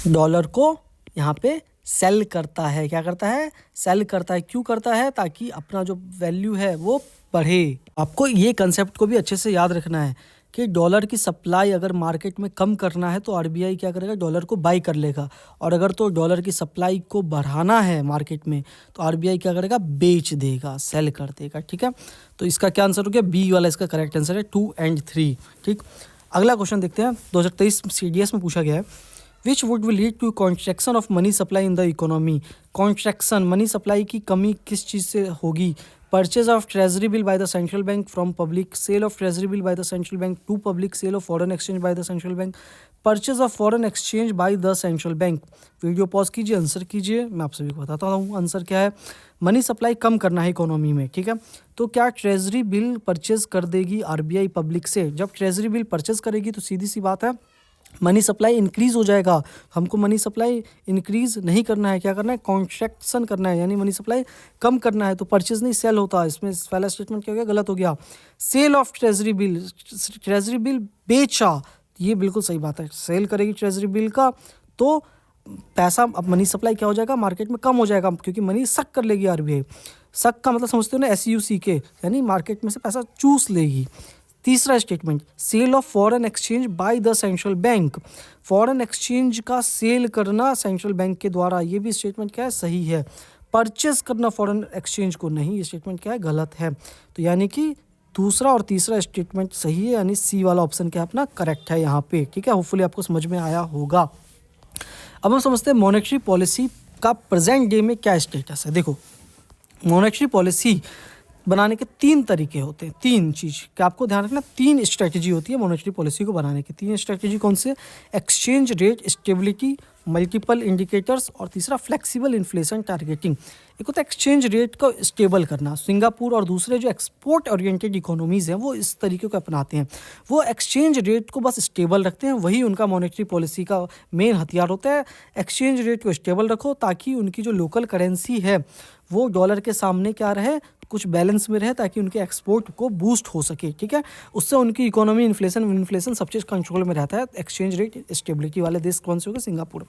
डॉलर को यहाँ पे सेल करता है। क्या करता है? सेल करता है। क्यों करता है? ताकि अपना जो वैल्यू है वो बढ़े। आपको ये कंसेप्ट को भी अच्छे से याद रखना है कि डॉलर की सप्लाई अगर मार्केट में कम करना है तो आरबीआई क्या करेगा, डॉलर को बाई कर लेगा, और अगर तो डॉलर की सप्लाई को बढ़ाना है मार्केट में तो आरबीआई क्या करेगा, बेच देगा, सेल कर देगा। ठीक है, तो इसका क्या आंसर हो गया, बी वाला इसका करेक्ट आंसर है, 2 और 3। ठीक, अगला क्वेश्चन देखते हैं। 2023 सीडीएस में पूछा गया है, which would will lead to contraction of money supply in the economy. Contraction, money supply की कमी किस चीज़ से होगी? Purchase of treasury bill by the central bank from public, sale of treasury bill by the central bank to public, sale of foreign exchange by the central bank, purchase of foreign exchange by the central bank। Video pause कीजिए, answer कीजिए, मैं आप सभी को बताता हूँ answer क्या है। मनी सप्लाई कम करना है इकोनॉमी में, ठीक है, तो क्या ट्रेजरी बिल परचेज कर देगी आरबीआई पब्लिक से? जब ट्रेजरी बिल परचेज करेगी तो सीधी सी बात है, मनी सप्लाई इंक्रीज़ हो जाएगा। हमको मनी सप्लाई इंक्रीज़ नहीं करना है, क्या करना है, कॉन्ट्रैक्शन करना है, यानी मनी सप्लाई कम करना है। तो परचेज नहीं, सेल होता है। इसमें पहला स्टेटमेंट क्या हो गया, गलत हो गया। Sale of treasury bill, treasury bill बेचा, ये बिल्कुल सही बात है। सेल करेगी ट्रेजरी बिल का तो पैसा, अब मनी सप्लाई क्या हो जाएगा, मार्केट में कम हो जाएगा, क्योंकि मनी सक कर लेगी आरबीआई। सक का मतलब समझते हो ना, SUCK, यानी मार्केट में से पैसा चूस लेगी। तीसरा statement, sale of foreign exchange by the central bank, foreign exchange का सेल करना सेंट्रल बैंक के द्वारा, ये भी स्टेटमेंट क्या है, सही है। परचेस करना फॉरेन एक्सचेंज को नहीं, ये स्टेटमेंट क्या है, गलत है। तो यानी कि दूसरा और तीसरा स्टेटमेंट सही है, यानी सी वाला ऑप्शन क्या है अपना, करेक्ट है यहाँ पे। ठीक है, होपफुली आपको समझ में आया होगा। अब हम समझते हैं मॉनेटरी पॉलिसी का प्रेजेंट डे में क्या स्टेटस है। देखो, मॉनेटरी पॉलिसी बनाने के 3 तरीके होते हैं, 3 चीज़ क्या आपको ध्यान रखना, 3 स्ट्रेटजी होती है मॉनेटरी पॉलिसी को बनाने की। 3 स्ट्रेटजी कौन से? Exchange rate stability, multiple indicators, और तीसरा फ्लेक्सिबल इन्फ्लेशन टारगेटिंग। एक होता है एक्सचेंज रेट को स्टेबल करना, सिंगापुर और दूसरे जो एक्सपोर्ट ओरिएंटेड इकोनॉमीज़ हैं वो इस तरीके को अपनाते हैं। वो एक्सचेंज रेट को बस स्टेबल रखते हैं, वही उनका मॉनेटरी पॉलिसी का मेन हथियार होता है। एक्सचेंज रेट को स्टेबल रखो ताकि उनकी जो लोकल करेंसी है वो डॉलर के सामने क्या रहे, कुछ बैलेंस में रहे, ताकि उनके एक्सपोर्ट को बूस्ट हो सके। ठीक है, उससे उनकी इकोनॉमी, इन्फ्लेशन सब चीज़ कंट्रोल में रहता है। एक्सचेंज रेट स्टेबिलिटी वाले देश कौन से होंगे? सिंगापुर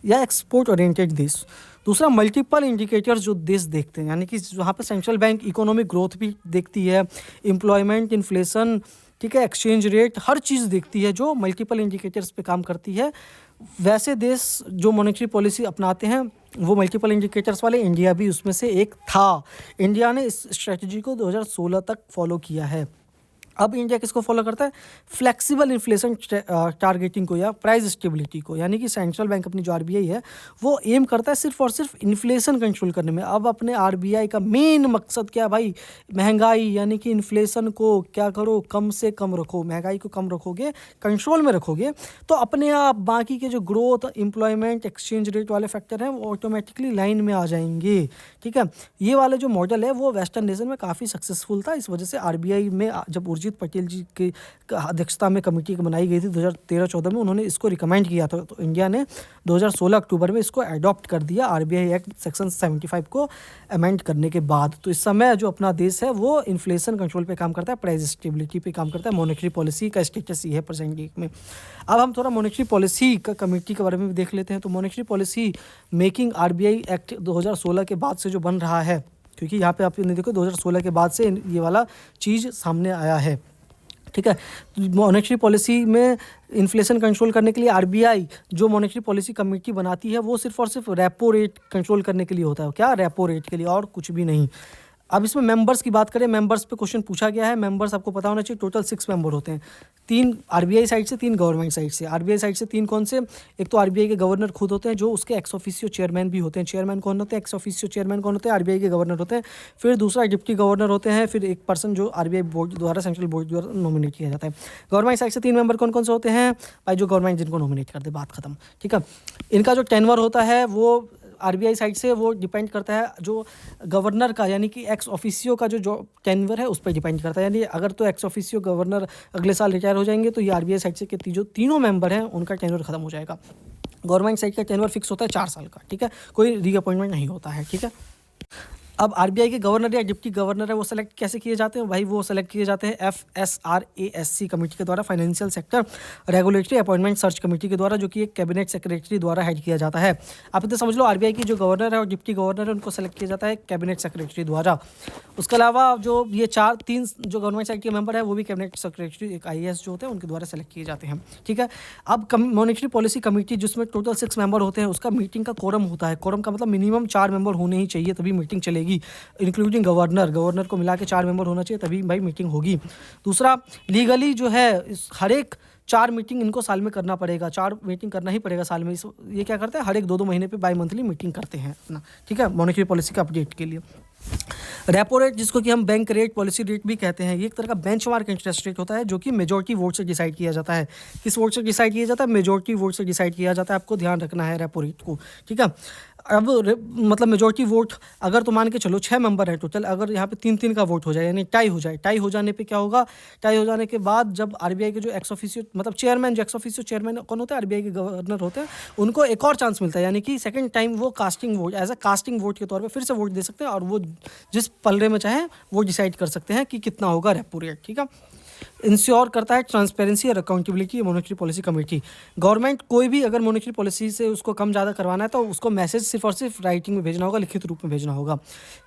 या एक्सपोर्ट ओरिएंटेड देश। दूसरा, मल्टीपल इंडिकेटर्स जो देश देखते हैं, यानी कि वहाँ पे सेंट्रल बैंक इकोनॉमिक ग्रोथ भी देखती है, एम्प्लॉयमेंट, इन्फ्लेशन, ठीक है, एक्सचेंज रेट, हर चीज़ देखती है जो मल्टीपल इंडिकेटर्स पे काम करती है। वैसे देश जो मॉनेटरी पॉलिसी अपनाते हैं वो मल्टीपल इंडिकेटर्स वाले, इंडिया भी उसमें से एक था। इंडिया ने इस स्ट्रेटजी को 2016 तक फॉलो किया है। अब इंडिया किसको फॉलो करता है? फ्लेक्सिबल इन्फ्लेशन टारगेटिंग को या प्राइस स्टेबिलिटी को, यानी कि सेंट्रल बैंक अपनी जो आरबीआई है वो एम करता है सिर्फ और सिर्फ इन्फ्लेशन कंट्रोल करने में। अब अपने आरबीआई का मेन मकसद क्या है भाई? महंगाई, यानी कि इन्फ्लेशन को क्या करो, कम से कम रखो। महंगाई को कम रखोगे, कंट्रोल में रखोगे, तो अपने आप बाकी के जो ग्रोथ, एम्प्लॉयमेंट, एक्सचेंज रेट वाले फैक्टर हैं वो ऑटोमेटिकली लाइन में आ जाएंगे। ठीक है, ये वाला जो मॉडल है वो वेस्टर्न नेशन में काफ़ी सक्सेसफुल था। इस वजह से आरबीआई में जब सुरजीत पटेल जी की अध्यक्षता में कमेटी बनाई गई थी 2013-14 में। उन्होंने इसको रिकमेंड किया था, तो इंडिया ने 2016 अक्टूबर में इसको अडॉप्ट कर दिया आरबीआई एक्ट सेक्शन 75 को अमेंड करने के बाद। तो इस समय जो अपना देश है वो इन्फ्लेशन कंट्रोल पे काम करता है, प्राइस स्टेबिलिटी पे काम करता है। मॉनेटरी पॉलिसी का स्टेटस ये है प्रेजेंट डेट में। अब हम थोड़ा मॉनेटरी पॉलिसी का कमेटी के बारे में भी देख लेते हैं। तो monetary policy making RBI act 2016 के बाद से जो बन रहा है, क्योंकि यहाँ पे आपने देखो 2016 के बाद से ये वाला चीज़ सामने आया है, ठीक है। मॉनेटरी पॉलिसी में इन्फ्लेशन कंट्रोल करने के लिए आरबीआई जो मॉनेटरी पॉलिसी कमेटी बनाती है वो सिर्फ और सिर्फ रेपो रेट कंट्रोल करने के लिए होता है। क्या? रेपो रेट के लिए, और कुछ भी नहीं। अब इसमें मेंबर्स की बात करें, मेंबर्स पे क्वेश्चन पूछा गया है। मेंबर्स आपको पता होना चाहिए, टोटल 6 मेंबर होते हैं, 3 आरबीआई साइड से, 3 गवर्नमेंट साइड से। आरबीआई साइड से 3 कौन से? एक तो आरबीआई के गवर्नर खुद होते हैं, जो उसके एक्स ऑफिशियो चेयरमैन भी होते हैं। चेयरमैन कौन होते हैं? एक्स ऑफिशियो चेयरमैन कौन होते हैं? आरबीआई के गवर्नर होते हैं। फिर दूसरा डिप्टी गवर्नर होते हैं। फिर एक पर्सन जो आरबीआई बोर्ड द्वारा, सेंट्रल बोर्ड द्वारा नॉमिनेट किया जाता है। गवर्नमेंट साइड से 3 मेंबर कौन कौन से होते हैं भाई? जो गवर्नमेंट जिनको नॉमिनेट कर दे, बात खत्म, ठीक है। इनका जो टेन्योर होता है वो आरबीआई साइड से वो डिपेंड करता है जो गवर्नर का, यानी कि एक्स ऑफिशियो का जो टेन्योर है उस पर डिपेंड करता है। यानी अगर तो एक्स ऑफिशियो गवर्नर अगले साल रिटायर हो जाएंगे तो ये आरबीआई साइड से के जो तीनों मेंबर हैं उनका टेन्योर खत्म हो जाएगा। गवर्नमेंट साइड का टेन्योर फिक्स होता है 4 साल का, ठीक है, कोई रीअपॉइंटमेंट नहीं होता है, ठीक है। अब आरबीआई के गवर्नर या डिप्टी गवर्नर है वो सेलेक्ट कैसे किए जाते हैं भाई? वो सेलेक्ट किए जाते हैं FSRASC कमेटी के द्वारा, financial sector regulatory appointment search committee के द्वारा, जो कि एक कैबिनेट सेक्रेटरी द्वारा हेड किया जाता है। आप इतना समझ लो, आरबीआई की जो गवर्नर है और डिप्टी गवर्नर है उनको सेलेक्ट किया जाता है कैबिनेट सेक्रेटरी द्वारा। उसके अलावा जो ये 3 जो गवर्नमेंट साइड के मेंबर है वो भी कैबिनेट सेक्रेटरी, एक IAS जो होते हैं उनके द्वारा सेलेक्ट किए जाते हैं, ठीक है। अब मॉनेटरी पॉलिसी कमेटी जिसमें टोटल 6 मेंबर होते हैं उसका मीटिंग का कोरम होता है। कोरम का मतलब मिनिमम 4 मेंबर होने ही चाहिए तभी मीटिंग चलेगी, इंक्लूडिंग गवर्नर को मिला के 4 मेंबर होना चाहिए तभी भाई मीटिंग होगी। दूसरा, लीगली जो है हर एक 4 मीटिंग इनको साल में करना पड़ेगा, 4 मीटिंग करना ही पड़ेगा साल में। ये क्या करते हैं? हर एक 2-2 महीने पे बाई मंथली मीटिंग करते हैं अपना, ठीक है, मॉनेटरी पॉलिसी का अपडेट के लिए। रेपो रेट, जिसको कि हम बैंक रेट, पॉलिसी रेट भी कहते हैं, ये एक तरह का बेंचमार्क इंटरेस्ट रेट होता है जो कि मेजॉरिटी वोट से डिसाइड किया जाता है। किस वोट से डिसाइड किया जाता है? मेजॉरिटी वोट से डिसाइड किया जाता है। आपको ध्यान रखना है रेपो रेट को, ठीक है। अब मतलब मेजॉरिटी वोट अगर तो मान के चलो 6 मेंबर है टोटल, अगर यहाँ पे 3-3 का वोट हो जाए यानी टाई हो जाए, टाई हो जाने पे क्या होगा? टाई हो जाने के बाद जब आरबीआई के जो एक्स ऑफिशियो मतलब चेयरमैन, जो एक्स ऑफिशियो चेयरमैन कौन होता है? आरबीआई के गवर्नर होते हैं, उनको एक और चांस मिलता है, यानी कि सेकंड टाइम वो casting vote, as a casting vote के तौर पे फिर से वोट दे सकते हैं और वो जिस पलड़े में चाहे वो डिसाइड कर सकते हैं कि कितना होगा रेपो रेट, ठीक है। इंश्योर करता है ट्रांसपेरेंसी और accountability monetary policy committee. Government कोई भी अगर मॉनेटरी पॉलिसी से उसको कम ज़्यादा करवाना है तो उसको मैसेज सिर्फ और सिर्फ राइटिंग में भेजना होगा, लिखित रूप में भेजना होगा।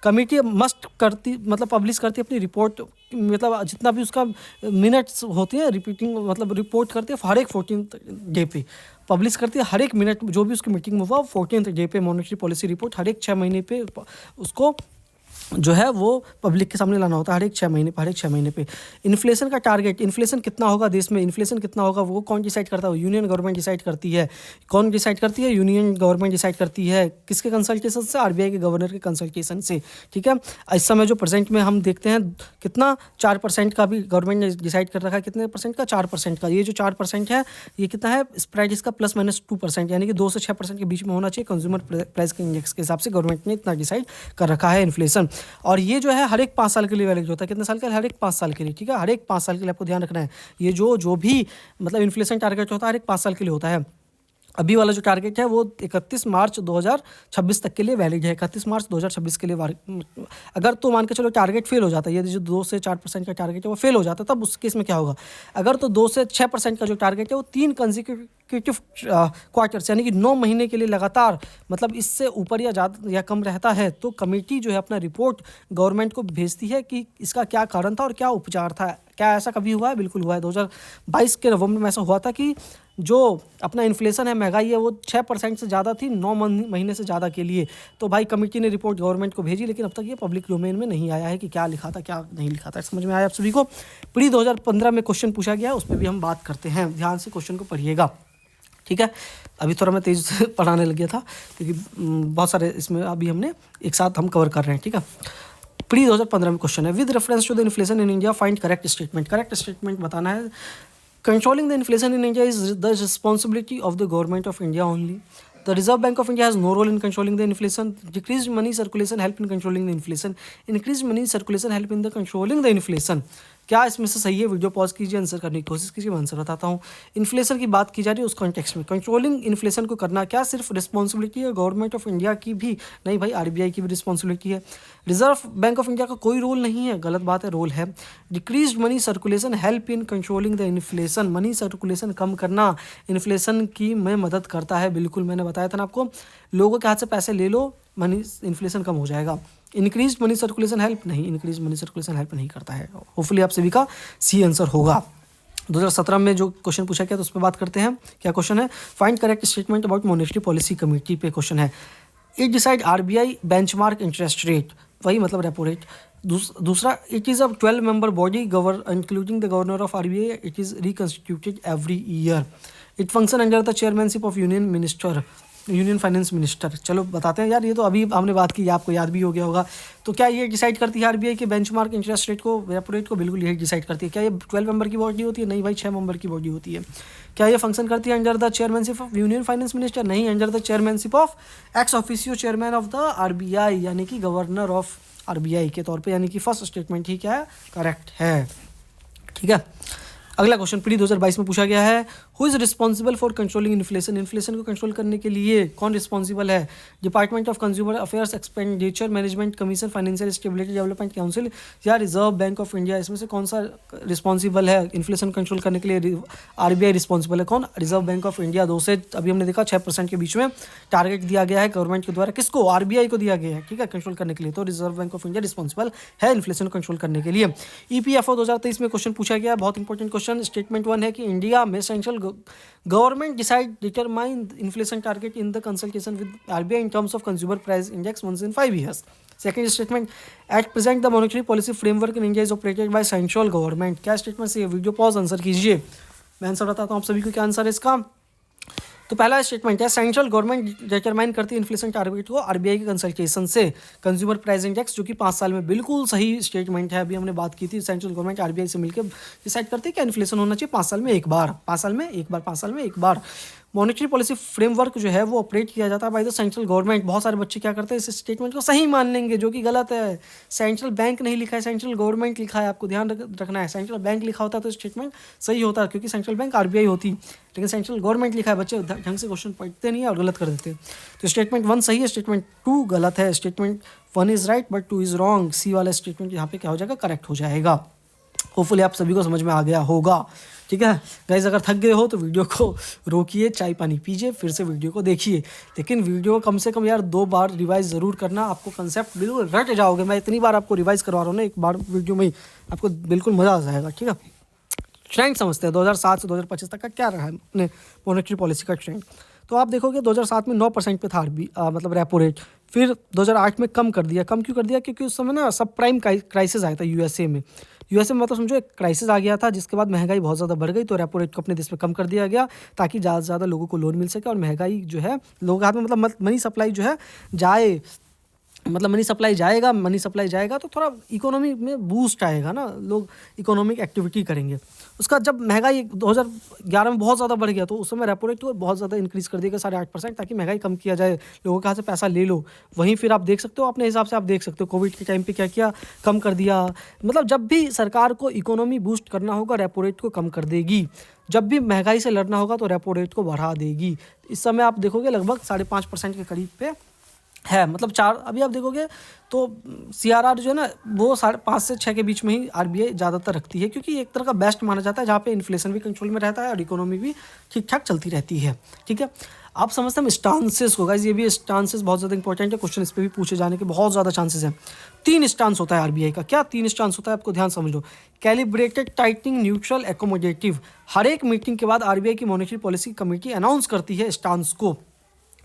कमेटी मस्ट करती मतलब पब्लिश करती है अपनी रिपोर्ट, मतलब जितना भी उसका मिनट्स होती है रिपीटिंग, मतलब रिपोर्ट करती है हर एक 14th डे पे पब्लिश करती है। हर एक मिनट जो भी उसकी मीटिंग में हुआ 14th डे पे मॉनेटरी पॉलिसी रिपोर्ट हर एक 6 महीने पे उसको जो है वो पब्लिक के सामने लाना होता है, हर एक 6 महीने पे। इन्फ्लेशन का टारगेट, इन्फ्लेशन कितना होगा देश में, इन्फ्लेशन कितना होगा वो कौन डिसाइड करता है? यूनियन गवर्नमेंट डिसाइड करती है। कौन डिसाइड करती है? यूनियन गवर्नमेंट डिसाइड करती है। किसके कंसल्टेशन से? आरबीआई के गवर्नर के कंसल्टेशन से, ठीक है। इस समय जो प्रेजेंट में हम देखते हैं कितना 4% का भी गवर्नमेंट ने डिसाइड कर रखा है। कितने परसेंट का? 4% का। ये जो 4% है ये कितना है? स्प्रेड इसका ±2%, यानी कि 2 से 6% के बीच में होना चाहिए। कंज्यूमर प्राइस के इंडेक्स के हिसाब से गवर्नमेंट ने इतना डिसाइड कर रखा है इन्फ्लेशन। और ये जो है हर एक 5 साल के लिए वैलिड होता है। कितने साल के लिए? हर एक 5 साल के लिए, ठीक है। हर एक 5 साल के लिए आपको ध्यान रखना है। ये जो भी मतलब इन्फ्लेशन टारगेट होता है हर एक 5 साल के लिए होता है। अभी वाला जो टारगेट है वो 31 मार्च 2026 तक के लिए वैलिड है। 31 मार्च 2026 के लिए अगर तो मान के चलो टारगेट फेल हो जाता है, यदि जो 2 से 4% का टारगेट है वो फेल हो जाता है, तब उस केस में क्या होगा? अगर तो 2 से 6% का जो टारगेट है वो 3 कंसेक्यूटिव क्वार्टर्स यानी कि 9 महीने के लिए लगातार, मतलब इससे ऊपर या ज़्यादा या कम रहता है तो कमेटी जो है अपना रिपोर्ट गवर्नमेंट को भेजती है कि इसका क्या कारण था और क्या उपचार था। क्या ऐसा कभी हुआ है? बिल्कुल हुआ है। 2022 के नवंबर में ऐसा हुआ था कि जो अपना इन्फ्लेशन है, महंगाई है, वो 6% से ज़्यादा थी 9 महीने से ज़्यादा के लिए। तो भाई कमेटी ने रिपोर्ट गवर्नमेंट को भेजी, लेकिन अब तक ये पब्लिक डोमेन में नहीं आया है कि क्या लिखा था क्या नहीं लिखा था। समझ में आया आप सभी को? प्री 2015 में क्वेश्चन पूछा गया है, उस पर भी हम बात करते हैं। ध्यान से क्वेश्चन को पढ़िएगा, ठीक है। अभी थोड़ा मैं तेज़ से पढ़ाने लग गया था क्योंकि बहुत सारे इसमें अभी हमने एक साथ हम कवर कर रहे हैं, ठीक है। प्री 2015 में क्वेश्चन है, with reference to the inflation in India find correct statement. Correct statement बताना है। Controlling the inflation in India is the responsibility of the government of India only. The Reserve Bank of India has no role in controlling the inflation. Decreased money circulation help in controlling the inflation. Increased money circulation help in the controlling the inflation. क्या इसमें से सही है? Video pause कीजिए, answer करने की कोशिश कीजिए, मैं आंसर बताता हूँ। इन्फ्लेशन की बात की जा रही है उस कॉन्टेक्स्ट में। कंट्रोलिंग इन्फ्लेशन को करना क्या सिर्फ रिस्पॉन्सिबिलिटी है गवर्नमेंट ऑफ इंडिया की भी? नहीं भाई, आरबीआई की भी रिस्पॉन्सिबिलिटी है। रिजर्व बैंक ऑफ इंडिया का कोई रोल नहीं है, गलत बात है, रोल है। Decrease money circulation help in controlling the inflation, money circulation कम करना इन्फ्लेशन की में मदद करता है। बिल्कुल, मैंने बताया था ना आपको, लोगों के हाथ से पैसे ले लो, मनी इन्फ्लेशन कम हो जाएगा। इंक्रीज मनी सर्कुलेशन हेल्प नहीं, इंक्रीज मनी सर्कुलेशन हेल्प नहीं करता है। होपफुली आप सभी का सी आंसर होगा। 2017 में जो क्वेश्चन पूछा गया तो उस पर बात करते हैं। क्या क्वेश्चन है? Find correct statement about monetary policy committee पे क्वेश्चन है। It decide RBI benchmark interest rate, वही मतलब रेपो रेट। दूसरा, it is a 12 member body including the governor of RBI, it is reconstituted every year. It function under the chairmanship of union finance minister. चलो बताते हैं यार, ये तो अभी हमने बात की, आपको याद भी हो गया होगा। तो क्या ये डिसाइड करती है आरबीआई के बेंचमार्क इंटरेस्ट रेट को, रेपो रेट को? बिल्कुल यही डिसाइड करती है। क्या ये 12 मेंबर की बॉडी होती है? नहीं भाई, 6 मेंबर की बॉडी होती है। क्या ये फंक्शन करती है under the chairmanship of union finance minister? नहीं, under the chairmanship of ex officio chairman of the RBI, यानी कि गवर्नर ऑफ आरबीआई के तौर पे, यानी कि फर्स्ट स्टेटमेंट ही क्या है? करेक्ट है। ठीक है, अगला क्वेश्चन पीडी 2022 में पूछा गया है। Who is responsible for controlling inflation, inflation को कंट्रोल करने के लिए कौन रिस्पॉन्सिबल है? Department of consumer affairs, expenditure management commission, financial stability development council या रिजर्व बैंक ऑफ इंडिया? इसमें से कौन सा रिस्पॉन्सिबल है इन्फ्लेशन कंट्रोल करने के लिए? आरबीआई रिस्पॉन्सिबल है। कौन? Reserve bank of India. 2 से अभी हमने देखा 6% के बीच में टारगेट दिया गया है गवर्नमेंट के द्वारा। किसको? आरबीआई को दिया गया है, ठीक है, कंट्रोल करने के लिए। तो reserve bank of India responsible है इन्फ्लेशन कंट्रोल करने के लिए। ईपीएफओ 2023 में क्वेश्चन पूछा गया, बहुत इंपॉर्टेंट क्वेश्चन। स्टेटमेंट 1 है कि इंडिया में central government decide determine inflation target in the consultation with RBI in terms of consumer price index once in 5 years। Second statement, at present the monetary policy framework in India is operated by central government. क्या statement से? Video pause, answer कीजिए, मैं answer बताता हूँ आप सभी को क्या आंसर है इसका। तो पहला स्टेटमेंट है, सेंट्रल गवर्नमेंट डिटरमाइन करती है इन्फ्लेशन टारगेट को आरबीआई के कंसल्टेशन से। कंज्यूमर प्राइस इंडेक्स, जो कि 5 साल में, बिल्कुल सही स्टेटमेंट है। अभी हमने बात की थी, सेंट्रल गवर्नमेंट आरबीआई से मिलकर डिसाइड करती है क्या इन्फ्लेशन होना चाहिए 5 साल में एक बार, 5 साल में एक बार, 5 साल में एक बार। मॉनेटरी पॉलिसी फ्रेमवर्क जो है वो ऑपरेट किया जाता है बाय द सेंट्रल गवर्नमेंट। बहुत सारे बच्चे क्या करते हैं, इस स्टेटमेंट को सही मान लेंगे, जो कि गलत है। सेंट्रल बैंक नहीं लिखा है, सेंट्रल गवर्नमेंट लिखा है, आपको ध्यान रखना है। सेंट्रल बैंक लिखा होता तो स्टेटमेंट सही होता, क्योंकि सेंट्रल बैंक आरबीआई होती, लेकिन सेंट्रल गवर्नमेंट लिखा है। बच्चे ढंग से क्वेश्चन पढ़ते नहीं है और गलत कर देते हैं। तो स्टेटमेंट 1 सही है, स्टेटमेंट 2 गलत है। Statement 1 is right but 2 is wrong. C वाला स्टेटमेंट यहाँ पे क्या हो जाएगा? करेक्ट हो जाएगा। होपफुली आप सभी को समझ में आ गया होगा। ठीक है गाइस, अगर थक गए हो तो वीडियो को रोकिए, चाय पानी पीजिए, फिर से वीडियो को देखिए। लेकिन वीडियो कम से कम यार 2 बार रिवाइज ज़रूर करना, आपको कंसेप्ट बिल्कुल रट जाओगे। मैं इतनी बार आपको रिवाइज करवा रहा हूँ ना, एक बार वीडियो में ही आपको बिल्कुल मज़ा आ जाएगा। ठीक है, ट्रेंड समझते हैं 2007 से 2025 तक का क्या रहा है अपने मॉनेटरी पॉलिसी का ट्रेंड। तो आप देखोगे 2007 में 9% पे था मतलब रेपो रेट। फिर 2008 में कम कर दिया। कम क्यों कर दिया? क्योंकि उस समय ना सब प्राइम क्राइसिस आया था यूएसए में मतलब समझो एक क्राइसिस आ गया था, जिसके बाद महंगाई बहुत ज़्यादा बढ़ गई। तो रेपो रेट को अपने देश में कम कर दिया गया, ताकि ज़्यादा से ज़्यादा लोगों को लोन मिल सके और महंगाई जो है लोगों के हाथ में, मतलब मनी सप्लाई जो है जाए, मतलब मनी सप्लाई जाएगा तो थोड़ा इकोनॉमी में बूस्ट आएगा ना, लोग इकोनॉमिक एक्टिविटी करेंगे। उसका जब महंगाई 2011 में बहुत ज़्यादा बढ़ गया, तो उस समय रेपो रेट को बहुत ज़्यादा इंक्रीज़ कर दिया 8.5%, ताकि महंगाई कम किया जाए, लोगों के हाथ से पैसा ले लो। वहीं फिर आप देख सकते हो, अपने हिसाब से आप देख सकते हो कोविड के टाइम पे क्या किया, कम कर दिया। मतलब जब भी सरकार को इकोनॉमी बूस्ट करना होगा, रेपो रेट को कम कर देगी। जब भी महंगाई से लड़ना होगा तो रेपो रेट को बढ़ा देगी। इस समय आप देखोगे लगभग 5.5% के करीब पे है, मतलब 4। अभी आप देखोगे तो सीआरआर जो है ना, वो 5.5 से 6 के बीच में ही आरबीआई ज़्यादातर रखती है, क्योंकि एक तरह का बेस्ट माना जाता है, जहाँ पे इन्फ्लेशन भी कंट्रोल में रहता है और इकोनॉमी भी ठीक ठाक चलती रहती है। ठीक है, आप समझते हैं स्टांसेस को गाइस, ये भी स्टांसेस बहुत ज़्यादा इंपॉर्टेंट है। क्वेश्चन इस पर भी पूछे जाने के बहुत ज़्यादा चांसेस हैं। 3 स्टांस होता है आरबीआई का। क्या 3 स्टांस होता है? आपको ध्यान समझ लो। Calibrated, tightening, neutral, accommodative. हर एक मीटिंग के बाद आरबीआई की मॉनेटरी पॉलिसी कमेटी अनाउंस करती है स्टांस को,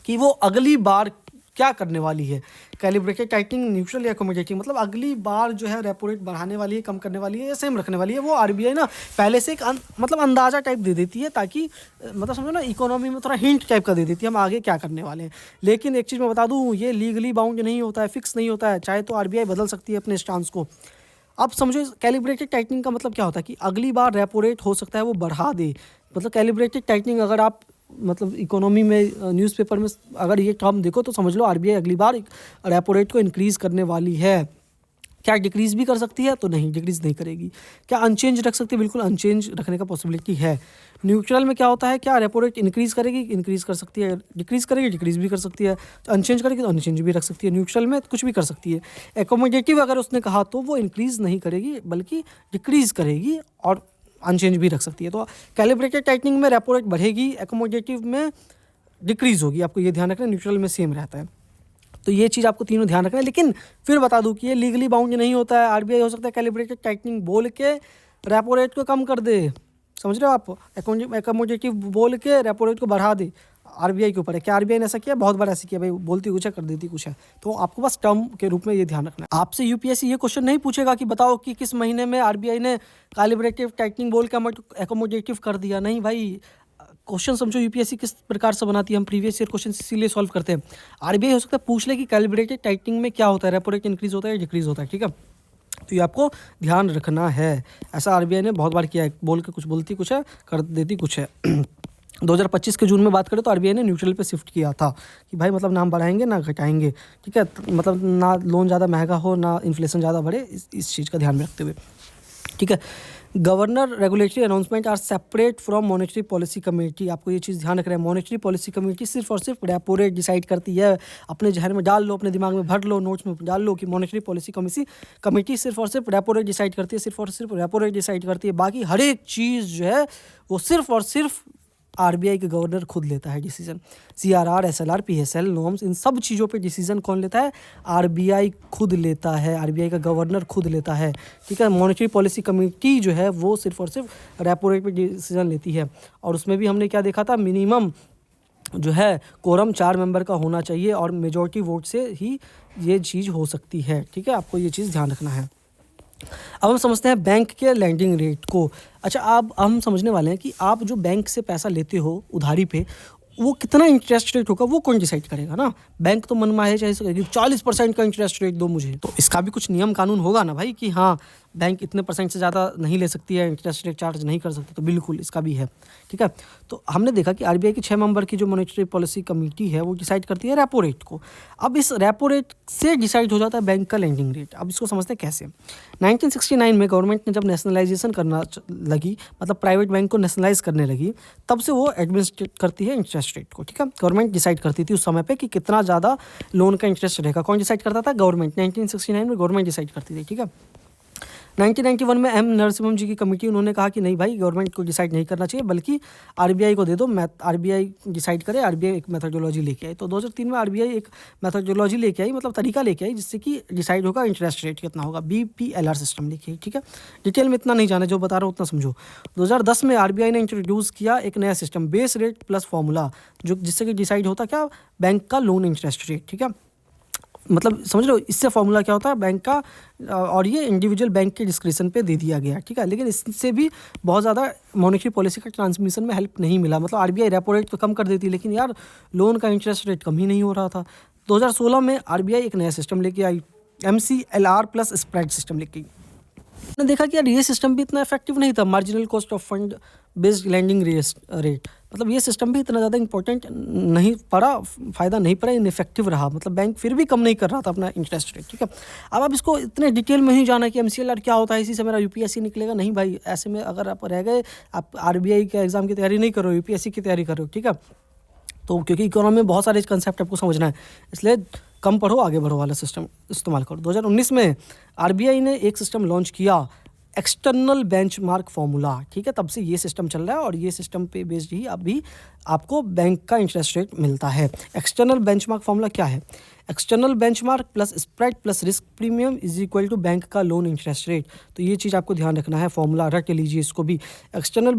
कि वो अगली बार क्या करने वाली है। कैलिब्रेटेड, टाइटनिंग, न्यूट्रल या एकोमोडेटिव, मतलब अगली बार जो है रेपो रेट बढ़ाने वाली है, कम करने वाली है या सेम रखने वाली है। वो आरबीआई ना पहले से एक मतलब अंदाज़ा टाइप दे देती है, ताकि मतलब समझो ना इकोनॉमी में थोड़ा हिंट टाइप का दे देती है, हम आगे क्या करने वाले हैं। लेकिन एक चीज़ मैं बता दूँ, ये लीगली बाउंड नहीं होता है, फिक्स नहीं होता है, चाहे तो आरबीआई बदल सकती है अपने स्टांस को। अब समझो कैलिब्रेटेड टाइटनिंग का मतलब क्या होता है, कि अगली बार रेपो रेट हो सकता है वो बढ़ा दे। मतलब कैलिब्रेटेड टाइटनिंग, अगर आप मतलब इकोनॉमी में न्यूज़पेपर में अगर ये टर्म देखो तो समझ लो आरबीआई अगली बार रेपो रेट को इंक्रीज़ करने वाली है। क्या डिक्रीज़ भी कर सकती है? तो नहीं, डिक्रीज़ नहीं करेगी। क्या अनचेंज रख सकती है? बिल्कुल अनचेंज रखने का पॉसिबिलिटी है। न्यूट्रल में क्या होता है, क्या रेपो रेट इंक्रीज़ करेगी? इंक्रीज़ कर सकती है। डिक्रीज़ करेगी? डिक्रीज़ भी कर सकती है। अनचेंज करेगी? तो अनचेंज भी रख सकती है। न्यूट्रल में कुछ भी कर सकती है। एकोमोडेटिव अगर उसने कहा तो वो इंक्रीज़ नहीं करेगी बल्कि डिक्रीज़ करेगी और अनचेंज भी रख सकती है। तो कैलिब्रेटेड टाइटनिंग में रेपो रेट बढ़ेगी, एकोमोडेटिव में डिक्रीज़ होगी। आपको ये ध्यान रखना है, न्यूट्रल में सेम रहता है। तो ये चीज़ आपको तीनों ध्यान रखना है। लेकिन फिर बता दूं कि ये लीगली बाउंड नहीं होता है। आरबीआई हो सकता है कैलिब्रेटेड टाइटनिंग बोल के रेपो रेट को कम कर दे, समझ रहे हो आप, एकोमोडेटिव बोल के रेपो रेट को बढ़ा दे। आरबीआई के ऊपर है। क्या आरबीआई ने ऐसा किया? बहुत बार ऐसा किया भाई, बोलती कुछ है कर देती कुछ है। तो आपको बस टर्म के रूप में ये ध्यान रखना है। आपसे यूपीएससी ये क्वेश्चन नहीं पूछेगा कि बताओ कि किस महीने में आरबीआई ने कैलिब्रेटिव टाइटनिंग बोल के एकोमोडेटिव कर दिया। नहीं भाई, क्वेश्चन समझो यूपीएससी किस प्रकार से बनाती है। हम प्रीवियस ईयर क्वेश्चन इसीलिए सॉल्व करते हैं। आरबीआई हो सकता है पूछ ले कि कैलिब्रेटेड टाइटनिंग में क्या होता है, रेपो रेट इंक्रीज होता है या डिक्रीज होता है, ठीक है। तो ये आपको ध्यान रखना है। ऐसा आरबीआई ने बहुत बार किया है, बोल के कुछ बोलती कुछ है कर देती कुछ है। 2025 के जून में बात करें तो आरबीआई ने न्यूट्रल पे शिफ्ट किया था कि भाई मतलब ना हम बढ़ाएंगे ना घटाएंगे, ठीक है। मतलब ना लोन ज़्यादा महंगा हो ना इन्फ्लेशन ज़्यादा बढ़े, इस चीज़ का ध्यान में रखते हुए, ठीक है। Governor regulatory announcement are separate from monetary policy committee. आपको ये चीज़ ध्यान रखना है। मॉनेटरी पॉलिसी कमेटी सिर्फ और सिर्फ रेपो रेट डिसाइड करती है। अपने जहन में डाल लो, अपने दिमाग में भर लो, नोट्स में डाल लो कि मॉनेटरी पॉलिसी कमेटी सिर्फ और सिर्फ रेपो रेट डिसाइड करती है, सिर्फ और सिर्फ रेपो रेट डिसाइड करती है। बाकी हर एक चीज़ जो है वो सिर्फ और सिर्फ आरबीआई के गवर्नर खुद लेता है decision. CRR, SLR, PSL, norms, इन सब चीज़ों पे डिसीजन कौन लेता है? आरबीआई खुद लेता है। आरबीआई का गवर्नर खुद लेता है, ठीक है। मॉनेटरी पॉलिसी कमेटी जो है वो सिर्फ और सिर्फ रेपो रेट पे डिसीजन लेती है। और उसमें भी हमने क्या देखा था, मिनिमम जो है कोरम 4 मेंबर का होना चाहिए और मेजॉरिटी वोट से ही ये चीज़ हो सकती है, ठीक है। आपको ये चीज़ ध्यान रखना है। अब हम समझते हैं बैंक के लैंडिंग रेट को। अच्छा, अब हम समझने वाले हैं कि आप जो बैंक से पैसा लेते हो उधारी पे, वो कितना इंटरेस्ट रेट होगा वो कौन डिसाइड करेगा ना। बैंक तो मनमाहे चाहे 40% का इंटरेस्ट रेट दो मुझे, तो इसका भी कुछ नियम कानून होगा ना भाई कि हाँ बैंक इतने % से ज़्यादा नहीं ले सकती है, इंटरेस्ट रेट चार्ज नहीं कर सकती। तो बिल्कुल इसका भी है, ठीक है। तो हमने देखा कि आरबीआई की 6 मेंबर की जो मॉनेटरी पॉलिसी कमेटी है वो डिसाइड करती है रेपो रेट को। अब इस रेपो रेट से डिसाइड हो जाता है बैंक का लेंडिंग रेट। अब इसको समझते हैं कैसे। 1969 में गवर्नमेंट ने जब नेशनलाइजेशन करना लगी, मतलब प्राइवेट बैंक को नेशनलाइज करने लगी, तब से वो एडमिनिस्ट्रेट करती है इंटरेस्ट रेट को, ठीक है। गवर्नमेंट डिसाइड करती थी उस समय पे कि कितना ज़्यादा लोन का इंटरेस्ट रहेगा। कौन डिसाइड करता था? गवर्नमेंट। 1969 में गवर्नमेंट डिसाइड करती थी, ठीक है। 1991 में एम नरसिम्हम जी की कमेटी, उन्होंने कहा कि नहीं भाई गवर्नमेंट को डिसाइड नहीं करना चाहिए बल्कि आरबीआई को दे दो, आरबीआई डिसाइड करे। आरबीआई एक मेथोडोलॉजी लेके आई। तो 2003 में आरबीआई एक मेथोडोलॉजी लेके आई, मतलब तरीका लेके आई जिससे कि डिसाइड होगा इंटरेस्ट रेट कितना होगा। बीपीएलआर सिस्टम लेके आई, ठीक है। डिटेल में इतना नहीं जाना, जो बता रहा हूँ उतना समझो। 2010 में आरबीआई ने इंट्रोड्यूस किया एक नया system, base rate plus formula, जो जिससे कि डिसाइड होता क्या? बैंक का लोन इंटरेस्ट रेट, ठीक है। मतलब समझ लो इससे फॉर्मूला क्या होता है बैंक का, और ये इंडिविजुअल बैंक के डिस्क्रिप्शन पे दे दिया गया, ठीक है। लेकिन इससे भी बहुत ज़्यादा मॉनेटरी पॉलिसी का ट्रांसमिशन में हेल्प नहीं मिला। मतलब आरबीआई रेपो रेट तो कम कर देती, लेकिन यार लोन का इंटरेस्ट रेट कम ही नहीं हो रहा था। 2016 में आरबीआई एक नया सिस्टम लेके आई, MCLR प्लस स्प्रेड सिस्टम लेके आई। मैंने देखा कि यार ये सिस्टम भी इतना इफेक्टिव नहीं था, marginal cost of fund based landing rate. मतलब ये सिस्टम भी इतना ज़्यादा इंपॉर्टेंट नहीं पड़ा, फ़ायदा नहीं पड़ा, इनफेक्टिव रहा। मतलब बैंक फिर भी कम नहीं कर रहा था अपना इंटरेस्ट रेट, ठीक है। अब आप इसको इतने डिटेल में ही जाना कि MCLR क्या होता है, इसी से मेरा यूपीएससी निकलेगा, नहीं भाई। ऐसे में अगर आप रह गए, आप आरबीआई के एग्ज़ाम की तैयारी नहीं करो, यूपीएससी की तैयारी करो, ठीक है। तो क्योंकि इकोनॉमी में बहुत सारे कंसेप्ट आपको समझना है, इसलिए कम पढ़ो आगे बढ़ो वाला सिस्टम इस्तेमाल करो। 2019 में आरबीआई ने एक सिस्टम लॉन्च किया, एक्सटर्नल बेंचमार्क फार्मूला, ठीक है। तब से ये सिस्टम चल रहा है और ये सिस्टम पे बेस्ड ही अभी आपको बैंक का इंटरेस्ट रेट मिलता है। एक्सटर्नल बेंचमार्क फार्मूला क्या है? External benchmark plus spread plus risk premium is equal to bank का लोन इंटरेस्ट रेट। तो ये चीज़ आपको ध्यान रखना है, फॉर्मूला रट लीजिए इसको भी। External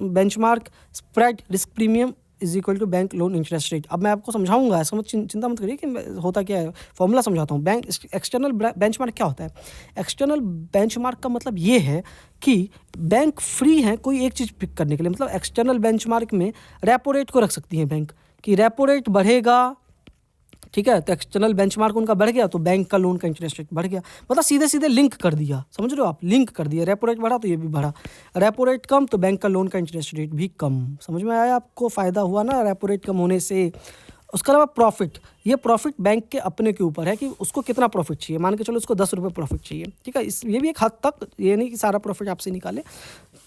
benchmark spread risk premium is equal to bank loan interest rate. अब मैं आपको समझाऊंगा, ऐसा मत चिंता मत करिए कि होता क्या है, फॉर्मूला समझाता हूँ। बैंक एक्सटर्नल बेंचमार्क क्या होता है? एक्सटर्नल बेंचमार्क का मतलब ये है कि बैंक फ्री है कोई एक चीज़ पिक करने के लिए। मतलब एक्सटर्नल बेंचमार्क में रेपो रेट को रख सकती है बैंक कि रेपो रेट बढ़ेगा, ठीक है। तो एक्सटर्नल बेंचमार्क उनका बढ़ गया तो बैंक का लोन का इंटरेस्ट रेट बढ़ गया। मतलब सीधे सीधे लिंक कर दिया, समझ रहे हो आप, लिंक कर दिया। रेपो रेट बढ़ा तो ये भी बढ़ा, रेपो रेट कम तो बैंक का लोन का इंटरेस्ट रेट भी कम। समझ में आया आपको? फ़ायदा हुआ ना रेपो रेट कम होने से। उसके अलावा प्रॉफिट, ये प्रॉफिट बैंक के अपने के ऊपर है कि उसको कितना प्रॉफिट चाहिए। मान के चलो उसको 10 रुपये प्रॉफिट चाहिए, ठीक है। ये भी एक हद तक, ये नहीं कि सारा प्रॉफिट आपसे निकाले,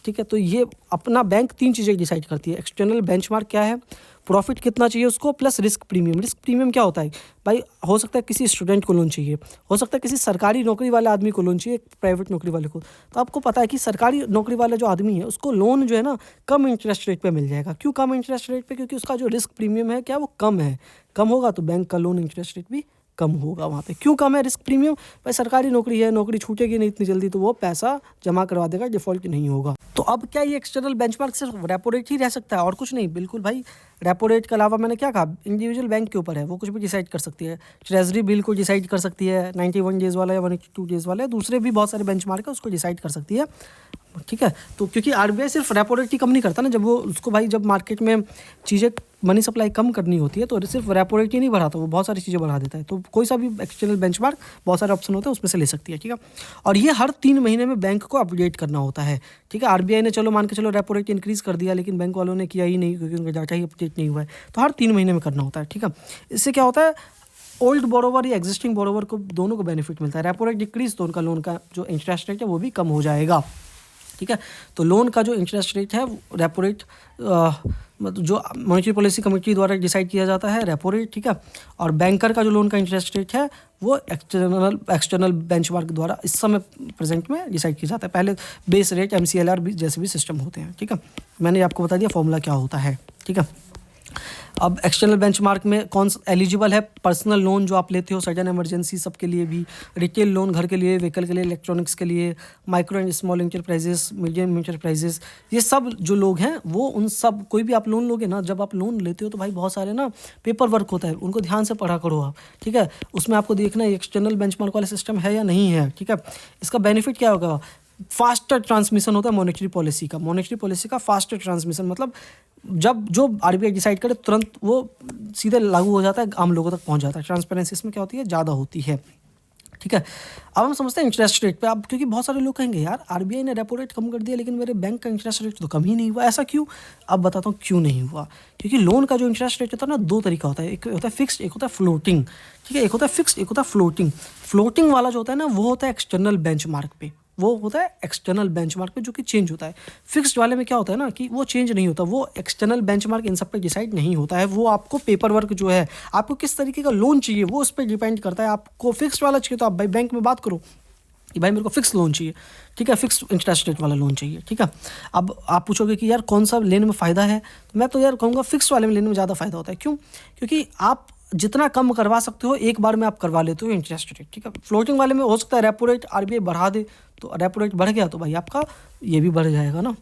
ठीक है। तो ये अपना बैंक 3 चीज़ें डिसाइड करती है। एक्सटर्नल बेंचमार्क क्या है, प्रॉफिट कितना चाहिए उसको, plus risk premium. Risk premium क्या होता है भाई, हो सकता है किसी स्टूडेंट को लोन चाहिए, हो सकता है किसी सरकारी नौकरी वाले आदमी को लोन चाहिए, प्राइवेट नौकरी वाले को। तो आपको पता है कि सरकारी नौकरी वाला जो आदमी है उसको लोन जो है ना कम इंटरेस्ट रेट पे मिल जाएगा। क्यों कम इंटरेस्ट रेट पे? क्योंकि उसका जो रिस्क प्रीमियम है क्या वो कम है। कम होगा तो बैंक का लोन इंटरेस्ट रेट भी कम होगा वहाँ पे। क्यों कम है रिस्क प्रीमियम? भाई सरकारी नौकरी है, नौकरी छूटेगी नहीं इतनी जल्दी, तो वो पैसा जमा करवा देगा, डिफॉल्ट नहीं होगा। तो अब क्या ये एक्सटर्नल बेंचमार्क सिर्फ रेपो रेट ही रह सकता है और कुछ नहीं? बिल्कुल भाई, रेपो रेट के अलावा मैंने क्या कहा, इंडिविजुअल बैंक के ऊपर है, वो कुछ भी डिसाइड कर सकती है। ट्रेजरी बिल को डिसाइड कर सकती है, 91 डेज़ वाला या 182 डेज़ वाला, दूसरे भी बहुत सारे बेंचमार्क है, उसको डिसाइड कर सकती है, ठीक है। तो क्योंकि आरबीआई सिर्फ रेपो रेट ही कम नहीं करता ना, जब वो उसको भाई जब मार्केट में चीज़ें मनी सप्लाई कम करनी होती है तो सिर्फ रेपो रेट ही नहीं बढ़ाता, वो बहुत सारी चीज़ें बढ़ा देता है। तो कोई सा भी एक्सटर्नल बेंचमार्क, बहुत सारे ऑप्शन होते हैं, उसमें से ले सकती है, ठीक है। और ये हर 3 महीने में बैंक को अपडेट करना होता है, ठीक है। आरबीआई ने चलो मान के चलो रेपो रेट इंक्रीज़ कर दिया, लेकिन बैंक वालों ने किया ही नहीं क्योंकि उनका डाटा ही अपडेट नहीं हुआ है, तो हर 3 महीने में करना होता है, ठीक है। इससे क्या होता है, ओल्ड बोरोवर या एग्जिस्टिंग बोरोवर को दोनों को बेनिफिट मिलता है। रेपो रेट डिक्रीज तो उनका लोन का जो इंटरेस्ट रेट है वो भी कम हो जाएगा, ठीक है। तो लोन का जो इंटरेस्ट रेट है, रेपो रेट मतलब जो मॉनेटरी पॉलिसी कमेटी द्वारा डिसाइड किया जाता है, रेपो रेट, ठीक है। और बैंकर का जो लोन का इंटरेस्ट रेट है वो एक्सटर्नल बेंचमार्क द्वारा इस समय प्रेजेंट में डिसाइड किया जाता है। पहले बेस रेट, MCLR भी जैसे भी सिस्टम होते हैं, ठीक है। मैंने आपको बता दिया फॉर्मूला क्या होता है, ठीक है। अब एक्सटर्नल बेंचमार्क में कौन सा एलिजिबल है, पर्सनल लोन जो आप लेते हो सडन इमरजेंसी सबके लिए भी, रिटेल लोन घर के लिए, व्हीकल के लिए, इलेक्ट्रॉनिक्स के लिए, micro and small enterprises, medium enterprises, ये सब जो लोग हैं वो उन सब, कोई भी आप लोन लोगे ना, जब आप लोन लेते हो तो भाई बहुत सारे ना पेपर वर्क होता है, उनको ध्यान से पढ़ा करो आप, ठीक है। उसमें आपको देखना है एक्सटर्नल बेंचमार्क वाला सिस्टम है या नहीं है, ठीक है। इसका बेनिफिट क्या होगा, फास्टर ट्रांसमिशन होता है मॉनेटरी पॉलिसी का फास्टर ट्रांसमिशन, मतलब जब जो आरबीआई डिसाइड करे तुरंत वो सीधे लागू हो जाता है, आम लोगों तक पहुंच जाता है। ट्रांसपेरेंसी इसमें क्या होती है, ज़्यादा होती है, ठीक है। अब हम समझते हैं इंटरेस्ट रेट पे। अब क्योंकि बहुत सारे लोग कहेंगे यार आरबीआई ने रेपो रेट कम कर दिया लेकिन मेरे बैंक का इंटरेस्ट रेट तो कम ही नहीं हुआ, ऐसा क्यों? अब बताता हूँ क्यों नहीं हुआ। क्योंकि लोन का जो इंटरेस्ट रेट होता है ना, 2 तरीका होता है, एक होता है फिक्स्ड, एक होता है फ्लोटिंग, ठीक है। एक होता है फिक्स्ड, एक होता है फ्लोटिंग। फ्लोटिंग वाला जो होता है ना वो होता है एक्सटर्नल बेंचमार्क पे, वो होता है एक्सटर्नल बेंचमार्क पे जो कि चेंज होता है। फिक्स्ड वाले में क्या होता है ना कि वो चेंज नहीं होता, वो एक्सटर्नल बेंचमार्क इन सब पे डिसाइड नहीं होता है, वो आपको पेपर वर्क जो है, आपको किस तरीके का लोन चाहिए वो उस पर डिपेंड करता है। आपको फिक्स्ड वाला चाहिए तो आप भाई बैंक में बात करो कि भाई मेरे को फिक्स लोन चाहिए, ठीक है, फिक्स इंटरेस्ट रेट वाला लोन चाहिए, ठीक है। अब आप पूछोगे कि यार कौन सा लेने में फ़ायदा है, तो मैं तो यार कहूँगा फिक्स वाले में लेने में ज़्यादा फ़ायदा होता है। क्यों? क्योंकि आप जितना कम करवा सकते हो एक बार में आप करवा लेते हो इंटरेस्ट रेट, ठीक है। फ्लोटिंग वाले में हो सकता है रेपो रेट आरबीआई बढ़ा दे, तो रेपो रेट बढ़ गया तो भाई आपका ये भी बढ़ जाएगा ना,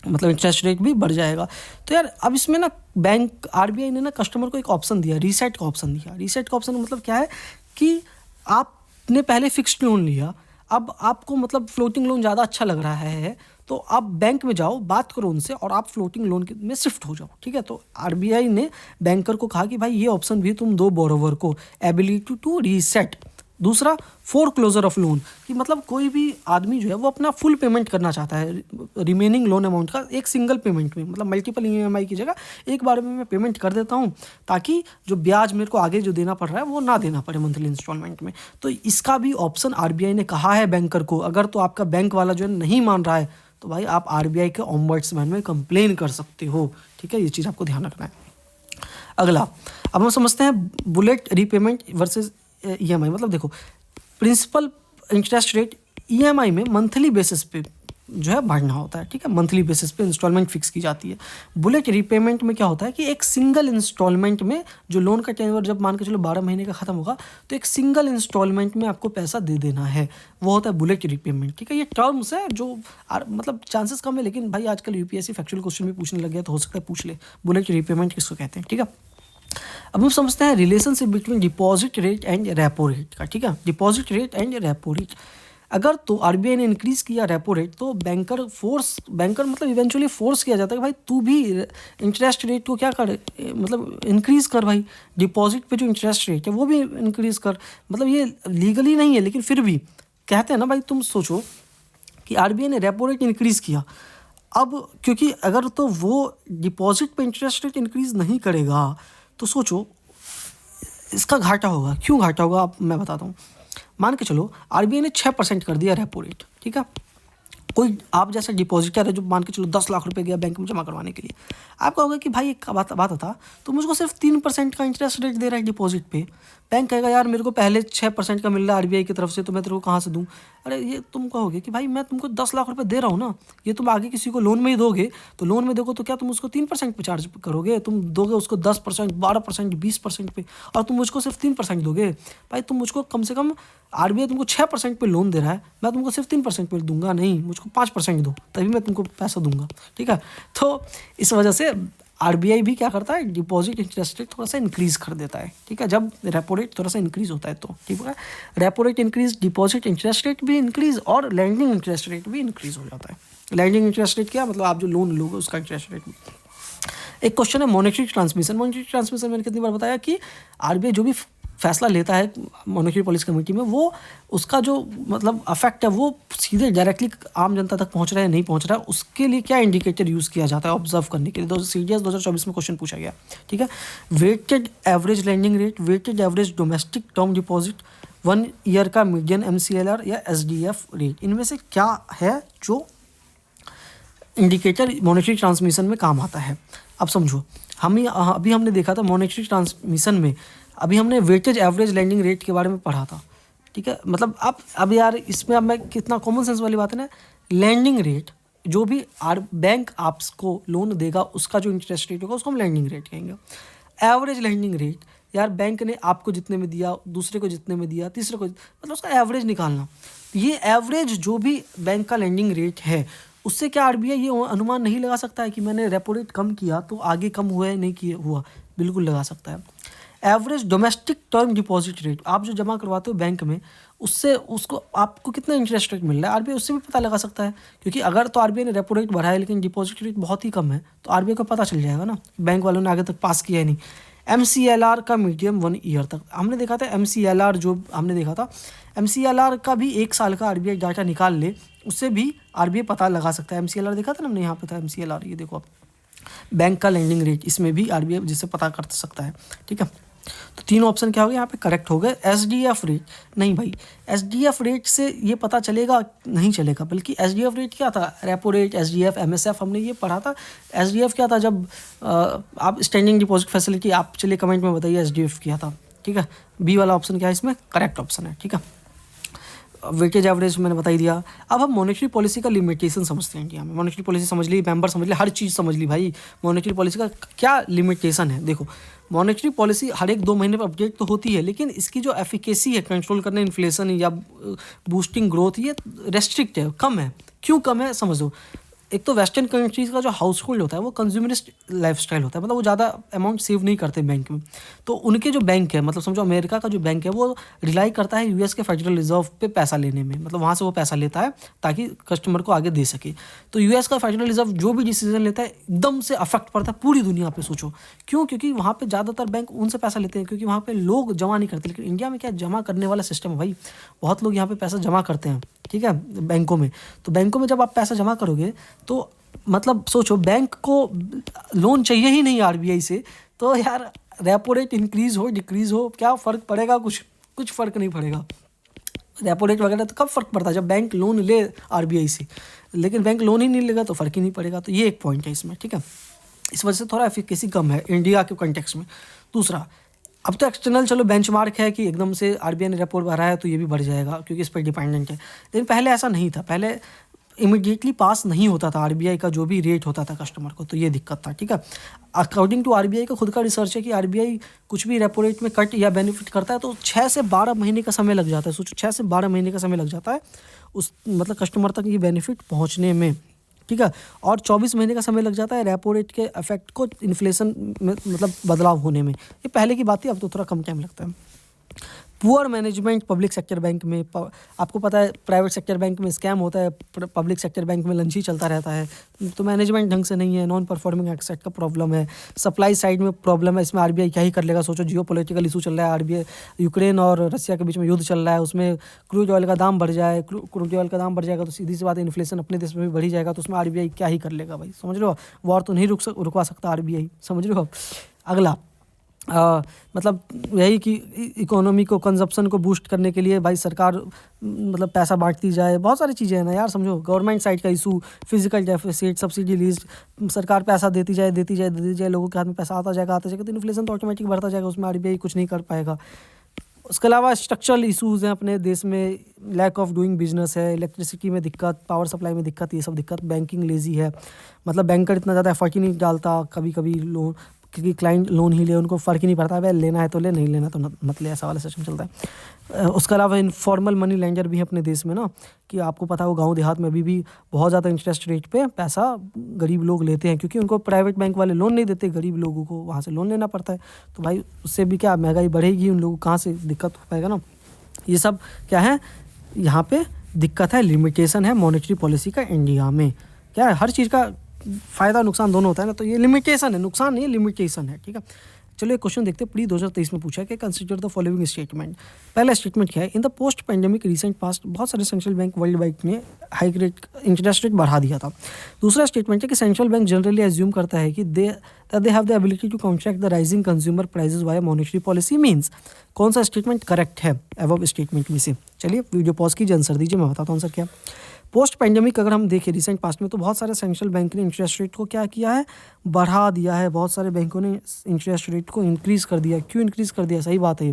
मतलब इंटरेस्ट रेट भी बढ़ जाएगा। तो यार अब इसमें ना बैंक आरबीआई ने ना कस्टमर को एक ऑप्शन दिया, रीसेट का ऑप्शन दिया। रीसेट का ऑप्शन मतलब क्या है कि आपने पहले फिक्स्ड लोन लिया, अब आपको मतलब फ्लोटिंग लोन ज़्यादा अच्छा लग रहा है, तो आप बैंक में जाओ, बात करो उनसे और आप फ्लोटिंग लोन में शिफ्ट हो जाओ, ठीक है। तो आरबीआई ने बैंकर को कहा कि भाई ये ऑप्शन भी तुम दो बोरोवर को, एबिलिटी टू रीसेट। दूसरा फोर क्लोजर ऑफ लोन, कि मतलब कोई भी आदमी जो है वो अपना फुल पेमेंट करना चाहता है रिमेनिंग लोन अमाउंट का एक सिंगल पेमेंट में, मतलब मल्टीपल ईएमआई की जगह एक बार में मैं पेमेंट कर देता हूँ, ताकि जो ब्याज मेरे को आगे जो देना पड़ रहा है वो ना देना पड़े मंथली इंस्टॉलमेंट में। तो इसका भी ऑप्शन आरबीआई ने कहा है बैंकर को। अगर तो आपका बैंक वाला जो है नहीं मान रहा है तो भाई आप आरबीआई के ओम्बड्समैन में कंप्लेन कर सकते हो, ठीक है। ये चीज़ आपको ध्यान रखना है। अगला, अब हम समझते हैं बुलेट रीपेमेंट वर्सेस ईएमआई। मतलब देखो, प्रिंसिपल इंटरेस्ट रेट ईएमआई में मंथली बेसिस पे जो है भरना होता है, ठीक है। मंथली बेसिस पे इंस्टॉलमेंट फिक्स की जाती है। बुलेट रीपेमेंट में क्या होता है कि एक सिंगल इंस्टॉलमेंट में जो लोन का टेन्योर जब मान के चलो 12 महीने का खत्म होगा तो एक सिंगल इंस्टॉलमेंट में आपको पैसा दे देना है, वो होता है बुलेट रीपेमेंट, ठीक है। ये टर्म्स है जो मतलब चांसेस कम है, लेकिन भाई आजकल यूपीएससी फैक्चुअल क्वेश्चन भी पूछने लग गया तो हो सकता है पूछ ले बुलेट रीपेमेंट किसको कहते हैं, ठीक है। अब हम समझते हैं relationship between deposit rate and repo rate का, ठीक है। Deposit rate and repo rate, अगर तो आरबीआई ने इंक्रीज़ किया रेपो रेट तो बैंकर मतलब इवेंचुअली फोर्स किया जाता है कि भाई तू भी इंटरेस्ट रेट को क्या कर, मतलब इंक्रीज़ कर भाई, डिपॉजिट पे जो इंटरेस्ट रेट है वो भी इंक्रीज़ कर। मतलब ये लीगली नहीं है लेकिन फिर भी कहते हैं ना भाई, तुम सोचो कि आरबीआई ने रेपो रेट इंक्रीज़ किया, अब क्योंकि अगर तो वो डिपॉजिट पे इंटरेस्ट रेट इंक्रीज़ नहीं करेगा तो सोचो इसका घाटा होगा। क्यों घाटा होगा आप मैं बताता हूँ। मान के चलो आरबीआई ने 6% कर दिया रेपो रेट, ठीक है। कोई आप जैसा डिपॉजिटर है जो मान के चलो 10 लाख रुपए गया बैंक में जमा करवाने के लिए, आप कहोगे कि भाई एक बात बता, तो मुझको सिर्फ 3% का इंटरेस्ट रेट दे रहा है डिपॉजिट पे। बैंक कहेगा यार मेरे को पहले 6% का मिल रहा है आरबीआई की तरफ से, तो मैं तेरे को कहाँ से दूँ। अरे ये तुम कहोगे कि भाई मैं तुमको 10 लाख रुपए दे रहा हूँ ना, ये तुम आगे किसी को लोन में ही दोगे, तो लोन में दोगे तो क्या तुम उसको 3% पे चार्ज करोगे, तुम दोगे उसको 10%, 12%, 20% पे, और तुम मुझको सिर्फ 3% दोगे। भाई तुम मुझको कम से कम, आरबीआई तुमको 6% पे लोन दे रहा है, मैं तुमको सिर्फ 3% पे दूंगा नहीं, मुझको 5% दो तभी मैं तुमको पैसा दूंगा, ठीक है। तो इस वजह से आरबीआई भी क्या करता है, डिपॉजिट इंटरेस्ट रेट थोड़ा सा इंक्रीज़ कर देता है, ठीक है, जब रेपो रेट थोड़ा सा इंक्रीज़ होता है तो, ठीक है। Repo rate increase, deposit interest rate भी इंक्रीज़ और लैंडिंग इंटरेस्ट रेट भी इंक्रीज़ हो जाता है। लैंडिंग इंटरेस्ट रेट क्या मतलब, आप जो लोन लोगे उसका इंटरेस्ट रेट। एक क्वेश्चन है मॉनेटरी ट्रांसमिशन। मॉनेटरी ट्रांसमिशन मैंने कितनी बार बताया कि आरबीआई जो भी फैसला लेता है मॉनेटरी पॉलिसी कमेटी में, वो उसका जो मतलब अफेक्ट है वो सीधे डायरेक्टली आम जनता तक पहुंच रहा है नहीं पहुंच रहा है, उसके लिए क्या इंडिकेटर यूज़ किया जाता है ऑब्जर्व करने के लिए। सीडीएस 2024 में क्वेश्चन पूछा गया, ठीक है। Weighted average lending rate, weighted average domestic term deposit, 1 year का मीडियन एमसीएलआर या एसडीएफ रेट, इनमें से क्या है जो इंडिकेटर मॉनेटरी ट्रांसमिशन में काम आता है। अब समझो, अभी हमने देखा था मॉनेटरी ट्रांसमिशन में, अभी हमने वेटेज एवरेज लैंडिंग रेट के बारे में पढ़ा था, ठीक है। मतलब अब यार इसमें अब मैं कितना कॉमन सेंस वाली बात है ना, लैंडिंग रेट जो भी बैंक आपको लोन देगा उसका जो इंटरेस्ट रेट होगा उसको हम लैंडिंग रेट कहेंगे। एवरेज लैंडिंग रेट, यार बैंक ने आपको जितने में दिया, दूसरे को जितने में दिया, तीसरे को, मतलब उसका एवरेज निकालना। ये एवरेज जो भी बैंक का लैंडिंग रेट है उससे क्या आरबीआई ये अनुमान नहीं लगा सकता है कि मैंने रेपो रेट कम किया तो आगे कम हुआ है नहीं किया हुआ, बिल्कुल लगा सकता है। Average domestic term deposit rate, आप जो जमा करवाते हो बैंक में उससे उसको आपको कितना इंटरेस्ट रेट मिल रहा है आरबीआई उससे भी पता लगा सकता है, क्योंकि अगर तो आरबीआई ने रेपो रेट बढ़ाया लेकिन डिपॉजिट रेट बहुत ही कम है तो आरबीआई को पता चल जाएगा ना, बैंक वालों ने आगे तक पास किया है नहीं। एमसीएलआर का मीडियम 1 ईयर तक हमने देखा था, एमसीएलआर जो हमने देखा था, एमसीएलआर का भी 1 साल का आरबीआई डाटा निकाल ले उससे भी आरबीआई पता लगा सकता है। एमसीएलआर देखा था ना हमने, यहाँ पे था एमसीएलआर, ये देखो आप, बैंक का लैंडिंग रेट, इसमें भी आरबीआई जिससे पता कर सकता है, ठीक है। तो 3 ऑप्शन क्या हो गए यहाँ पे करेक्ट हो गए। एसडीएफ रेट, नहीं भाई एसडीएफ रेट से ये पता चलेगा नहीं चलेगा, बल्कि एसडीएफ रेट क्या था, रेपो रेट, एसडीएफ, एमएसएफ हमने ये पढ़ा था। एसडीएफ क्या था, जब आप स्टैंडिंग डिपॉजिट फैसिलिटी, आप चलिए कमेंट में बताइए एसडीएफ क्या था, ठीक है। बी वाला ऑप्शन क्या है इसमें करेक्ट ऑप्शन है, ठीक है। वेटेज एवरेज मैंने बता ही दिया। अब हम मॉनेटरी पॉलिसी का लिमिटेशन समझते हैं इंडिया में। मॉनेटरी पॉलिसी समझ ली, मेंबर समझ ली, हर चीज़ समझ ली भाई, मॉनेटरी पॉलिसी का क्या लिमिटेशन है। देखो मॉनेटरी पॉलिसी हर एक 2 महीने पर अपडेट तो होती है, लेकिन इसकी जो एफिकेसी है कंट्रोल करने इन्फ्लेशन या बूस्टिंग ग्रोथ, ये रेस्ट्रिक्ट है, कम है। क्यों कम है समझ लो। एक तो वेस्टर्न कंट्रीज़ का जो हाउस होल्ड होता है वो कंज्यूमरिस्ट लाइफस्टाइल होता है, मतलब वो ज़्यादा अमाउंट सेव नहीं करते बैंक में, तो उनके जो बैंक है, मतलब समझो अमेरिका का जो बैंक है वो रिलाई करता है यूएस के फेडरल रिजर्व पे पैसा लेने में, मतलब वहाँ से वो पैसा लेता है ताकि कस्टमर को आगे दे सके। तो यूएस का फेडरल रिजर्व जो भी डिसीजन लेता है एकदम से अफेक्ट पड़ता है पूरी दुनिया पर। सोचो क्यों, क्योंकि वहाँ पर ज़्यादातर बैंक उनसे पैसा लेते हैं, क्योंकि वहाँ पर लोग जमा नहीं करते। लेकिन इंडिया में क्या जमा करने वाला सिस्टम है भाई, बहुत लोग यहाँ पर पैसा जमा करते हैं, ठीक है, बैंकों में। तो बैंकों में जब आप पैसा जमा करोगे तो मतलब सोचो बैंक को लोन चाहिए ही नहीं आरबीआई से, तो यार रेपो रेट इंक्रीज हो डिक्रीज हो क्या फ़र्क पड़ेगा, कुछ फ़र्क नहीं पड़ेगा। रेपो रेट वगैरह तो कब फ़र्क पड़ता है, जब बैंक लोन ले आरबीआई से, लेकिन बैंक लोन ही नहीं लेगा तो फ़र्क ही नहीं पड़ेगा। तो ये एक पॉइंट है इसमें, ठीक है। इस वजह से थोड़ा एफिकेसी कम है इंडिया के कॉन्टेक्स्ट में। दूसरा, अब तो एक्सटर्नल चलो बेंचमार्क है कि एकदम से आरबीआई ने रेपो बढ़ा है तो ये भी बढ़ जाएगा क्योंकि इस पर डिपेंडेंट है, लेकिन पहले ऐसा नहीं था। पहले इमीडिएटली पास नहीं होता था आरबीआई का जो भी रेट होता था कस्टमर को, तो ये दिक्कत था, ठीक है। अकॉर्डिंग टू आरबीआई का खुद का रिसर्च है कि आरबीआई कुछ भी रेपो रेट में कट या बेनिफिट करता है तो 6 से 12 महीने का समय लग जाता है। सोचो 6 से 12 महीने का समय लग जाता है उस मतलब कस्टमर तक ये बेनिफिट पहुँचने में, ठीक है। और 24 महीने का समय लग जाता है रेपो रेट के इफेक्ट को इन्फ्लेशन में मतलब बदलाव होने में। ये पहले की बात थी, अब तो थोड़ा कम टाइम लगता है। Poor management public sector bank में, आपको पता है प्राइवेट सेक्टर बैंक में स्कैम होता है, पब्लिक सेक्टर बैंक में लंच ही चलता रहता है, तो मैनेजमेंट ढंग से नहीं है, नॉन परफॉर्मिंग एसेट का प्रॉब्लम है, सप्लाई साइड में प्रॉब्लम है। इसमें आरबीआई क्या ही कर लेगा। सोचो जियो पॉलिटिकल इशू चल रहा है, आरबीआई यूक्रेन और रसिया के बीच में युद्ध चल रहा है, उसमें क्रूड ऑयल का दाम बढ़ जाए, क्रूड ऑयल का दाम बढ़ जाएगा तो सीधी सी बात है इन्फ्लेशन अपने देश में भी बढ़ी जाएगा, तो उसमें आरबीआई क्या ही कर लेगा भाई, समझ रहे हो। वॉर तो नहीं रुकवा सकता आरबीआई, समझ रहे हो। अगला मतलब यही कि इकोनॉमी को, कंजप्शन को बूस्ट करने के लिए भाई सरकार मतलब पैसा बांटती जाए, बहुत सारी चीज़ें हैं ना यार। समझो, गवर्नमेंट साइड का issue, physical deficit, subsidy list, सरकार पैसा देती जाए देती जाए देती जाए, लोगों के हाथ में पैसा आता जाएगा, तो इन्फ्लेशन तो ऑटोमेटिक बढ़ता जाएगा, उसमें आरबीआई कुछ नहीं कर पाएगा। उसके अलावा स्ट्रक्चरल इश्यूज़ हैं अपने देश में, लैक ऑफ डूइंग बिजनेस है, इलेक्ट्रिसिटी में दिक्कत, पावर सप्लाई में दिक्कत, ये सब दिक्कत, बैंकिंग लेजी है, मतलब बैंकर इतना ज़्यादा एफर्ट ही नहीं डालता कभी कभी लोन, क्योंकि क्लाइंट लोन ही ले, उनको फ़र्क ही नहीं पड़ता है, लेना है तो ले, नहीं लेना तो मत ले, ऐसा वाला सिस्टम चलता है। उसके अलावा इनफॉर्मल मनी लेंडर भी है अपने देश में ना, कि आपको पता हो गांव देहात में अभी भी बहुत ज़्यादा इंटरेस्ट रेट पे पैसा गरीब लोग लेते हैं, क्योंकि उनको प्राइवेट बैंक वाले लोन नहीं देते, गरीब लोगों को वहाँ से लोन लेना पड़ता है। तो भाई उससे भी क्या महंगाई बढ़ेगी, उन लोगों को कहाँ से दिक्कत हो पाएगा ना। ये सब क्या है, यहाँ पे दिक्कत है, लिमिटेशन है मॉनेटरी पॉलिसी का इंडिया में। क्या है, हर चीज़ का फ़ायदा नुकसान दोनों होता है ना, तो ये लिमिटेशन है, नुकसान नहीं है, लिमिटेशन है, ठीक है। चलो एक क्वेश्चन देखते हैं, प्री 2023 में पूछा है कि कंसिडर द फॉलोइंग स्टेटमेंट। पहला स्टेटमेंट क्या है, in the post pandemic recent past बहुत सारे सेंट्रल बैंक वर्ल्ड वाइड ने हाई रेट इंटरेस्ट रेट बढ़ा दिया था। दूसरा स्टेटमेंट है कि सेंट्रल बैंक जनरली एज्यूम करता है कि they have the ability to counteract the rising consumer prices via monetary policy means. कौन सा स्टेटमेंट करेक्ट है अबव स्टेटमेंट में से? चलिए वीडियो पॉज कीजिए, आंसर दीजिए, मैं बताता हूँ आंसर क्या। पोस्ट पेंडेमिक अगर हम देखें रिसेंट पास्ट में, तो बहुत सारे सेंट्रल बैंक ने इंटरेस्ट रेट को क्या किया है, बढ़ा दिया है। बहुत सारे बैंकों ने इंटरेस्ट रेट को इंक्रीज़ कर दिया। क्यों इंक्रीज़ कर दिया? सही बात है,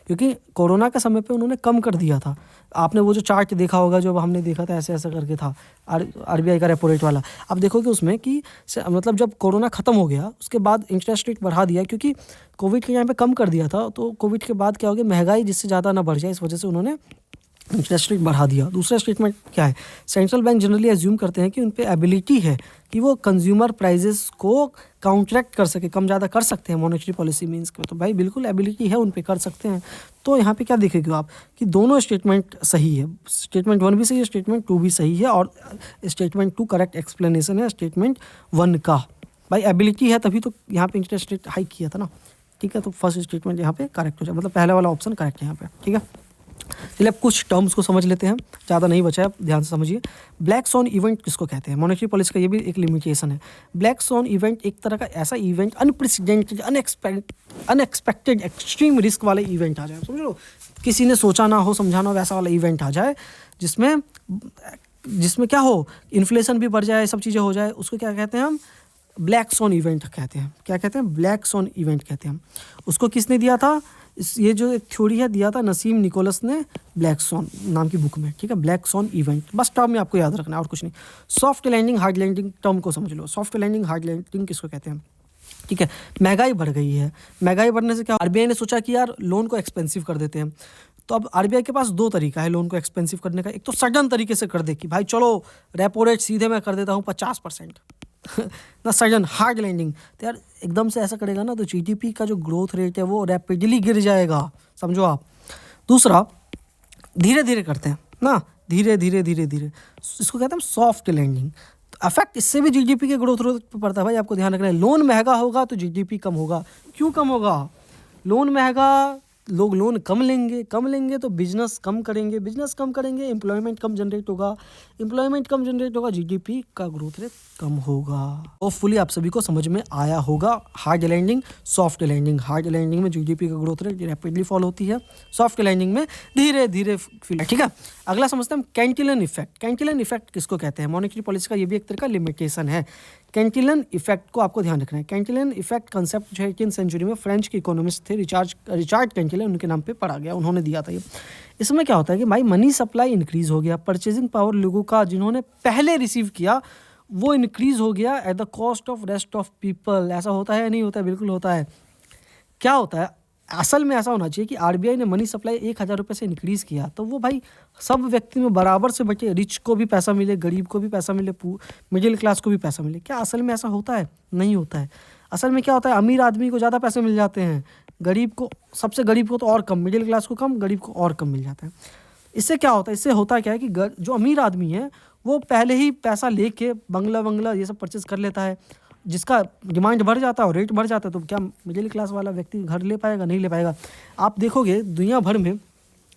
क्योंकि कोरोना के समय पे उन्होंने कम कर दिया था। आपने वो जो चार्ट देखा होगा, जो हमने देखा था, ऐसे ऐसा करके था आरबीआई का रेपो रेट वाला। अब देखोगे उसमें कि मतलब जब कोरोना ख़त्म हो गया उसके बाद इंटरेस्ट रेट बढ़ा दिया, क्योंकि कोविड के टाइम पे कम कर दिया था। तो कोविड के बाद क्या हो गया, महंगाई जिससे ज़्यादा ना बढ़ जाए, इस वजह से उन्होंने इंटरेस्ट रेट बढ़ा दिया। दूसरा स्टेटमेंट क्या है, सेंट्रल बैंक जनरली एज्यूम करते हैं कि उन पे एबिलिटी है कि वो कंज्यूमर प्राइजेस को काउंटरैक्ट कर सके, कम ज़्यादा कर सकते हैं मॉनेटरी पॉलिसी मीन्स के। तो भाई बिल्कुल एबिलिटी है, उन पे कर सकते हैं। तो यहाँ पे क्या देखेंगे आप कि दोनों स्टेटमेंट सही है, स्टेटमेंट 1 भी सही है, स्टेटमेंट 2 भी सही है, और स्टेटमेंट 2 करेक्ट एक्सप्लेनेशन है स्टेटमेंट 1 का। भाई एबिलिटी है तभी तो यहाँ पे इंटरेस्ट रेट हाइक किया था ना, ठीक है। तो फर्स्ट स्टेटमेंट यहाँ पे करेक्ट हो जाए, मतलब पहला वाला ऑप्शन करेक्ट है यहाँ पे, ठीक है। चलिए अब कुछ टर्म्स को समझ लेते हैं, ज़्यादा नहीं बचा है, ध्यान से समझिए। ब्लैक सॉन इवेंट किसको कहते हैं? मॉनेटरी पॉलिसी का ये भी एक लिमिटेशन है। ब्लैक सॉन इवेंट एक तरह का ऐसा event, unprecedented, unexpected, extreme risk वाले इवेंट आ जाए, समझ लो, किसी ने सोचा ना हो, समझा ना हो, वैसा वाला इवेंट आ जाए जिसमें क्या हो, इन्फ्लेशन भी बढ़ जाए, सब चीज़ें हो जाए, उसको क्या कहते हैं हम? ब्लैक सॉन इवेंट कहते हैं। क्या कहते हैं? ब्लैक सॉन इवेंट कहते हैं हम। उसको किसने दिया था? ये जो एक थ्योरी है दिया था नसीम निकोलस ने ब्लैक सॉन नाम की बुक में, ठीक है। ब्लैक सॉन इवेंट, बस टर्म में आपको याद रखना है और कुछ नहीं। Soft landing, hard landing term को समझ लो। सॉफ्ट लैंडिंग, हार्ड लैंडिंग किसको कहते हैं? ठीक है, महंगाई बढ़ गई है, महंगाई बढ़ने से क्या, आरबीआई ने सोचा कि यार लोन को एक्सपेंसिव कर देते हैं। तो अब आरबीआई के पास दो तरीका है लोन को एक्सपेंसिव करने का। एक तो सडन तरीके से कर दे कि भाई चलो रेपो रेट सीधे मैं कर देता हूँ 50% ना सडन हार्ड लैंडिंग, तो यार एकदम से ऐसा करेगा ना तो जीडीपी का जो ग्रोथ रेट है वो रैपिडली गिर जाएगा, समझो आप। दूसरा धीरे धीरे करते हैं ना, धीरे धीरे धीरे धीरे, इसको कहते हैं सॉफ्ट लैंडिंग। तो अफेक्ट इससे भी जीडीपी के ग्रोथ रेट पर पड़ता है। भाई आपको ध्यान रखना है, लोन महंगा होगा तो जीडीपी कम होगा। क्यों कम होगा? लोन महंगा, लोग लोन कम लेंगे तो बिजनेस कम करेंगे, एम्प्लॉयमेंट कम जनरेट होगा, जीडीपी का ग्रोथ रेट कम होगा। होपफुली आप सभी को समझ में आया होगा। Hard landing, soft landing. Hard landing में जीडीपी का ग्रोथ रेट रैपिडली फॉल होती है, सॉफ्ट लैंडिंग में धीरे धीरे फील, ठीक है। अगला समझते हैं कैंटिलन इफेक्ट। कैंटिलन इफेक्ट किसको कहते हैं? मॉनेटरी पॉलिसी का ये भी एक तरह का लिमिटेशन है। कैंटिलन इफेक्ट को आपको ध्यान रखना है। कैंटिलन इफेक्ट कंसेप्ट जो है 18th सेंचुरी में फ्रेंच के इकोनॉमिस्ट थे, रिचार्ड कैंटिलन, उनके नाम पे पढ़ा गया, उन्होंने दिया था ये। इसमें क्या होता है कि भाई मनी सप्लाई इंक्रीज हो गया, परचेजिंग पावर लोगों का जिन्होंने पहले रिसीव किया वो इंक्रीज हो गया at the cost of rest of people. ऐसा होता है या नहीं होता है? बिल्कुल होता है। क्या होता है असल में? ऐसा होना चाहिए कि आरबीआई ने मनी सप्लाई 1,000 रुपये से इंक्रीज़ किया तो वो भाई सब व्यक्ति में बराबर से बटे, रिच को भी पैसा मिले, गरीब को भी पैसा मिले, मिडिल क्लास को भी पैसा मिले। क्या असल में ऐसा होता है? नहीं होता है। असल में क्या होता है, अमीर आदमी को ज़्यादा पैसे मिल जाते हैं, गरीब को, सबसे गरीब को तो और कम, मिडिल क्लास को कम, गरीब को और कम मिल जाता है। इससे क्या होता है? इससे होता क्या है कि जो अमीर आदमी है वो पहले ही पैसा लेके बंगला ये सब परचेज कर लेता है, जिसका डिमांड बढ़ जाता है और रेट बढ़ जाता है, तो क्या मिडिल क्लास वाला व्यक्ति घर ले पाएगा? नहीं ले पाएगा। आप देखोगे दुनिया भर में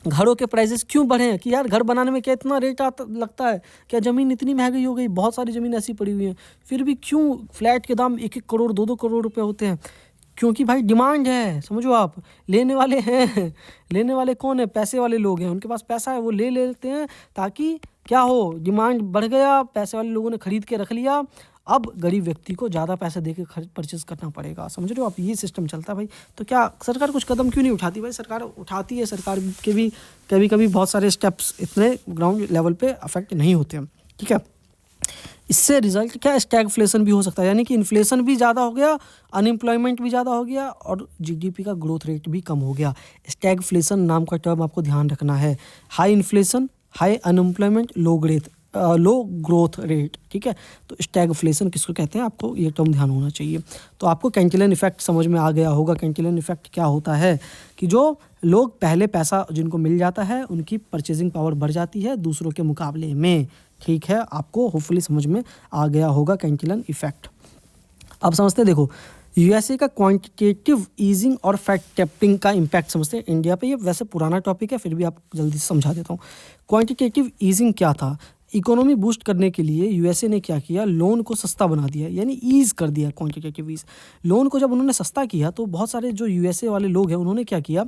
घरों के प्राइसेस क्यों बढ़े हैं कि यार घर बनाने में क्या इतना रेट लगता है? क्या ज़मीन इतनी महंगी हो गई? बहुत सारी ज़मीन ऐसी पड़ी हुई है, फिर भी क्यों फ्लैट के दाम 1-1 करोड़ 2-2 करोड़ रुपए होते हैं? क्योंकि भाई डिमांड है, समझो आप, लेने वाले हैं। लेने वाले कौन है? पैसे वाले लोग हैं, उनके पास पैसा है, वो ले लेते हैं ताकि क्या हो, डिमांड बढ़ गया, पैसे वाले लोगों ने खरीद के रख लिया, अब गरीब व्यक्ति को ज़्यादा पैसे दे के परचेज़ करना पड़ेगा। समझ रहे हो आप, ये सिस्टम चलता है भाई। तो क्या सरकार कुछ कदम क्यों नहीं उठाती? भाई सरकार उठाती है, सरकार के भी कभी कभी बहुत सारे स्टेप्स इतने ग्राउंड लेवल पे अफेक्ट नहीं होते हैं, ठीक है। इससे रिजल्ट क्या, स्टैगफ्लेशन भी हो सकता है, यानी कि इन्फ्लेशन भी ज़्यादा हो गया, अनएम्प्लॉयमेंट भी ज़्यादा हो गया और जीडीपी का ग्रोथ रेट भी कम हो गया। स्टैगफ्लेशन नाम का टर्म आपको ध्यान रखना है। हाई इन्फ्लेशन, हाई अनएम्प्लॉयमेंट, लो ग्रोथ रेट, ठीक है। तो स्टैगफ्लेशन किसको कहते हैं, आपको ये टर्म ध्यान होना चाहिए। तो आपको कैंटिलन इफेक्ट समझ में आ गया होगा। कैंटिलन इफेक्ट क्या होता है कि जो लोग पहले पैसा जिनको मिल जाता है उनकी परचेजिंग पावर बढ़ जाती है दूसरों के मुकाबले में, ठीक है। आपको होपफुली समझ में आ गया होगा कैंटिलन इफेक्ट। अब समझते हैं, देखो यूएसए का क्वांटिटेटिव ईजिंग और फैक्ट टेपरिंग का इम्पैक्ट समझते हैं इंडिया पे। ये वैसे पुराना टॉपिक है, फिर भी आप जल्दी से समझा देता हूँ। क्वांटिटेटिव ईजिंग क्या था? इकोनॉमी बूस्ट करने के लिए यूएसए ने क्या किया, लोन को सस्ता बना दिया, यानी ईज कर दिया। क्वांटिटेटिव ईज, लोन को जब उन्होंने सस्ता किया तो बहुत सारे जो यूएसए वाले लोग हैं उन्होंने क्या किया,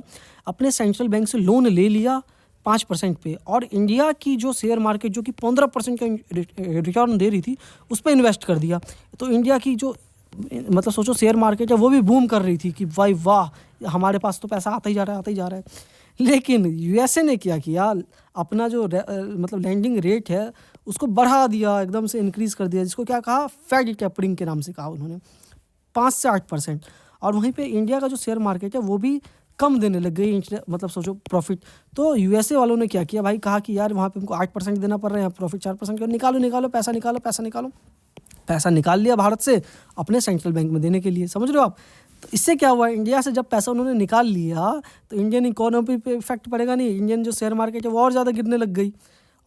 अपने सेंट्रल बैंक से लोन ले लिया 5% पे, और इंडिया की जो शेयर मार्केट जो कि 15% का रिटर्न दे रही थी उस पर इन्वेस्ट कर दिया। तो इंडिया की जो मतलब सोचो शेयर मार्केट है वो भी बूम कर रही थी कि भाई वाह, हमारे पास तो पैसा आता ही जा रहा है, आता ही जा रहा है। लेकिन यूएसए ने क्या किया, अपना जो मतलब लैंडिंग रेट है उसको बढ़ा दिया, एकदम से इंक्रीज़ कर दिया, जिसको क्या कहा, फेड टेपरिंग के नाम से कहा उन्होंने, 5 से 8%। और वहीं पे इंडिया का जो शेयर मार्केट है वो भी कम देने लग गई, मतलब सोचो प्रॉफिट। तो यूएसए वालों ने क्या किया भाई, कहा कि यार वहाँ पे हमको 8% देना पड़ रहा है, प्रॉफिट 4% का, निकालो पैसा निकालो, पैसा निकाल लिया भारत से अपने सेंट्रल बैंक में देने के लिए। समझ रहे हो आप। तो इससे क्या हुआ, इंडिया से जब पैसा उन्होंने निकाल लिया तो इंडियन इकोनॉमी पे इफेक्ट पड़ेगा नहीं, इंडियन जो शेयर मार्केट है वो और ज़्यादा गिरने लग गई,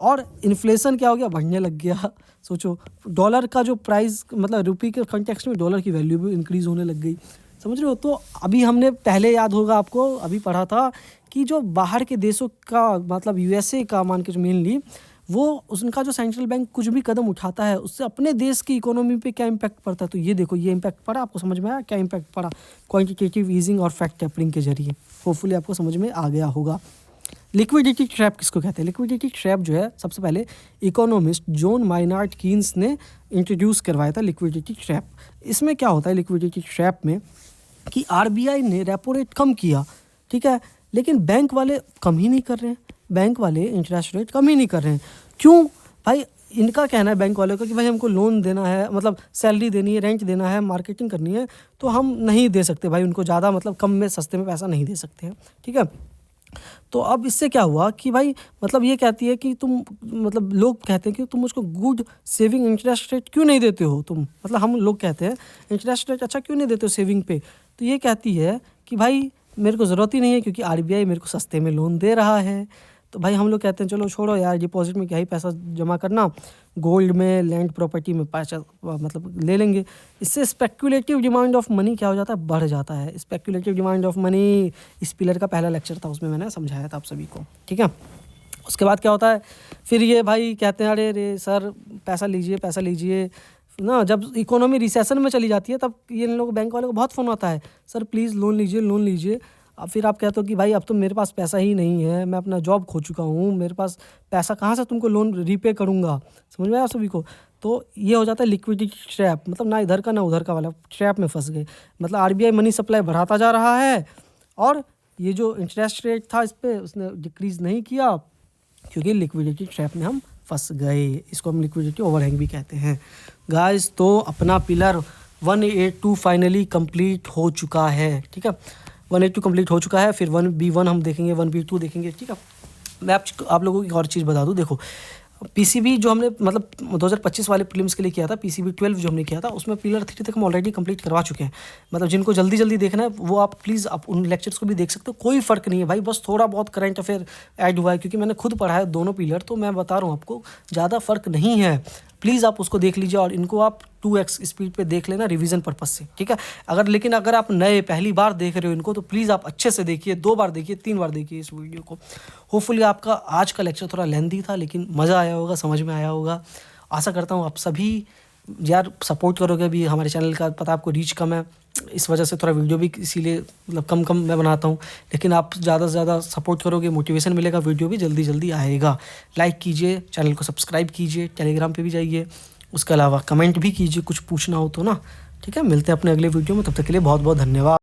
और इन्फ्लेशन क्या हो गया, बढ़ने लग गया। सोचो डॉलर का जो प्राइस, मतलब रुपये के कॉन्टेक्स्ट में डॉलर की वैल्यू भी इंक्रीज़ होने लग गई। समझ रहे हो। तो अभी हमने पहले, याद होगा आपको, अभी पढ़ा था कि जो बाहर के देशों का, मतलब यूएसए का मान के मेनली, वो उनका जो सेंट्रल बैंक कुछ भी कदम उठाता है उससे अपने देश की इकोनॉमी पे क्या इम्पैक्ट पड़ता है। तो ये देखो, ये इम्पैक्ट पड़ा, आपको समझ में आया क्या इम्पैक्ट पड़ा, क्वांटिटेटिव ईजिंग और फैक्ट टेपरिंग के जरिए। होपफुली आपको समझ में आ गया होगा। लिक्विडिटी ट्रैप किसको कहते हैं? लिक्विडिटी ट्रैप जो है, सबसे पहले इकोनॉमिस्ट जॉन माइनार्ड कीन्स ने इंट्रोड्यूस करवाया था लिक्विडिटी ट्रैप। इसमें क्या होता है लिक्विडिटी ट्रैप में, कि आरबीआई ने रेपो रेट कम किया, ठीक है, लेकिन बैंक वाले कम ही नहीं कर रहे हैं, बैंक वाले इंटरेस्ट रेट कम ही नहीं कर रहे हैं। क्यों भाई? इनका कहना है बैंक वालों का कि भाई हमको लोन देना है, मतलब सैलरी देनी है, रेंट देना है, मार्केटिंग करनी है, तो हम नहीं दे सकते भाई उनको ज़्यादा, मतलब कम में, सस्ते में पैसा नहीं दे सकते हैं, ठीक है। तो अब इससे क्या हुआ कि भाई, मतलब ये कहती है कि तुम, मतलब लोग कहते हैं कि तुम मुझको गुड सेविंग इंटरेस्ट रेट क्यों नहीं देते हो तुम, मतलब हम लोग कहते हैं इंटरेस्ट रेट अच्छा क्यों नहीं देते हो सेविंग पे। तो ये कहती है कि भाई मेरे को ज़रूरत ही नहीं है, क्योंकि आरबीआई मेरे को सस्ते में लोन दे रहा है। तो भाई हम लोग कहते हैं चलो छोड़ो यार, डिपॉजिट में क्या ही पैसा जमा करना, गोल्ड में, लैंड प्रॉपर्टी में पैसा मतलब ले लेंगे। इससे स्पेक्युलेटिव डिमांड ऑफ मनी क्या हो जाता है, बढ़ जाता है। स्पेक्युलेटिव डिमांड ऑफ मनी इस पिलर का पहला लेक्चर था, उसमें मैंने समझाया था आप सभी को, ठीक है। उसके बाद क्या होता है, फिर ये भाई कहते हैं अरे सर पैसा लीजिए ना। जब इकोनॉमी रिसेशन में चली जाती है तब ये इन लोग, बैंक वालों को बहुत फ़ोन आता है, सर प्लीज़ लोन लीजिए। अब फिर आप कहते हो कि भाई अब तो मेरे पास पैसा ही नहीं है, मैं अपना जॉब खो चुका हूँ, मेरे पास पैसा कहाँ से तुमको लोन रीपे करूँगा। समझ में आया सभी को। तो ये हो जाता है लिक्विडिटी ट्रैप, मतलब ना इधर का ना उधर का वाला ट्रैप में फंस गए। मतलब आरबीआई मनी सप्लाई बढ़ाता जा रहा है और ये जो इंटरेस्ट रेट था इस पर उसने डिक्रीज़ नहीं किया, क्योंकि लिक्विडिटी ट्रैप में हम फंस गए। इसको हम लिक्विडिटी ओवरहैंग भी कहते हैं। गाइस, तो अपना पिलर 182 फाइनली कंप्लीट हो चुका है, ठीक है। 182 कंप्लीट हो चुका है। फिर 1B1 हम देखेंगे, 1B2 देखेंगे, ठीक है। मैं आप लोगों की एक और चीज़ बता दूं, देखो पीसीबी जो हमने मतलब 2025 वाले प्रीलिम्स के लिए किया था, पीसीबी 12 जो हमने किया था, उसमें पिलर 3 तक हम ऑलरेडी कंप्लीट करवा चुके हैं। मतलब जिनको जल्दी देखना है वो आप प्लीज़ आप उन लेक्चर्स को भी देख सकते हो, कोई फ़र्क नहीं है भाई, बस थोड़ा बहुत करंट अफेयर ऐड हुआ है, क्योंकि मैंने खुद पढ़ा है दोनों पिलर, तो मैं बता रहा हूँ आपको ज़्यादा फ़र्क नहीं है। प्लीज़ आप उसको देख लीजिए और इनको आप 2x स्पीड पे देख लेना रिवीजन पर्पस से, ठीक है। लेकिन अगर आप नए पहली बार देख रहे हो इनको, तो प्लीज़ आप अच्छे से देखिए, 2 बार देखिए, 3 बार देखिए इस वीडियो को। होपफुली आपका आज का लेक्चर थोड़ा लेंथी था, लेकिन मज़ा आया होगा, समझ में आया होगा। आशा करता हूँ आप सभी यार सपोर्ट करोगे। अभी हमारे चैनल का पता आपको रीच कम है, इस वजह से थोड़ा वीडियो भी इसीलिए मतलब कम मैं बनाता हूँ, लेकिन आप ज़्यादा से ज़्यादा सपोर्ट करोगे, मोटिवेशन मिलेगा, वीडियो भी जल्दी आएगा। लाइक कीजिए, चैनल को सब्सक्राइब कीजिए, टेलीग्राम पे भी जाइए, उसके अलावा कमेंट भी कीजिए कुछ पूछना हो तो ना। ठीक है, मिलते हैं अपने अगले वीडियो में, तब तक के लिए बहुत बहुत धन्यवाद।